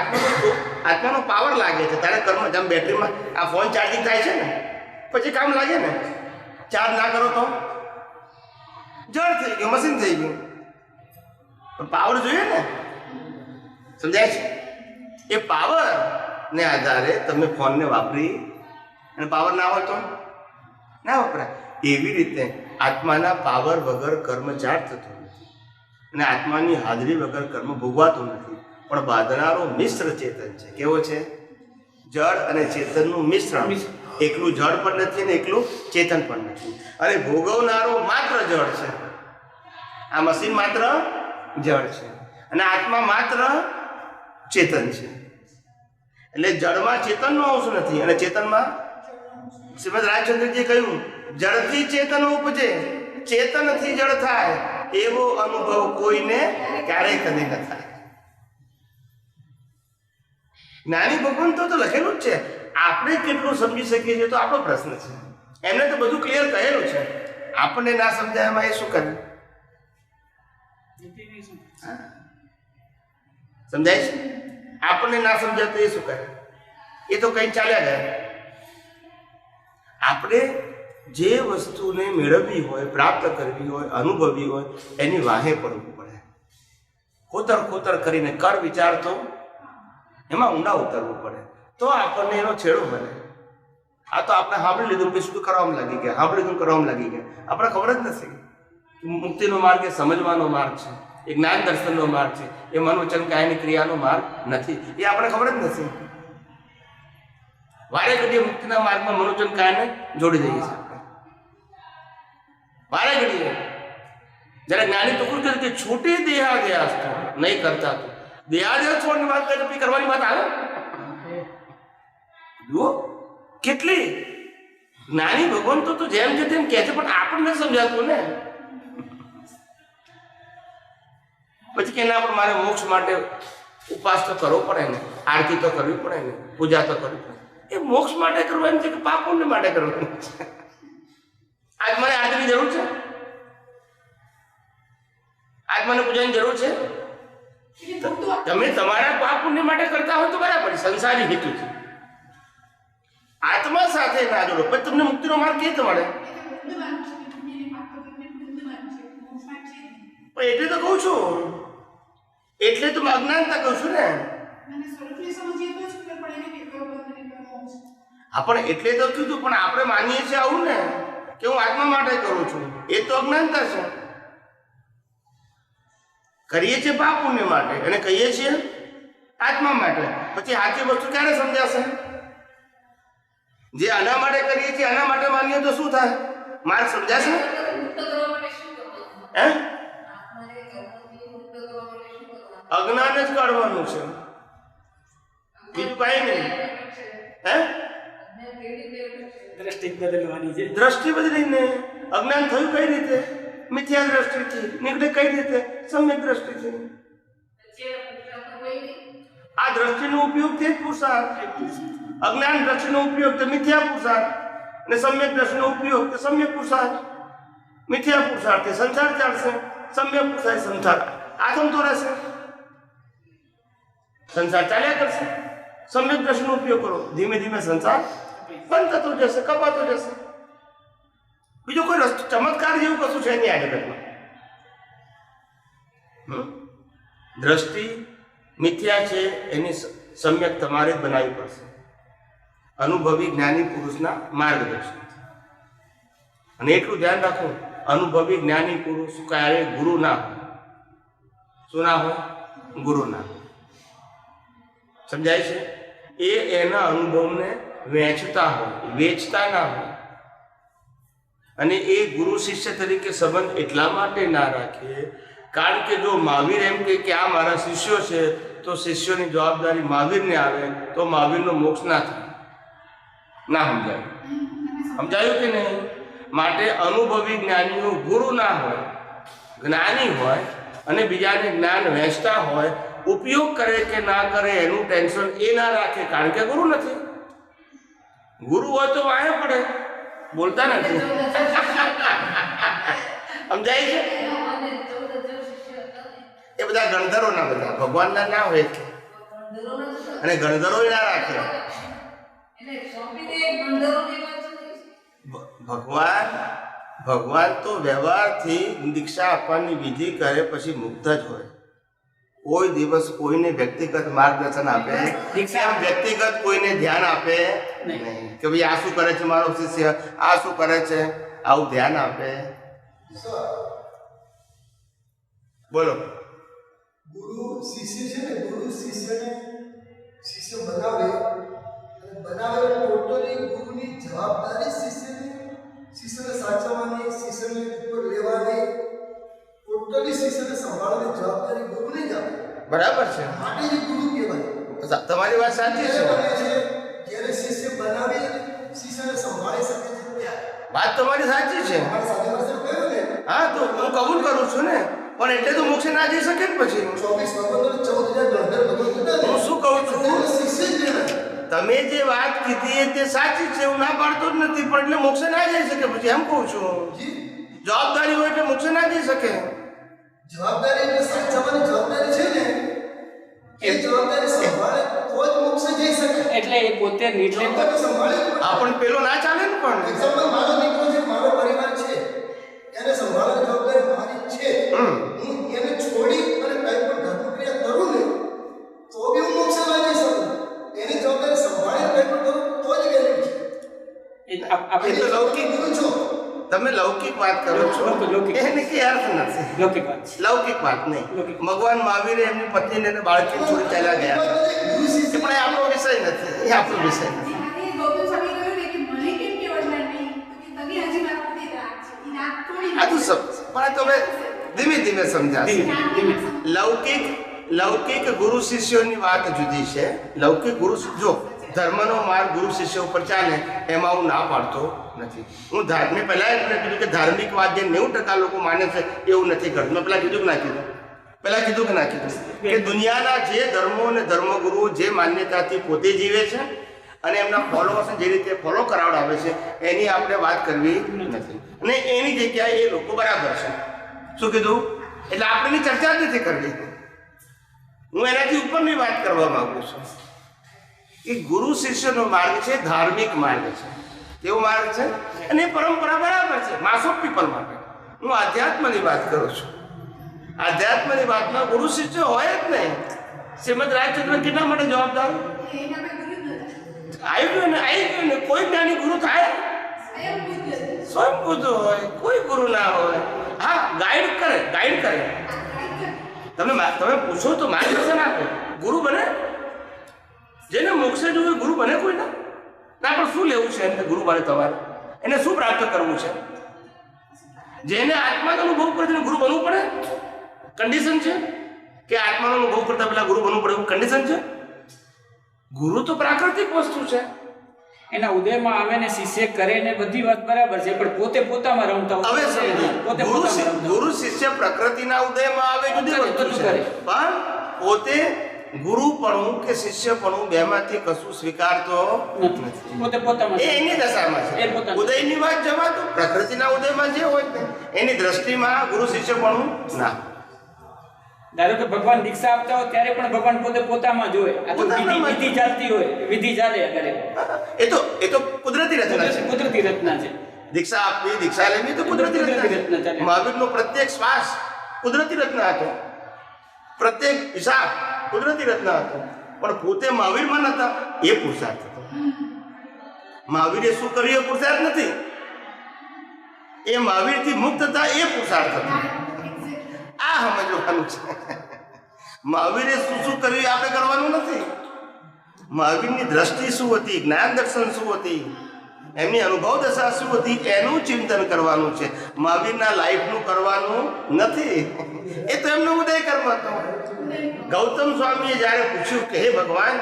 આત્માનો પાવર લાગે છે. તારે કર્મ જેમ બેટરીમાં આ ફોન ચાર્જિંગ થાય છે ને, પછી કામ લાગે ને. ચાર્જ ના કરો તો જળ થઈ ગયું, મશીન થઈ ગયું. પણ પાવર જોઈએ ને. સમજાય છે? એ પાવર ને આધારે તમે ફોનને વાપરી અને પાવર ના હોય તો ના વપરાય. એવી રીતે આત્માના પાવર વગર કર્મ ચાર્જ થતું નથી અને આત્માની હાજરી વગર કર્મ ભોગવાતું નથી. પણ બાંધનારો મિશ્ર ચેતન છે. કેવો છે? જળ અને ચેતનનું મિશ્રણ. એકલું જળ પણ નથી અને એકલું ચેતન પણ નથી. અને ભોગવનારો માત્ર જળ છે. આ મશીન માત્ર જળ છે અને આત્મા માત્ર ચેતન છે. એટલે જળમાં ચેતનનો અંશ નથી અને ચેતનમાં શ્રીમદ રાજચંદ્રજીએ કહ્યું, જળથી ચેતન ઉપજે, ચેતનથી જળ થાય, એવો અનુભવ કોઈને ક્યારેય કદી ન થાય. જ્ઞાની ભગવાન તો લખેલું જ છે. આપણે કેટલું સમજી શકીએ છીએ તો આપણો પ્રશ્ન છે. એમને તો બધું ક્લિયર કહેલું છે. આપણને ના સમજાય એમાં એ શું કરે? સમજાય છે? આપણને ના સમજાય તો એ શું કરે? એ તો કઈ ચાલ્યા ગયા. આપણે જે વસ્તુને મેળવવી હોય, પ્રાપ્ત કરવી હોય, અનુભવવી હોય, એની વાહે પડવું પડે. ખોતર કરીને કર વિચાર તો એમાં ઊંડા ઉતરવું પડે તો આપણને એનો છેડો બને. આ તો આપણે સાંભળી લીધું કે શું કરવામાં લાગી ગયા, સાંભળી લીધું કરવામાં લાગી ગયા. આપણે ખબર જ નથી. મુક્તિનો માર્ગ એ સમજવાનો માર્ગ છે, એ જ્ઞાન દર્શનનો માર્ગ છે, એ મનોવચન કાયની ક્રિયાનો માર્ગ નથી. એ આપણે ખબર જ નથી. વારે ઘડીએ મુક્તિના માર્ગમાં મનોવચન કાયને જોડી દઈએ છીએ આપણે. વારે ઘડીએ જયારે જ્ઞાની તો કહ્યું કે છૂટે દેહાદ્યાસ તો નહીં કરતા તો દેહાદ્યાસ છોડની વાત કરે કરવાની વાત આવે. જુઓ કેટલી જ્ઞાની ભગવાન તો જેમ છે તેમ કહે છે, પણ આપણને સમજાતું ને. પછી કે ના પણ મારે મોક્ષ માટે ઉપવાસ તો કરવો પડે ને, આરતી તો કરવી પડે ને, પૂજા તો કરવી પડે. એ મોક્ષ માટે કરવાનું છે કે પાપ પુણ્ય માટે કરવાનું છે? આજ મને આરતીની જરૂર છે? આજ મને પૂજાની જરૂર છે? તમે તમારા પાપ પુણ્ય માટે કરતા હોય તો બરાબર, સંસારી હેતુથી. આત્મા સાથે ના જોડો પછી તમને મુક્તિનો માર્ગ કેવી રીતે મળે? એ તો વૃંદવાન છે, પુણ્યની પાપ વગરને વૃંદવાન છે, મોક્ષમાં છે નહીં. પણ એટલે તો કહું છું, એટલે તો હું અજ્ઞાનતા કહું છું ને. મને સ્વરૂપને સમજીએ તો જ ખબર પડે ને કે કયો બંધ અને કયો મોક્ષ. હા પણ એટલે તો કીધું, પણ આપણે માનીએ છીએ આવું ને કે હું આત્મા માટે કરું છું, એ તો અજ્ઞાનતા છે. કરીએ છીએ પાપ પુણ્ય માટે અને કહીએ છીએ આત્મા માટે. પછી સાચી વસ્તુ ક્યારે સમજાશે? જે આના માટે કરીએ છીએ આના માટે માનીએ તો શું થાય? માર્ગ સમજાશે? હે? અજ્ઞાન જ કાઢવાનું છે, બીજું કઈ નહીં. હે? દ્રષ્ટિ બદલવાની છે. દ્રષ્ટિ બદલીને અજ્ઞાન થયું કઈ રીતે? મિથ્યા દ્રષ્ટિથી. નીકળે કઈ રીતે? સમ્યક દ્રષ્ટિથી. આ દ્રષ્ટિનો ઉપયોગ તે જ પુરુષાર્થ. અજ્ઞાન દ્રષ્ટિનો ઉપયોગ તે મિથ્યા પુરુષાર્થ અને સમ્યક દ્રષ્ટિનો ઉપયોગ તે સમ્યક પુરુષાર્થ. મિથ્યા પુરુષાર્થ તે સંસાર ચાલશે, સમ્યક પુરુષાર્થ સંસાર આથમતો રહેશે, સંસાર ચાલ્યા કરશે. સમ્યક દ્રષ્ટિનો ઉપયોગ કરો, ધીમે ધીમે સંસાર બંધ થતો જશે, કપાતો જશે. બીજો કોઈ રસ્તો ચમત્કાર જેવું કશું છે નહીં આ જગતમાં. દ્રષ્ટિ મિથ્યા છે, એની સમ્યક તમારે જ બનાવવી પડશે અનુભવી જ્ઞાની પુરુષના માર્ગદર્શન. અને એટલું ધ્યાન રાખવું, અનુભવી જ્ઞાની પુરુષ ક્યારે ગુરુ ના હોય. શું ના હોય? ગુરુ ના હોય. સમજાય છે? એ એના અનુભવને વેચતા હોય, વેચતા ના હોય. અને એ ગુરુ શિષ્ય તરીકે સંબંધ એટલા માટે ના રાખે કારણ કે જો મહાવીર એમ કે આ મારા શિષ્યો છે તો શિષ્યોની જવાબદારી મહાવીરને આવે તો મહાવીરનો મોક્ષ ના થાય. ના સમજાય? સમજાયું કે નહીં? માટે અનુભવી જ્ઞાનીઓ ગુરુ ના હોય, જ્ઞાની હોય અને બીજાને જ્ઞાન વહેંચતા હોય. ઉપયોગ કરે કે ના કરે એનું ટેન્શન એ ના રાખે કારણ કે ગુરુ નથી. ગુરુ હોય તો વાંહે પડે, બોલતા નથી. સમજાય છે? એ બધા ગણધરોના, બધા ભગવાનના ના હોય અને ગણધરો ના રાખે. ભગવાન તો વ્યવહારથી દીક્ષા આપવાની વિધિ કરે પછી મુક્ત જ હોય. કોઈ દિવસ કોઈને વ્યક્તિગત માર્ગદર્શન આપે, વ્યક્તિગત કોઈને ધ્યાન આપે નહીં કે ભાઈ આ શું કરે છે મારો શિષ્ય, આ શું કરે છે, આવું ધ્યાન આપે. બોલો. ગુરુ શિષ્ય છે ને, ગુરુ શિષ્યને શિષ્ય બનાવે અને બનાવે ટોટલી ગુરુની જવાબદારી શિષ્યને સાચવવાની, શિષ્યને ઉપર લેવાની, ટોટલી શિષ્યને સંભાળવાની જવાબદારી ગુરુને જ આપે. બરાબર છે. માટે જ ગુરુ કહેવાય. તમારી વાત સાચી છે. જ્યારે શિષ્ય બનાવી શિષ્યને સંભાળી શકે છે. વાત તમારી સાચી છે. હા તો હું કબૂલ કરું છું ને, પણ એટલે તો મોક્ષે ના જઈ શકે ને પછી. 24 હું શું કહું છું, શિષ્ય જ કહેવાય. તમે જે વાત કીધી તે સાચી છે, હું ના પાડતો જ નથી, પણ એટલે મોક્ષે ના જઈ શકે પછી એમ કહું છું. જવાબદારી હોય એટલે મોક્ષે ના જઈ શકે. જવાબદારી એટલે સાચવવાની જવાબદારી છે ને, એ જવાબદારી સંભાળે તો જ મોક્ષે જઈ શકે. એટલે એ પોતે નિર્ણય સંભાળે. આ પણ પેલો ના ચાલે ને. પણ એક્ઝામ્પલ મારો દીકરો છે, મારો પરિવાર છે, એને સંભાળવાની જવાબદારી મારી છે. હું એને છોડી અને કંઈ પણ ધર્મક્રિયા કરું ને તો બી હું મોક્ષે ના જઈ શકું. એની જવાબદારી સંભાળીને કંઈ પણ કરું તો જ વેલિડ છે. આપણે તો લૌકિક છો. તમે લૌકિક વાત કરો છો, એને કઈ અર્થ નથી. લૌકિક વાત છે. લૌકિક વાત નહીં. ભગવાન મહાવીરે એમની પત્નીને અને બાળકીને છોડી ચાલ્યા ગયા, પણ એ આપણો વિષય નથી. એ આપણો વિષય નથી. આજે ગૌતમ સ્વામી કહ્યું ને કે મને કેમ કેવડતા નહીં, તો કે તમે હજી મારા પોતે રાગ છે, એ રાગ તોડી આ તો પણ તમે ધીમે ધીમે સમજાશે. લૌકિક ગુરુ શિષ્યોની વાત જુદી છે. લૌકિક ગુરુ, જો ધર્મનો માર્ગ ગુરુ શિષ્ય ઉપર ચાલે એમાં હું ના પાડતો નથી. હું મેં પહેલાં એટલે કીધું કે ધાર્મિક વાત જે 90% લોકો માને છે એવું નથી કરતું. મેં પહેલાં કીધું કે ના કીધું? પહેલાં કીધું કે ના કીધું? કે દુનિયાના જે ધર્મો અને ધર્મગુરુઓ જે માન્યતાથી પોતે જીવે છે અને એમના ફોલોઅર્સને જે રીતે ફોલો કરાવડાવે છે એની આપણે વાત કરવી નથી. અને એની જગ્યાએ એ લોકો બરાબર છે. શું કીધું? એટલે આપણે એની ચર્ચા જ નથી કરવી. હું એનાથી ઉપરની વાત કરવા માંગુ છું. એ ગુરુ શિષ્યનો માર્ગ છે, ધાર્મિક માર્ગ છે. કેવો માર્ગ છે? અને એ પરંપરા બરાબર છે માસ ઓફ પીપલ માટે. હું આધ્યાત્મની વાત કરું છું. આધ્યાત્મની વાતમાં ગુરુ શિષ્ય હોય જ નહીં. શ્રીમદ રાજચંદ્ર કેટલા માટે જવાબદાર? એના પર ગુરુ જ નથી. આવી ગયું ને કોઈ જ્ઞાની ગુરુ થાય? સ્વયં બુદ્ધ છે. સ્વયં બુદ્ધ હોય, કોઈ ગુરુ ના હોય. હા, ગાઈડ કરે. તમે પૂછો તો માર્ગદર્શન આપે. ગુરુ બને? જેને મોક્ષે જોયું ગુરુ બને કોઈ ના? પણ શું લેવું છે એને ગુરુ બને તમારે? એને શું પ્રાપ્ત કરવું છે? જેને આત્માનો અનુભવ કરે તેને ગુરુ બનવું પડે? કન્ડિશન છે કે આત્માનો અનુભવ કરતા પહેલા ગુરુ બનવું પડે એવું કન્ડિશન છે? ગુરુ તો પ્રાકૃતિક વસ્તુ છે. એના ઉદયમાં આવે ને શિષ્ય કરે ને બધી વાત બરાબર છે, પણ પોતે પોતામાં રમતા હોય. હવે સમજો, ગુરુ શિષ્ય પ્રકૃતિના ઉદયમાં આવે જુદી વસ્તુ છે, પણ પોતે ગુરુપણું કે શિષ્યપણું બેમાંથી કશું સ્વીકારતો નથી. પોતે પોતામાં એ એની દશામાં છે. ઉદયની વાત જવા તો પ્રકૃતિના ઉદયમાં જે હોય ને એની દ્રષ્ટિમાં ગુરુ શિષ્યપણું ના. ધારો કે ભગવાન દીક્ષા આપતા હોય ત્યારે પણ ભગવાન પોતે પોતામાં જ હોય. આ તો વિધિ ચાલતી હોય, વિધિ ચાલે કરે. એ તો કુદરતી રચના છે. કુદરતી રચના છે. દીક્ષા આપવી, દીક્ષા લેવી તો કુદરતી રચના છે. મહાવીરનો પ્રત્યેક શ્વાસ કુદરતી રચના હતો, પ્રત્યેક હિસાબ કુદરતી રચના હતો. પણ પોતે મહાવીરમાં નતા એ પુરુષાર્થ હતો. મહાવીરે શું કર્યું એ પુરુષાર્થ નથી. એ મહાવીરથી મુક્ત હતા એ પુરુષાર્થ હતો. આ સમજવાનું છે. મહાવીરે શું કર્યું આપણે કરવાનું નથી. મહાવીરની દ્રષ્ટિ શું હતી, જ્ઞાન દર્શન શું હતી, એમની અનુભવ દશા શું હતી એનું ચિંતન કરવાનું છે. મહાવીરના લાઈફનું કરવાનું નથી. એ તો એમનો ઉદય કર્મ હતો. ગૌતમ સ્વામીએ જ્યારે પૂછ્યું કે હે ભગવાન,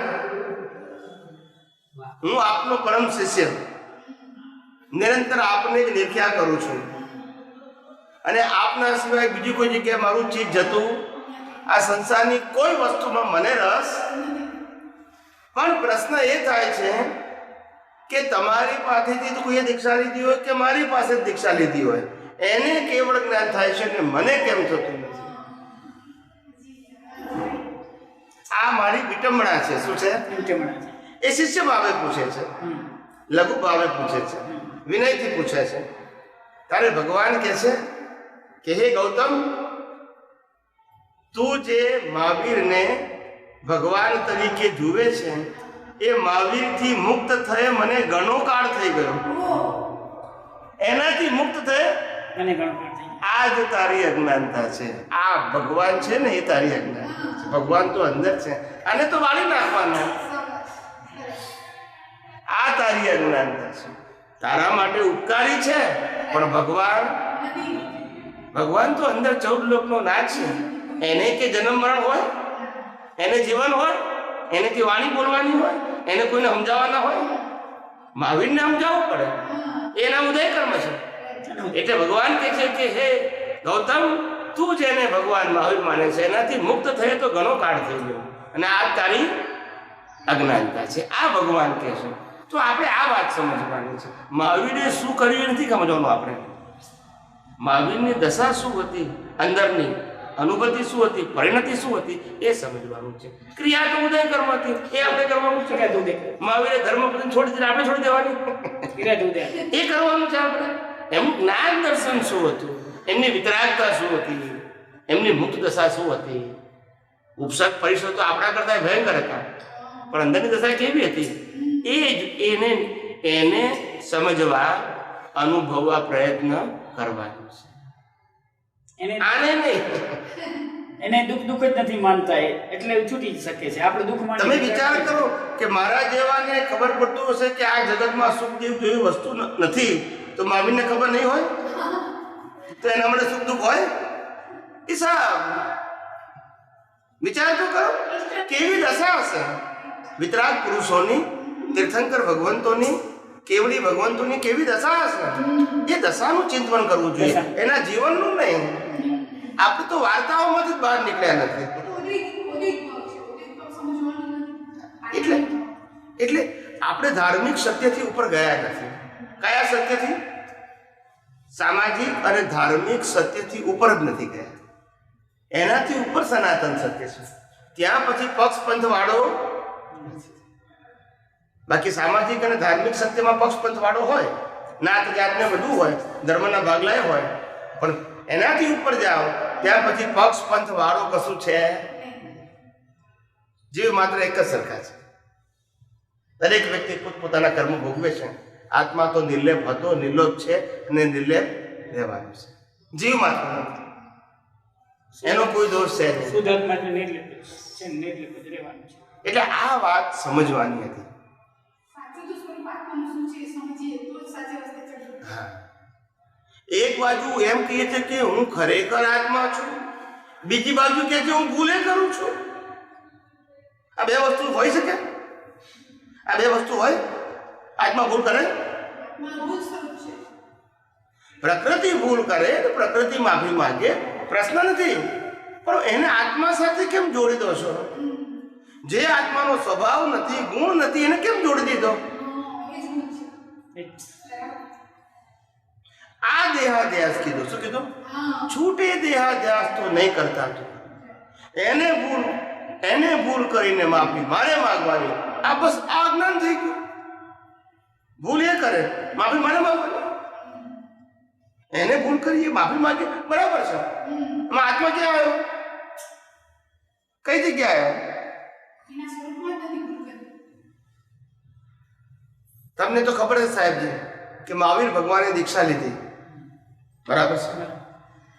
હું આપનો પરમ શિષ્ય, નિરંતર આપને જ નિર્ખ્યા કરું છું અને આપના સિવાય બીજી કોઈ જગ્યાએ મારું ચીજ જતું આ સંસારની કોઈ વસ્તુમાં મને રસ. પણ પ્રશ્ન એ થાય છે કે તમારી પાસેથી તો કોઈએ દીક્ષા લીધી હોય કે મારી પાસે દીક્ષા લીધી હોય, એને કેવળ જ્ઞાન થાય છે અને મને કેમ થતું નથી? આ મારી વિટંબણા છે. શું છે? એ શિષ્ય ભાવે પૂછે છે, લઘુ ભાવે પૂછે છે, વિનયથી પૂછે છે. ત્યારે ભગવાન કહે છે કે હે ગૌતમ, તું જે મહાવીરને ભગવાન તરીકે જુએ છે એ મહાવીરથી મુક્ત થયે મને ઘણો કાળ થઈ ગયો. એનાથી મુક્ત થયે અને ઘણો કાળ થઈ ગયો. આ જ તારી અજ્ઞાનતા છે. આ ભગવાન છે ને એ તારી અજ્ઞાનતા છે. ભગવાન તો અંદર છે, આને તો વાળી નાખવાના. આ તારી અજ્ઞાનતા છે. તારા માટે ઉપકારી છે પણ ભગવાન તો અંદર 14 લોકનો નાથ છે. એને કે જન્મ મરણ હોય, એને જીવન હોય, એને કે વાણી બોલવાની હોય, એને કોઈને સમજાવવાના હોય. મહાવીરને સમજાવવું પડે, એના ઉદય કર્મ છે. એટલે ભગવાન કહે છે કે હે ગૌતમ, તું જેને ભગવાન મહાવીર માને છે એનાથી મુક્ત થયે તો ઘણો કાળ થઈ ગયો અને આ તારી અજ્ઞાનતા છે. આ ભગવાન કહે છે. તો આપણે આ વાત સમજવાની છે. મહાવીરે શું કર્યું નથી સમજવાનું. આપણે મહાવીરની દશા શું હતી, અંદરની અનુભૂતિ શું હતી, પરિણતિ શું હતી એ સમજવાનું છે. ક્રિયા તો ઉદય કર્મ હતી, એ આપણે કરવાનું છે. મહાવીરે ધર્મ પત્ની છોડી દીધી, આપણે છોડી દેવાની એ કરવાનું છે. આપણે એમનું જ્ઞાન દર્શન શું હતું, એમની વિતરાગતા શું હતી, એમની મુક્ત દશા શું હતી. ઉપસર્ગ પરિષદ તો આપણા કરતા ભયંકર હતા, પણ અંદરની દશા કેવી હતી એ જ એને સમજવા, અનુભવવા પ્રયત્ન કરવાનો છે. આને નહીં, એને દુઃખ જ નથી માનતા, એટલે છૂટી શકે છે. આપણે દુઃખ માની. તમે વિચાર કરો કે મારા જેવાને ખબર પડતું હશે કે આ જગતમાં સુખ દુઃખ જેવી વસ્તુ નથી, તો મહાવીરને ખબર નહીં હોય તો એના માટે સુખ દુઃખ હોય? હિસાબ વિચાર તો કરો, કેવી દશા હશે વિતરાગ પુરુષોની, તીર્થંકર ભગવંતોની, કેવડી ભગવંતોની કેવી દશા હશે. એ દશાનું ચિંતન કરવું જોઈએ, એના જીવનનું નહીં. આપણે તો વાર્તાઓમાંથી જ બહાર નીકળ્યા નથી. એટલે આપણે ધાર્મિક સત્યથી ઉપર ગયા નથી. કયા સત્યથી? સામાજિક અને ધાર્મિક સત્યથી ઉપર જ નથી ગયા. એનાથી ઉપર સનાતન સત્ય છે. ત્યાં પછી પક્ષ પંથ વાળો બાકી સામાજિક અને ધાર્મિક સત્યમાં પક્ષપંથ વાળો હોય, નાત જાતને બધું હોય, ધર્મના ભાગલાય હોય, પણ એનાથી ઉપર જાઓ ત્યાં પછી પક્ષપંથ વાળો કશું છે? જીવ માત્ર એક જ સરખા છે. દરેક વ્યક્તિ પોતપોતાના કર્મ ભોગવે છે. આત્મા તો નિર્લેપ હતો, નિર્લોપ છે અને નિર્લેપ રહેવાનું છે. જીવ માત્ર નથી, એનો કોઈ દોષ છે નહીં. શુદ્ધાત્મા એટલે નિર્લેપ છે, નિર્લેપ જ રહેવાનું છે. એટલે આ વાત સમજવાની હતી. સાચું તો સ્વરૂપ આત્માનું શું છે એ સમજીએ તો જ સાચા રસ્તે ચડવું. હા, એક બાજુ એમ કહે છે કે હું ખરેખર આત્મા છું, બીજી બાજુ કહે છે હું ભૂલે કરું છું. આ બે વસ્તુ હોઈ શકે? આ બે વસ્તુ હોય? આત્મા ભૂલ કરે? આત્મા ભૂલ સ્વરૂપ છે. પ્રકૃતિ ભૂલ કરે તો પ્રકૃતિ માફી માંગે, પ્રશ્ન નથી, પણ એને આત્મા સાથે કેમ જોડી દો છો? જે આત્માનો સ્વભાવ નથી, ગુણ નથી, એને કેમ જોડી દીધો? એ જ ભૂલ છે. એ જ. આ દેહાધ્યાસ કીધું. શું કીધું? હા. છૂટે દેહાધ્યાસ તો નહીં કરતા તું. એને ભૂલ કરીને માફી મારે માંગવાની. આ બસ આ જ્ઞાન થઈ ગયું. ભૂલ એ કરે, માફી મારે માંગવાની. એને ભૂલ કરી, એ માફી માંગે, બરાબર છે. એમાં આત્મા ક્યાં આવ્યો? કઈ જગ્યાએ આવ્યો? એના સ્વરૂપમાં જ નથી ભૂલ કરી. તમને તો ખબર છે સાહેબજી કે મહાવીર ભગવાને દીક્ષા લીધી, બરાબર છે?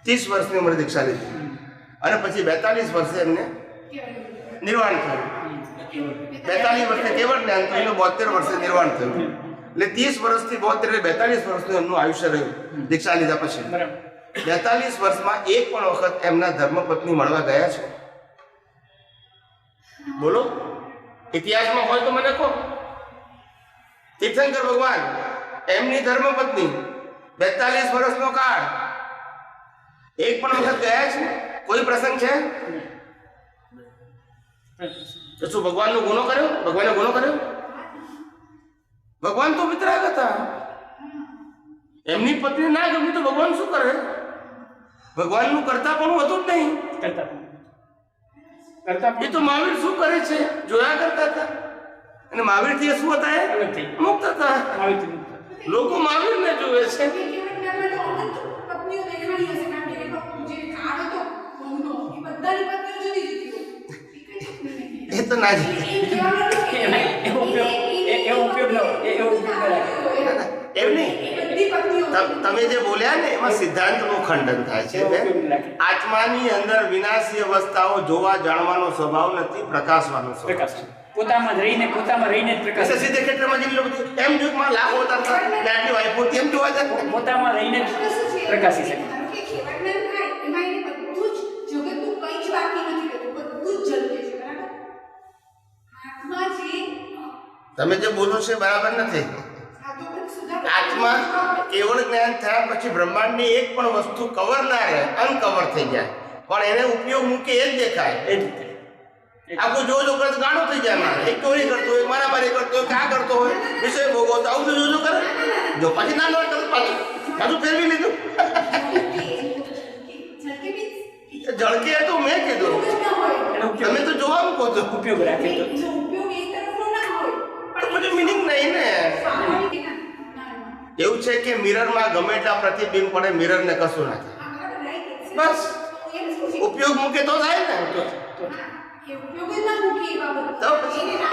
30 વર્ષની ઉંમરે દીક્ષા લીધી અને પછી 42 વર્ષે એમને નિર્વાણ થયું. 42 વર્ષે કેવળ જ્ઞાન થયું, 72 વર્ષે નિર્વાણ થયું. એટલે 30 વર્ષથી 72 42 વર્ષનું એમનું આયુષ્ય રહ્યું દીક્ષા લીધા પછી. 42 વર્ષમાં એક પણ વખત એમના ધર્મપત્ની મળવા ગયા છે? બોલો, ઇતિહાસમાં હોય તો મને કહો. તીર્થંકર ભગવાન, એમની ધર્મપત્ની, 42 વર્ષનો કાળ, એક પણ વખત ગયા છે? કોઈ પ્રસંગ છે? તો શું ભગવાનનો ગુનો કર્યો? ભગવાને ગુનો કર્યો? ભગવાન તો વિતરાગ હતા. એમની પત્ની ના ગમી તો ભગવાન શું કરે? ભગવાનનું કરતા પણ હતું જ નહીં. એ તો મહાવીર શું કરે છે જોયા કરતા હતા. અને મહાવીર થી શું હતા? એ મુક્ત હતા. લોકો મહાવીરને જોવે છે. એ કેવળ જ્ઞાનમાં તો પત્નીઓ દેખાણી હશે, કારણ કે એનો જે કાળ હતો બહુનો, એ બધાની પત્નીઓ જુદી જુદી હોય. એ તો ના જ. એમ નહીં, તમે જે બોલ્યા ને એમાં સિદ્ધાંતનું ખંડન થાય છે. આત્માની અંદર વિનાશી અવસ્થાઓ જોવા જાણવાનો સ્વભાવ નથી, પ્રકાશવાનો સ્વભાવ છે. પોતામાં જ રહીને જ પ્રકાશ. સીધે ખેતરમાં જેટલું બધું એમ યુગમાં લાખો હતા, આટલી વાઈફો તેમ જોવા જાય. પોતામાં રહીને જ પ્રકાશી શકે. તમે જે બોલો છો બરાબર નથી. આત્મા કેવળ જ્ઞાન થયા પછી બ્રહ્માંડની એક પણ વસ્તુ કવર ના રહે, અનકવર થઈ જાય, પણ એને ઉપયોગ મૂકે એ જ દેખાય. એ જ રીતે આખું જો કરતો ગાણો થઈ જાય. મારે એક ચોરી કરતો હોય, મારામારી કરતો હોય, કા કરતો હોય, વિષય ભોગવતો, આવું જો કરે. જો પછી ના કરતો પાછું ફેરવી લીધું. ઝળકે તો મેં કીધું, તમે તો જોવા મૂકો છો. ઉપયોગ રાખે તો બધું મિનિંગ નહીં ને. એવું છે કે મિરરમાં ગમે એટલા પ્રતિબિંબ પડે, મિરરને કશું ના થાય. બસ ઉપયોગ મૂકે તો થાય ને. તો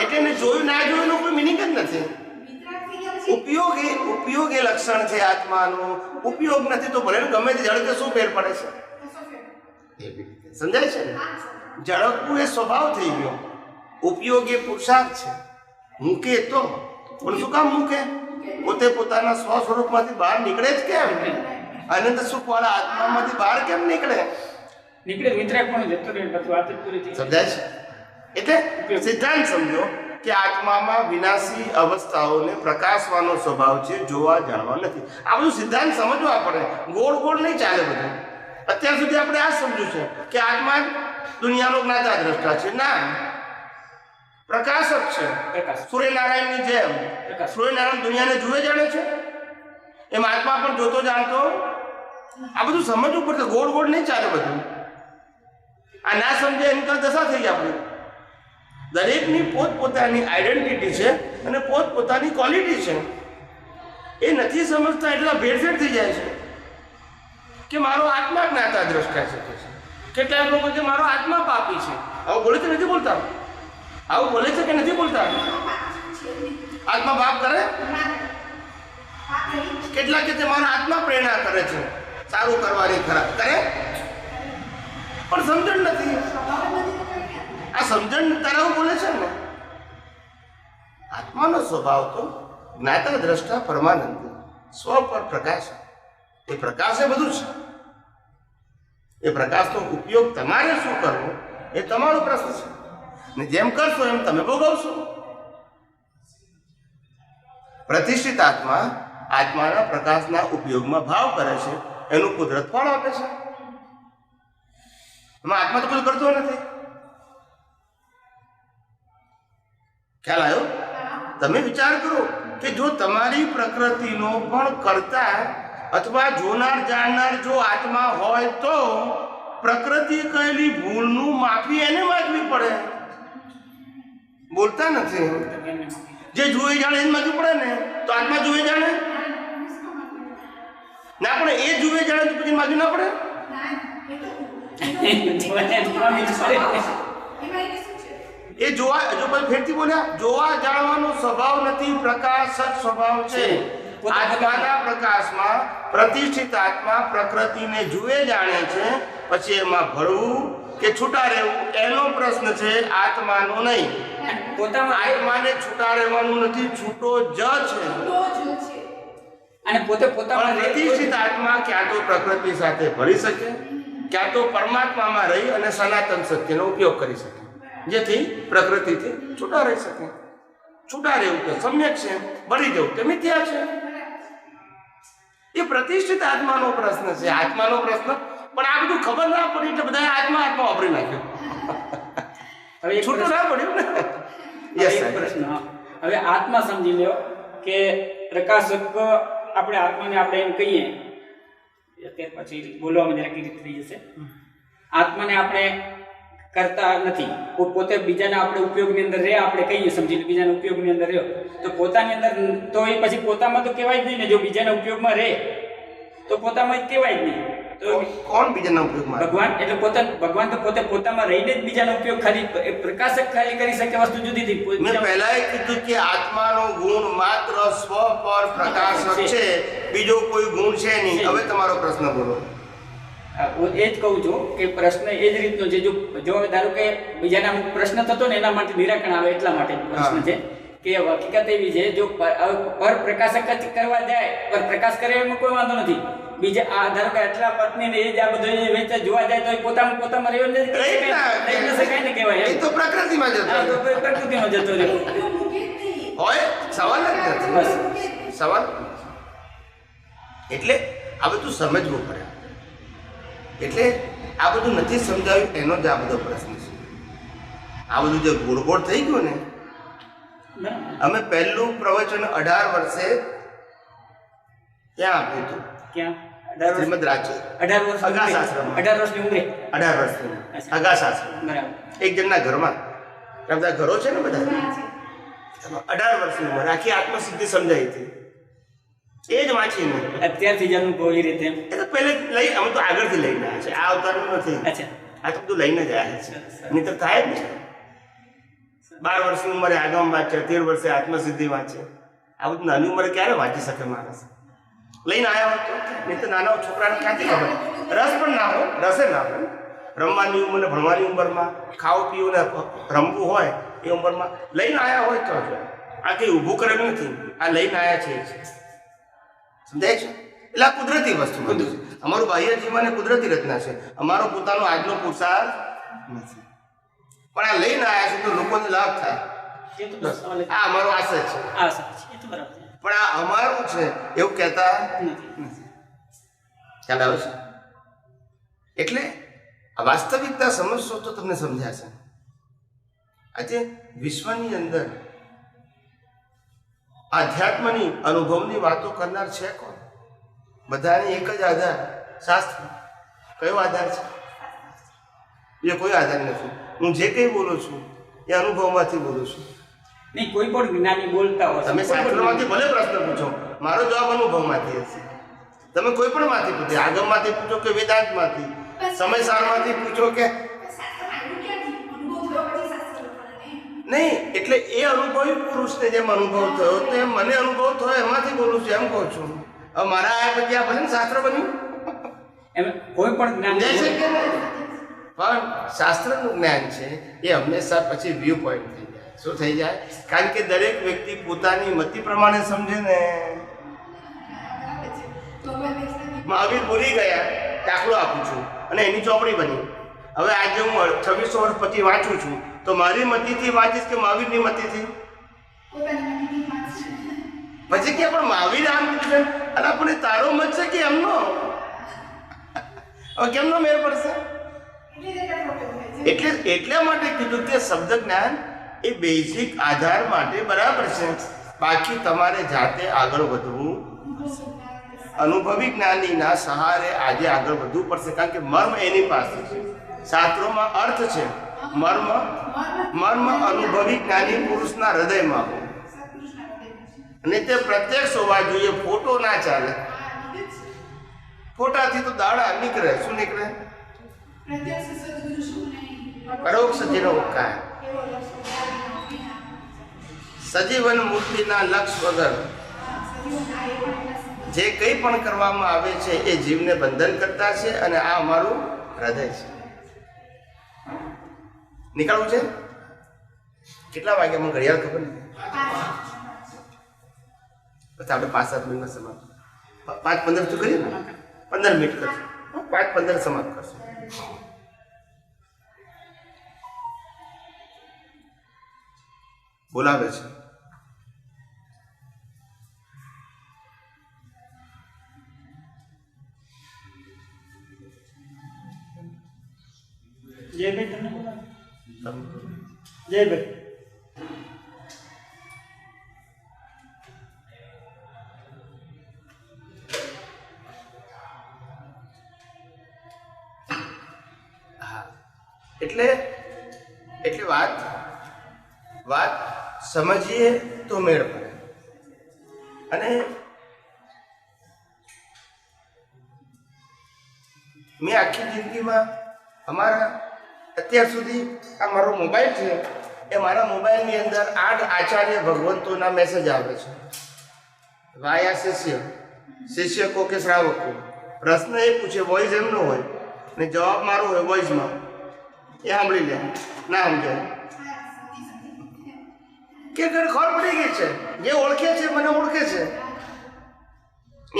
એટલે એને જોયું ના જોયું એનું કોઈ મિનિંગ જ નથી. ઉપયોગ એ લક્ષણ છે આત્માનું. ઉપયોગ નથી તો ભલે ગમે તે ઝડકે શું ફેર પડે છે? એવી રીતે સમજાય છે ને? ઝડકવું એ સ્વભાવ થઈ ગયો, ઉપયોગ એ પુરુષાર્થ છે. મૂકે તો પણ શું કામ મૂકે? પોતે પોતાના સ્વ સ્વરૂપમાંથી બહાર નીકળે જ કેમ? અનંત સુખવાળા આત્મામાંથી બહાર કેમ નીકળે? વિતરાગ પણ જતો રહે, પછી વાત જ પૂરી થઈ. સમજાય છે? એટલે સિદ્ધાંત સમજો કે આત્મામાં વિનાશી અવસ્થાઓને પ્રકાશવાનો સ્વભાવ છે, જોવા જાણવા નથી. આ બધું સિદ્ધાંત સમજવા પડે, ગોળ ગોળ નહીં ચાલે બધું. અત્યાર સુધી આપણે આ સમજ્યું છે કે આત્મા દુનિયાનો જ્ઞાતા દ્રષ્ટા છે. ના, પ્રકાશક છે. સૂર્યનારાયણની જેમ સૂર્યનારાયણ દુનિયાને જુએ જાણે છે, એમ આત્મા પણ જોતો જાણતો. આ બધું સમજવું પડશે, ગોળ ગોળ નહીં ચાલે બધું. આ ના સમજે એની તો દશા થઈ જાય આપણી. દરેકની પોતપોતાની આઈડેન્ટિટી છે અને પોતપોતાની ક્વોલિટી છે. એ નથી સમજતા એટલા ભેળસેળ થઈ જાય છે કે મારો આત્મા જ્ઞાતા દ્રષ્ટા છે. કેટલાક લોકો કે મારો આત્મા પાપી છે. આવું બોલે છે નથી બોલતા? આવું બોલે છે કે નથી બોલતા? આત્મા પાપ કરે? કેટલાક કે મારા આત્મા પ્રેરણા કરે છે સારું કરવાની, ખરાબ કરે, પણ સમજણ નથી. આ સમજણ તારા બોલે છે ને. આત્માનો સ્વભાવ તો જ્ઞાતા દ્રષ્ટા પરમાનંદ, સ્વ પર પ્રકાશ. એ પ્રકાશ એ બધું છે. એ પ્રકાશનો ઉપયોગ તમારે શું કરવો એ તમારો પ્રશ્ન છે, ને જેમ કરશો એમ તમે ભોગવશો. પ્રતિષ્ઠિત આત્મા આત્માના પ્રકાશના ઉપયોગમાં ભાવ કરે છે, એનું કુદરત ફળ આપે છે. એમાં આત્મા તો કોઈ કરતો નથી. ખ્યાલ આવ્યો? તમે વિચાર કરો કે જો તમારી પ્રકૃતિનો પણ કરતા અથવા જોનાર જાણનાર જો આત્મા હોય તો પ્રકૃતિએ કહેલી ભૂલનું માફી એને માંગવી પડે. બોલતા નથી. જે જુએ જાણે એને માંગવી પડે ને. તો આત્મા જુએ જાણે ના પડે, એ જુએ જાણે તો પછી માંગવી ના પડે. એ જોવા, જો કોઈ ફેરથી બોલ્યા, જોવા જાણવાનો સ્વભાવ નથી, પ્રકાશ જ સ્વભાવ છે. આત્માના પ્રકાશમાં પ્રતિષ્ઠિત આત્મા પ્રકૃતિને જુએ જાણે છે, પછી એમાં ભળવું કે છૂટા રહેવું એનો પ્રશ્ન છે, આત્માનો નહીં. આત્માને છૂટા રહેવાનું નથી, છૂટો જ છે. અને પોતે પોતામાં પ્રતિષ્ઠિત આત્મા ક્યાં તો પ્રકૃતિ સાથે ભળી શકે, ક્યાં તો પરમાત્મામાં રહી અને સનાતન સત્યનો ઉપયોગ કરી શકે, જેથી પ્રકૃતિથી છૂટા રહી શકે. છૂટા રહેવું તો સમ્યક છે, ભળી જવું તો મિથ્યા છે. એ પ્રતિષ્ઠિત આત્માનો પ્રશ્ન છે, આત્માનો પ્રશ્ન. પણ આ બધું ખબર ના પડી એટલે બધા આત્મા વાપરી નાખ્યો. હવે છૂટું ના પડ્યું ને. પ્રશ્ન, હવે આત્મા સમજી લ્યો કે પ્રકાશક આપણે આત્માને આપણે એમ કહીએ, અત્યારે પછી બોલવામાં જરાક રીત થઈ જશે. આત્માને આપણે કરતા નથી, પોતે બીજાના આપણે ઉપયોગની અંદર રહે, આપણે કહીએ સમજી બીજાના ઉપયોગની અંદર રહ્યો તો પોતાની અંદર તો એ પછી પોતામાં તો કહેવાય જ નહીં ને. જો બીજાના ઉપયોગમાં રહે તો પોતામાં જ કહેવાય જ નહીં. તો કોણ બીજાના ઉપયોગમાં? ભગવાન. એટલે ભગવાન તો પોતે પોતામાં રહીને જ બીજાનો ઉપયોગ ખાલી પ્રકાશક ખાલી કરી શકે, વસ્તુ જુદી હતી. મેં પહેલા કીધું કે આત્માનો ગુણ માત્ર સ્વ પર પ્રકાશક છે, બીજો કોઈ ગુણ છે નહીં. હવે તમારો પ્રશ્ન બોલો. હું એ જ કહું છું કે પ્રશ્ન એ જ રીતનો છે. જો ધારો કે બીજાના પ્રશ્ન થતો ને એના માટે નિરાકરણ આવે એટલા માટે પ્રશ્ન છે કે હકીકત એવી છે, જો પર પ્રકાશક જ કરવા જાય, પર પ્રકાશ કરે એમાં કોઈ વાંધો નથી. બીજા આ ધારો કે આટલા પત્ની ને એ જ આ બધું વેચે જોવા જાય તો પોતામાં રહ્યો ને શકાય ને કહેવાય. એ તો પ્રકૃતિમાં જતો પ્રકૃતિમાં જતો રહ્યો હોય. સવાલ જ નથી, બસ સવાલ. એટલે આ બધું સમજવું પડે. એટલે આ બધું નથી સમજાવ્યું એનો જ આ બધો પ્રશ્ન છે. આ બધું જે ગોળગોળ થઈ ગયું ને. અમે પહેલું પ્રવચન 18 વર્ષે ત્યાં આપ્યું હતું. ક્યાં? શ્રીમદ રાજ્ય 18 વર્ષ અગાસાશ્રમમાં. 18 વર્ષની ઉંમરે 18 વર્ષની અગાસાશ્રમ. બરાબર. એક જણના ઘરમાં. બધા ઘરો છે ને બધા. 18 વર્ષની ઉંમર આખી આત્મસિદ્ધિ સમજાઈ હતી. એ જ વાંચીને અત્યારથી જ અનુભવ એ રીતે. એ તો પહેલે લઈ, અમે તો આગળથી લઈને આવ્યા છે, આ અવતારનું નથી. અચ્છા. આ તો બધું લઈને જ આવ્યા છે, નહીંતર થાય જ નહીં. 12 વર્ષની ઉંમરે આગમ વાંચે, 13 વર્ષે આત્મસિદ્ધિ વાંચે. આ બધું નાની ઉંમરે ક્યારે વાંચી શકે માણસ? લઈને આવ્યા હોય તો. નહીં તો નાના છોકરાને ક્યાંથી ખબર? રસ પણ ના હોય, રસે ના હોય. રમવાની ઉંમર ને ભણવાની ઉંમરમાં, ખાવું પીવું ને રમવું હોય એ ઉંમરમાં લઈને આવ્યા હોય તો. આ કંઈ ઊભું કરેલું નથી, આ લઈને આવ્યા છે. સમજાય છે? એટલે આ કુદરતી વસ્તુ બધું છે. અમારું બાહ્ય જીવન એ કુદરતી રચના છે, અમારો પોતાનો આજનો પુરુષાર્થ નથી. પણ આ લઈને આવ્યા છે તો લોકોને લાભ થાય, આ અમારો આશય છે. પણ આ અમારું છે એવું કહેતા નથી. ખ્યાલ આવે છે? એટલે આ વાસ્તવિકતા સમજશો તો તમને સમજાશે. આજે વિશ્વની અંદર આધ્યાત્મની અનુભવની વાતો કરનાર છે કોણ? બધાને એક જ આધાર, શાસ્ત્ર. કયો આધાર છે? બીજો કોઈ આધાર નથી. હું જે કંઈ બોલું છું એ અનુભવમાંથી બોલું છું. નહીં, કોઈ પણ જ્ઞાની બોલતા હોય તમે શાસ્ત્રોમાંથી ભલે પ્રશ્ન પૂછો, મારો જવાબ અનુભવમાંથી હશે. તમે કોઈ પણ માંથી પૂછો, આગમમાંથી પૂછો કે વેદાંતમાંથી, સમયસારમાંથી પૂછો કે નહીં. એટલે એ અનુભવી પુરુષને જેમ અનુભવ થયો તેમ મને અનુભવ થયો, એમાંથી બોલું છું, એમ કહું છું. હવે મારા આયા પછી આ ભલે ને શાસ્ત્ર બન્યું, એમ કોઈ પણ જ્ઞાન સમજાય છે કે નહીં? પણ શાસ્ત્રનું જ્ઞાન છે એ હંમેશા પછી વ્યૂ પોઈન્ટ થઈ જાય. શું થઈ જાય? કારણ કે દરેક વ્યક્તિ પોતાની મતિ પ્રમાણે સમજે ને. મહાવીર ભૂલી ગયા, દાખલો આપું છું, અને એની ચોપડી બની. હવે આજે હું 2600 વર્ષ પછી વાંચું છું, તો મારી મતિથી વાંચીશ કે મહાવીરની મતિથી? પછી કે પણ મહાવીર આમ કીધું છે, અને પણ એ તારો મત છે કે એમનો? હવે કેમનો મેળ પડશે? એટલા માટે કીધું કે શબ્દ જ્ઞાન એ બેઝિક આધાર માટે બરાબર છે. બાકી તમારે જાતે આગળ વધવું, અનુભવી જ્ઞાનીના સહારે આજે આગળ વધવું પડશે. કારણ કે મર્મ એની પાસે છે, શાસ્ત્રોમાં અર્થ છે, મર્મ અનુભવી જ્ઞાની પુરુષના હૃદયમાં હોય, અને તે પ્રત્યક્ષ હોવા જોઈએ. ફોટો ના ચાલે. ફોટાથી તો દાડા નીકળે. શું નીકળે? પરોક્ષ જેનો ઉપકાર. સજીવન મૂર્તિના લક્ષ વગર જે કંઈ પણ કરવામાં આવે છે એ જીવને બંધન કરતા છે, અને આ અમારું હૃદય છે. નીકળવું છે. કેટલા વાગ્યા મને ઘડિયાળ ખબર નથી. બસ આપણે 5-7 મિનિટમાં સમાપ્ત. 5-15 શું કરીએ ને? 15 મિનિટ કરશું. 5-15 સમાપ્ત કરશું. બોલાવે છે. જયભાઈ તમને બોલાવે. જયભાઈ એટલે વાત સમજીએ તો મેળ પડે. અને મેં આખી જિંદગીમાં અમારા અત્યાર સુધી આ મારો મોબાઈલ છે, એ મારા મોબાઈલની અંદર 8 આચાર્ય ભગવંતોના મેસેજ આવે છે. વાયા શિષ્યકો કે શ્રાવકો. પ્રશ્ન એ પૂછે, વોઇસ એમનો હોય ને જવાબ મારો હોય વોઇસમાં. એ સાંભળી લે, ના સમજાય કે ખબર પડી ગઈ છે. જે ઓળખે છે મને ઓળખે છે.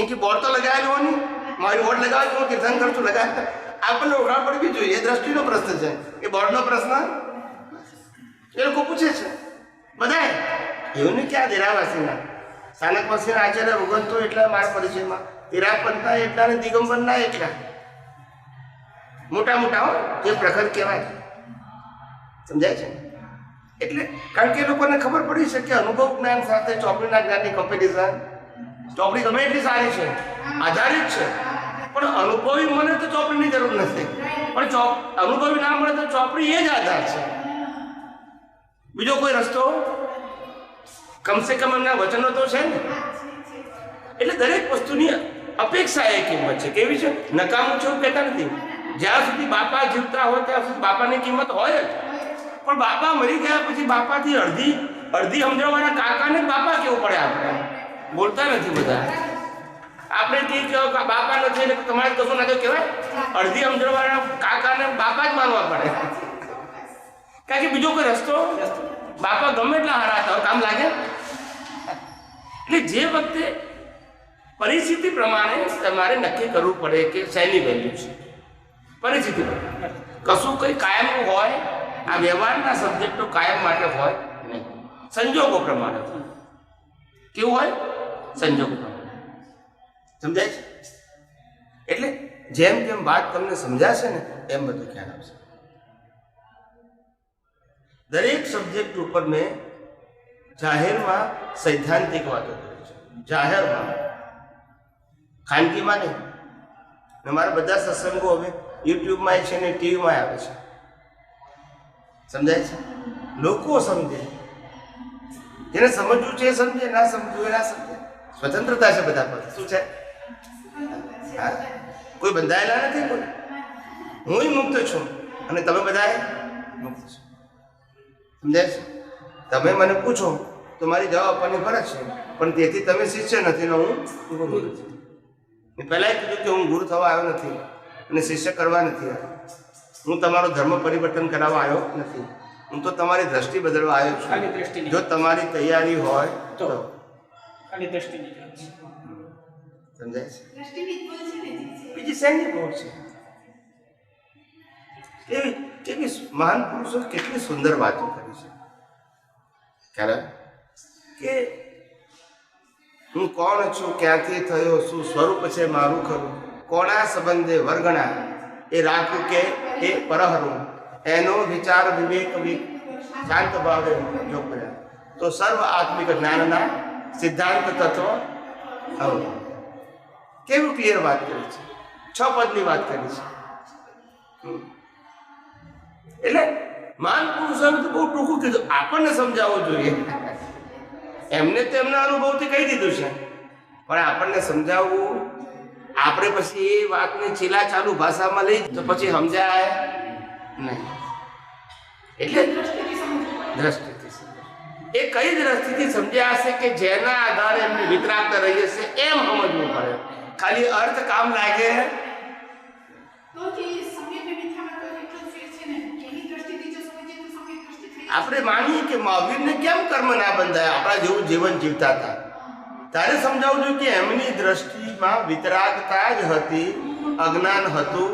એથી બોર્ડ તો લગાવેલું હોય નહીં, મારી બોર્ડ લગાવે હું તીર્થંકર છું લગાવે. આપણને ઓળખાણ પડવી જોઈએ. એ દ્રષ્ટિનો પ્રશ્ન છે, એ બોર્ડનો પ્રશ્ન એ લોકો પૂછે છે બધાય. એવું નહીં કે આ દેરાવાસીના સ્થાનકવાસીના આચાર્ય ભગવંતો એટલા મારા પરિચયમાં, તેરાપંથના એટલા ને દિગંબરના એટલા મોટા મોટા હોય જે પ્રખર કહેવાય. સમજાય છે? એટલે કારણ કે એ લોકોને ખબર પડી છે કે અનુભવ જ્ઞાન સાથે ચોપડીના જ્ઞાનની કમ્પેરિઝન, ચોપડી ગમે એટલી સારી છે, આધારિત છે, પણ અનુભવી મને તો ચોપડીની જરૂર નથી. પણ અનુભવી ના મળે તો ચોપડી એ જ આધાર છે. બીજો કોઈ રસ્તો કમસે કમ એમના વચનો તો છે ને. એટલે દરેક વસ્તુની અપેક્ષા એ કિંમત છે. કેવી છે? નકામું છે એવું કહેતા નથી. જ્યાં સુધી બાપા જીવતા હોય ત્યાં સુધી બાપાની કિંમત હોય જ. પણ બાપા મરી ગયા પછી બાપાથી અડધી સમજણવાળા કાકાને બાપા કેવું પડે. આપણે બોલતા નથી બધા. આપણે કહીએ કે બાપા નથી એટલે તમારે કશું ના કહેવાય. અડધી સમજણવાળા કાકાને બાપા જ માનવા પડે. કારણ કે બીજો કોઈ રસ્તો, બાપા ગમે એટલા હારા હોય કામ લાગે. એટલે જે વખતે પરિસ્થિતિ પ્રમાણે તમારે નક્કી કરવું પડે કે શેની વેલ્યુ છે. પરિસ્થિતિ કશું કંઈ કાયમનું હોય, આ વ્યવહારના સબ્જેક્ટો કાયમ માટે હોય નહીં. સંજોગો પ્રમાણે કેવું હોય? સંજોગો પ્રમાણે. સમજાય છે? એટલે જેમ જેમ વાત તમને સમજાશે ને એમ બધું ખ્યાલ આવશે. દરેક સબ્જેક્ટ ઉપર મેં જાહેરમાં સૈદ્ધાંતિક વાતો કરી છે. જાહેરમાં, ખાનગીમાં નહીં. મારા બધા સત્સંગો હવે યુટ્યુબમાં છે ને ટીવીમાં આવે છે. સમજાય છે? લોકો સમજે, જેને સમજવું છે એ સમજે, ના સમજવું એ ના સમજે. સ્વતંત્રતા છે બધા પર. શું છે? હા, કોઈ બંધાયેલા નથી. કોઈ હું મુક્ત છું અને તમે બધા મુક્ત છો. સમજાય છે? તમે મને પૂછો તો મારી જવાબ આપવાની ફરજ છે, પણ તેથી તમે શિષ્ય નથી ને હું ગુરુ નથી. મેં પહેલાં કીધું કે હું ગુરુ થવા આવ્યો નથી અને શિષ્ય કરવા નથી આવ્યો. હું તમારો ધર્મ પરિવર્તન કરાવવા આવ્યો નથી. હું તો તમારી દ્રષ્ટિ બદલવા આવ્યો છું. જો તમારી તૈયારી હોય તો ખાલી દ્રષ્ટિની સમજાય છે? દ્રષ્ટિની ભૂલ છે ને જે બીજી શેની ભૂલ છે? કેવી મહાન પુરુષો કેટલી સુંદર વાતો કરી છે. કારણ કે હું કોણ છું, ક્યાંથી થયો, શું સ્વરૂપ છે મારું ખરું, કોના સંબંધે વર્ગણા, એ રાખું કે એ પરહરું, એનો વિચાર વિવેક શાંત ભાવે જો કર્યા તો સર્વ આત્મિક જ્ઞાનના સિદ્ધાંત તત્વ આવું. કેવું ક્લિયર વાત કરી છે. 6 પદની વાત કરી છે. એટલે મહાન પુરુષોએ તો બહુ ટૂંકું કીધું. આપણને સમજાવવું જોઈએ. એમને તો એમના અનુભવથી કહી દીધું છે, પણ આપણને સમજાવવું, આપણે પછી એ વાતને ચીલા ચાલુ ભાષામાં લઈ તો પછી સમજાય નહીં. એટલે દ્રષ્ટિથી એ કઈ દ્રષ્ટિથી સમજ્યા હશે કે જેના આધારે એમને વિતરાગ રહી હશે એમ સમજવું પડે. ખાલી અર્થ કામ લાગે તો જે સમ્યક અને મિથ્યામાં તો એટલો જ ફેર છે ને. એની દ્રષ્ટિથી જો સમજીએ તો સમ્યક દ્રષ્ટિ થઈ. આપણે માનીએ કે મહાવીરને કેમ કર્મ ના બંધાય, આપણા જેવું જીવન જીવતા હતા. તારે સમજાવવું જોઈએ કે એમની દ્રષ્ટિમાં વિતરાગતા જ હતી, અજ્ઞાન હતું.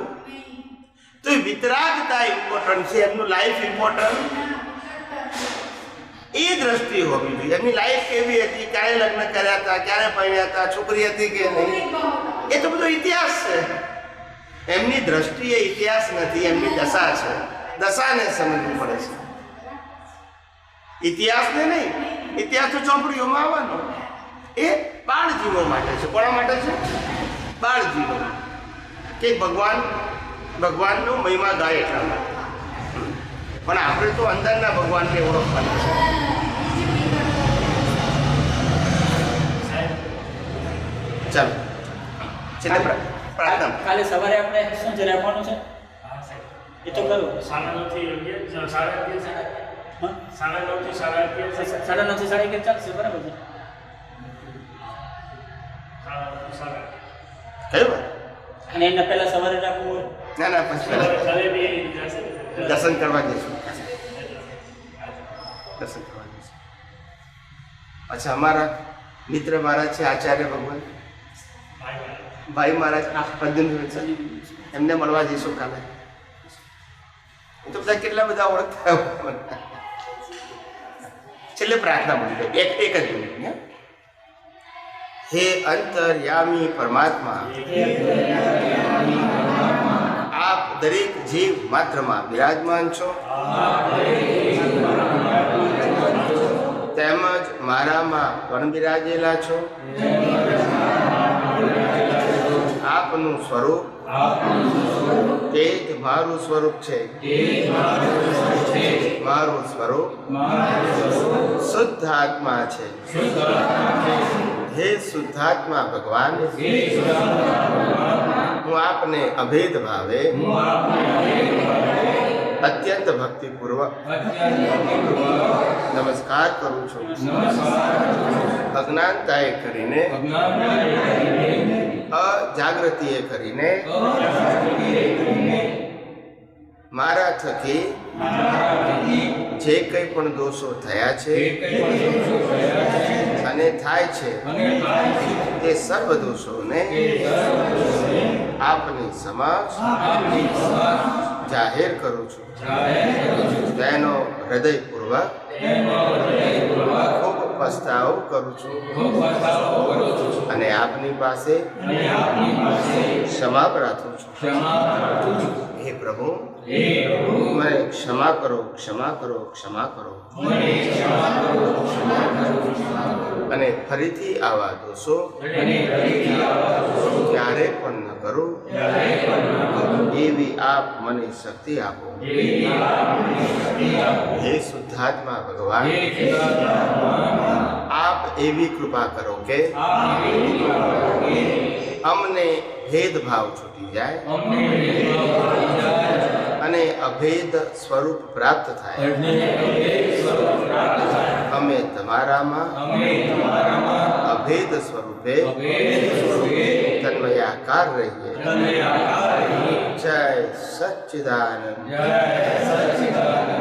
તો એ વિતરાગતા ઇમ્પોર્ટન્ટ છે, એમનું લાઈફ ઇમ્પોર્ટન્ટ. એ દ્રષ્ટિ હોવી જોઈએ. એમની લાઈફ કેવી હતી, ક્યારે લગ્ન કર્યા હતા, ક્યારે પરણ્યા હતા, છોકરી હતી કે નહીં, એ તો બધો ઇતિહાસ છે. એમની દ્રષ્ટિ એ ઇતિહાસ નથી, એમની દશા છે. દશાને સમજવું પડે છે, ઇતિહાસને નહીં. ઇતિહાસ તો ચોપડીઓમાં આવવાનો. એ બાળ જીવો માટે છે. કોના માટે છે? બાળ જીવો. કે ભગવાનનો મહિમા ગાય એટલા માટે. પણ આપણે તો અંદરના ભગવાનને ઓળખવાના છે. ચાલો છેલ્લે પ્રાર્થના. કાલે સવારે આપણે શું છે રાખવાનું છે એ તો કરું. 9:30 થી 11, 9:30 થી 11, 9:30 થી 11 ચાલશે, બરાબર છે? કયું વાત? અને એના પહેલા સવારે રાખવું હોય. ના પછી પહેલા દર્શન કરવા જઈશું. દર્શન કરવા જઈશું. અચ્છા, અમારા મિત્ર મહારાજ છે આચાર્ય ભગવાન ભાઈ મહારાજ પ્રદ્યુમ્ન, એમને મળવા જઈશું કાલે. એ તો બધા કેટલા બધા ઓળખતા. છેલ્લે પ્રાર્થના બોલી એક જ મિનિટ. હે અંતર્યામી પરમાત્મા, આપ દરેક જીવ માત્રમાં બિરાજમાન છો, તેમજ મારામાં પણ બિરાજેલા છો. આપનું સ્વરૂપ તે જ મારું સ્વરૂપ છે. મારું સ્વરૂપ શુદ્ધ આત્મા છે. હે શુદ્ધાત્મા ભગવાન, હું આપને અભેદ ભાવે અત્યંત ભક્તિપૂર્વક નમસ્કાર કરું છું. અજ્ઞાનતાએ કરીને, અજાગૃતિએ કરીને મારા થકી જે કંઈ પણ દોષો થયા છે અને થાય છે તે સર્વ દોષોને આપની સમક્ષ જાહેર કરું છું. તેનો હૃદયપૂર્વક ખૂબ પસ્તાવ કરું છું અને આપની પાસે ક્ષમા પ્રાર્થું છું. હે પ્રભુ, हे प्रभु મને ક્ષમા કરો, ક્ષમા કરો, ક્ષમા કરો. મને ક્ષમા કરો, ક્ષમા કરો, ક્ષમા કરો. અને ફરીથી આવા દોષો અને ફરીથી આવા દોષો ક્યારે પણ ન કરું, ક્યારેય પણ ન કરું. એવી આપ મને શક્તિ આપો. એવી આપ મને શક્તિ આપો. હે શુદ્ધાત્મા ભગવાન, હે શુદ્ધાત્મા, આપ એવી કૃપા કરો કે આપ એવી કૃપા કરો કે અમને ભેદભાવ છૂટી જાય અમને ભેદભાવ છૂટી જાય અને અભેદ સ્વરૂપ પ્રાપ્ત થાય. અને અભેદ સ્વરૂપ પ્રાપ્ત થાય. અમે તમારામાં અમે તમારામાં અભેદ સ્વરૂપે અભેદ સ્વરૂપે તન્મયાકાર રહીએ. તન્મયાકાર રહીએ. જય સચ્ચિદાનંદ. જય સચ્ચિદાનંદ.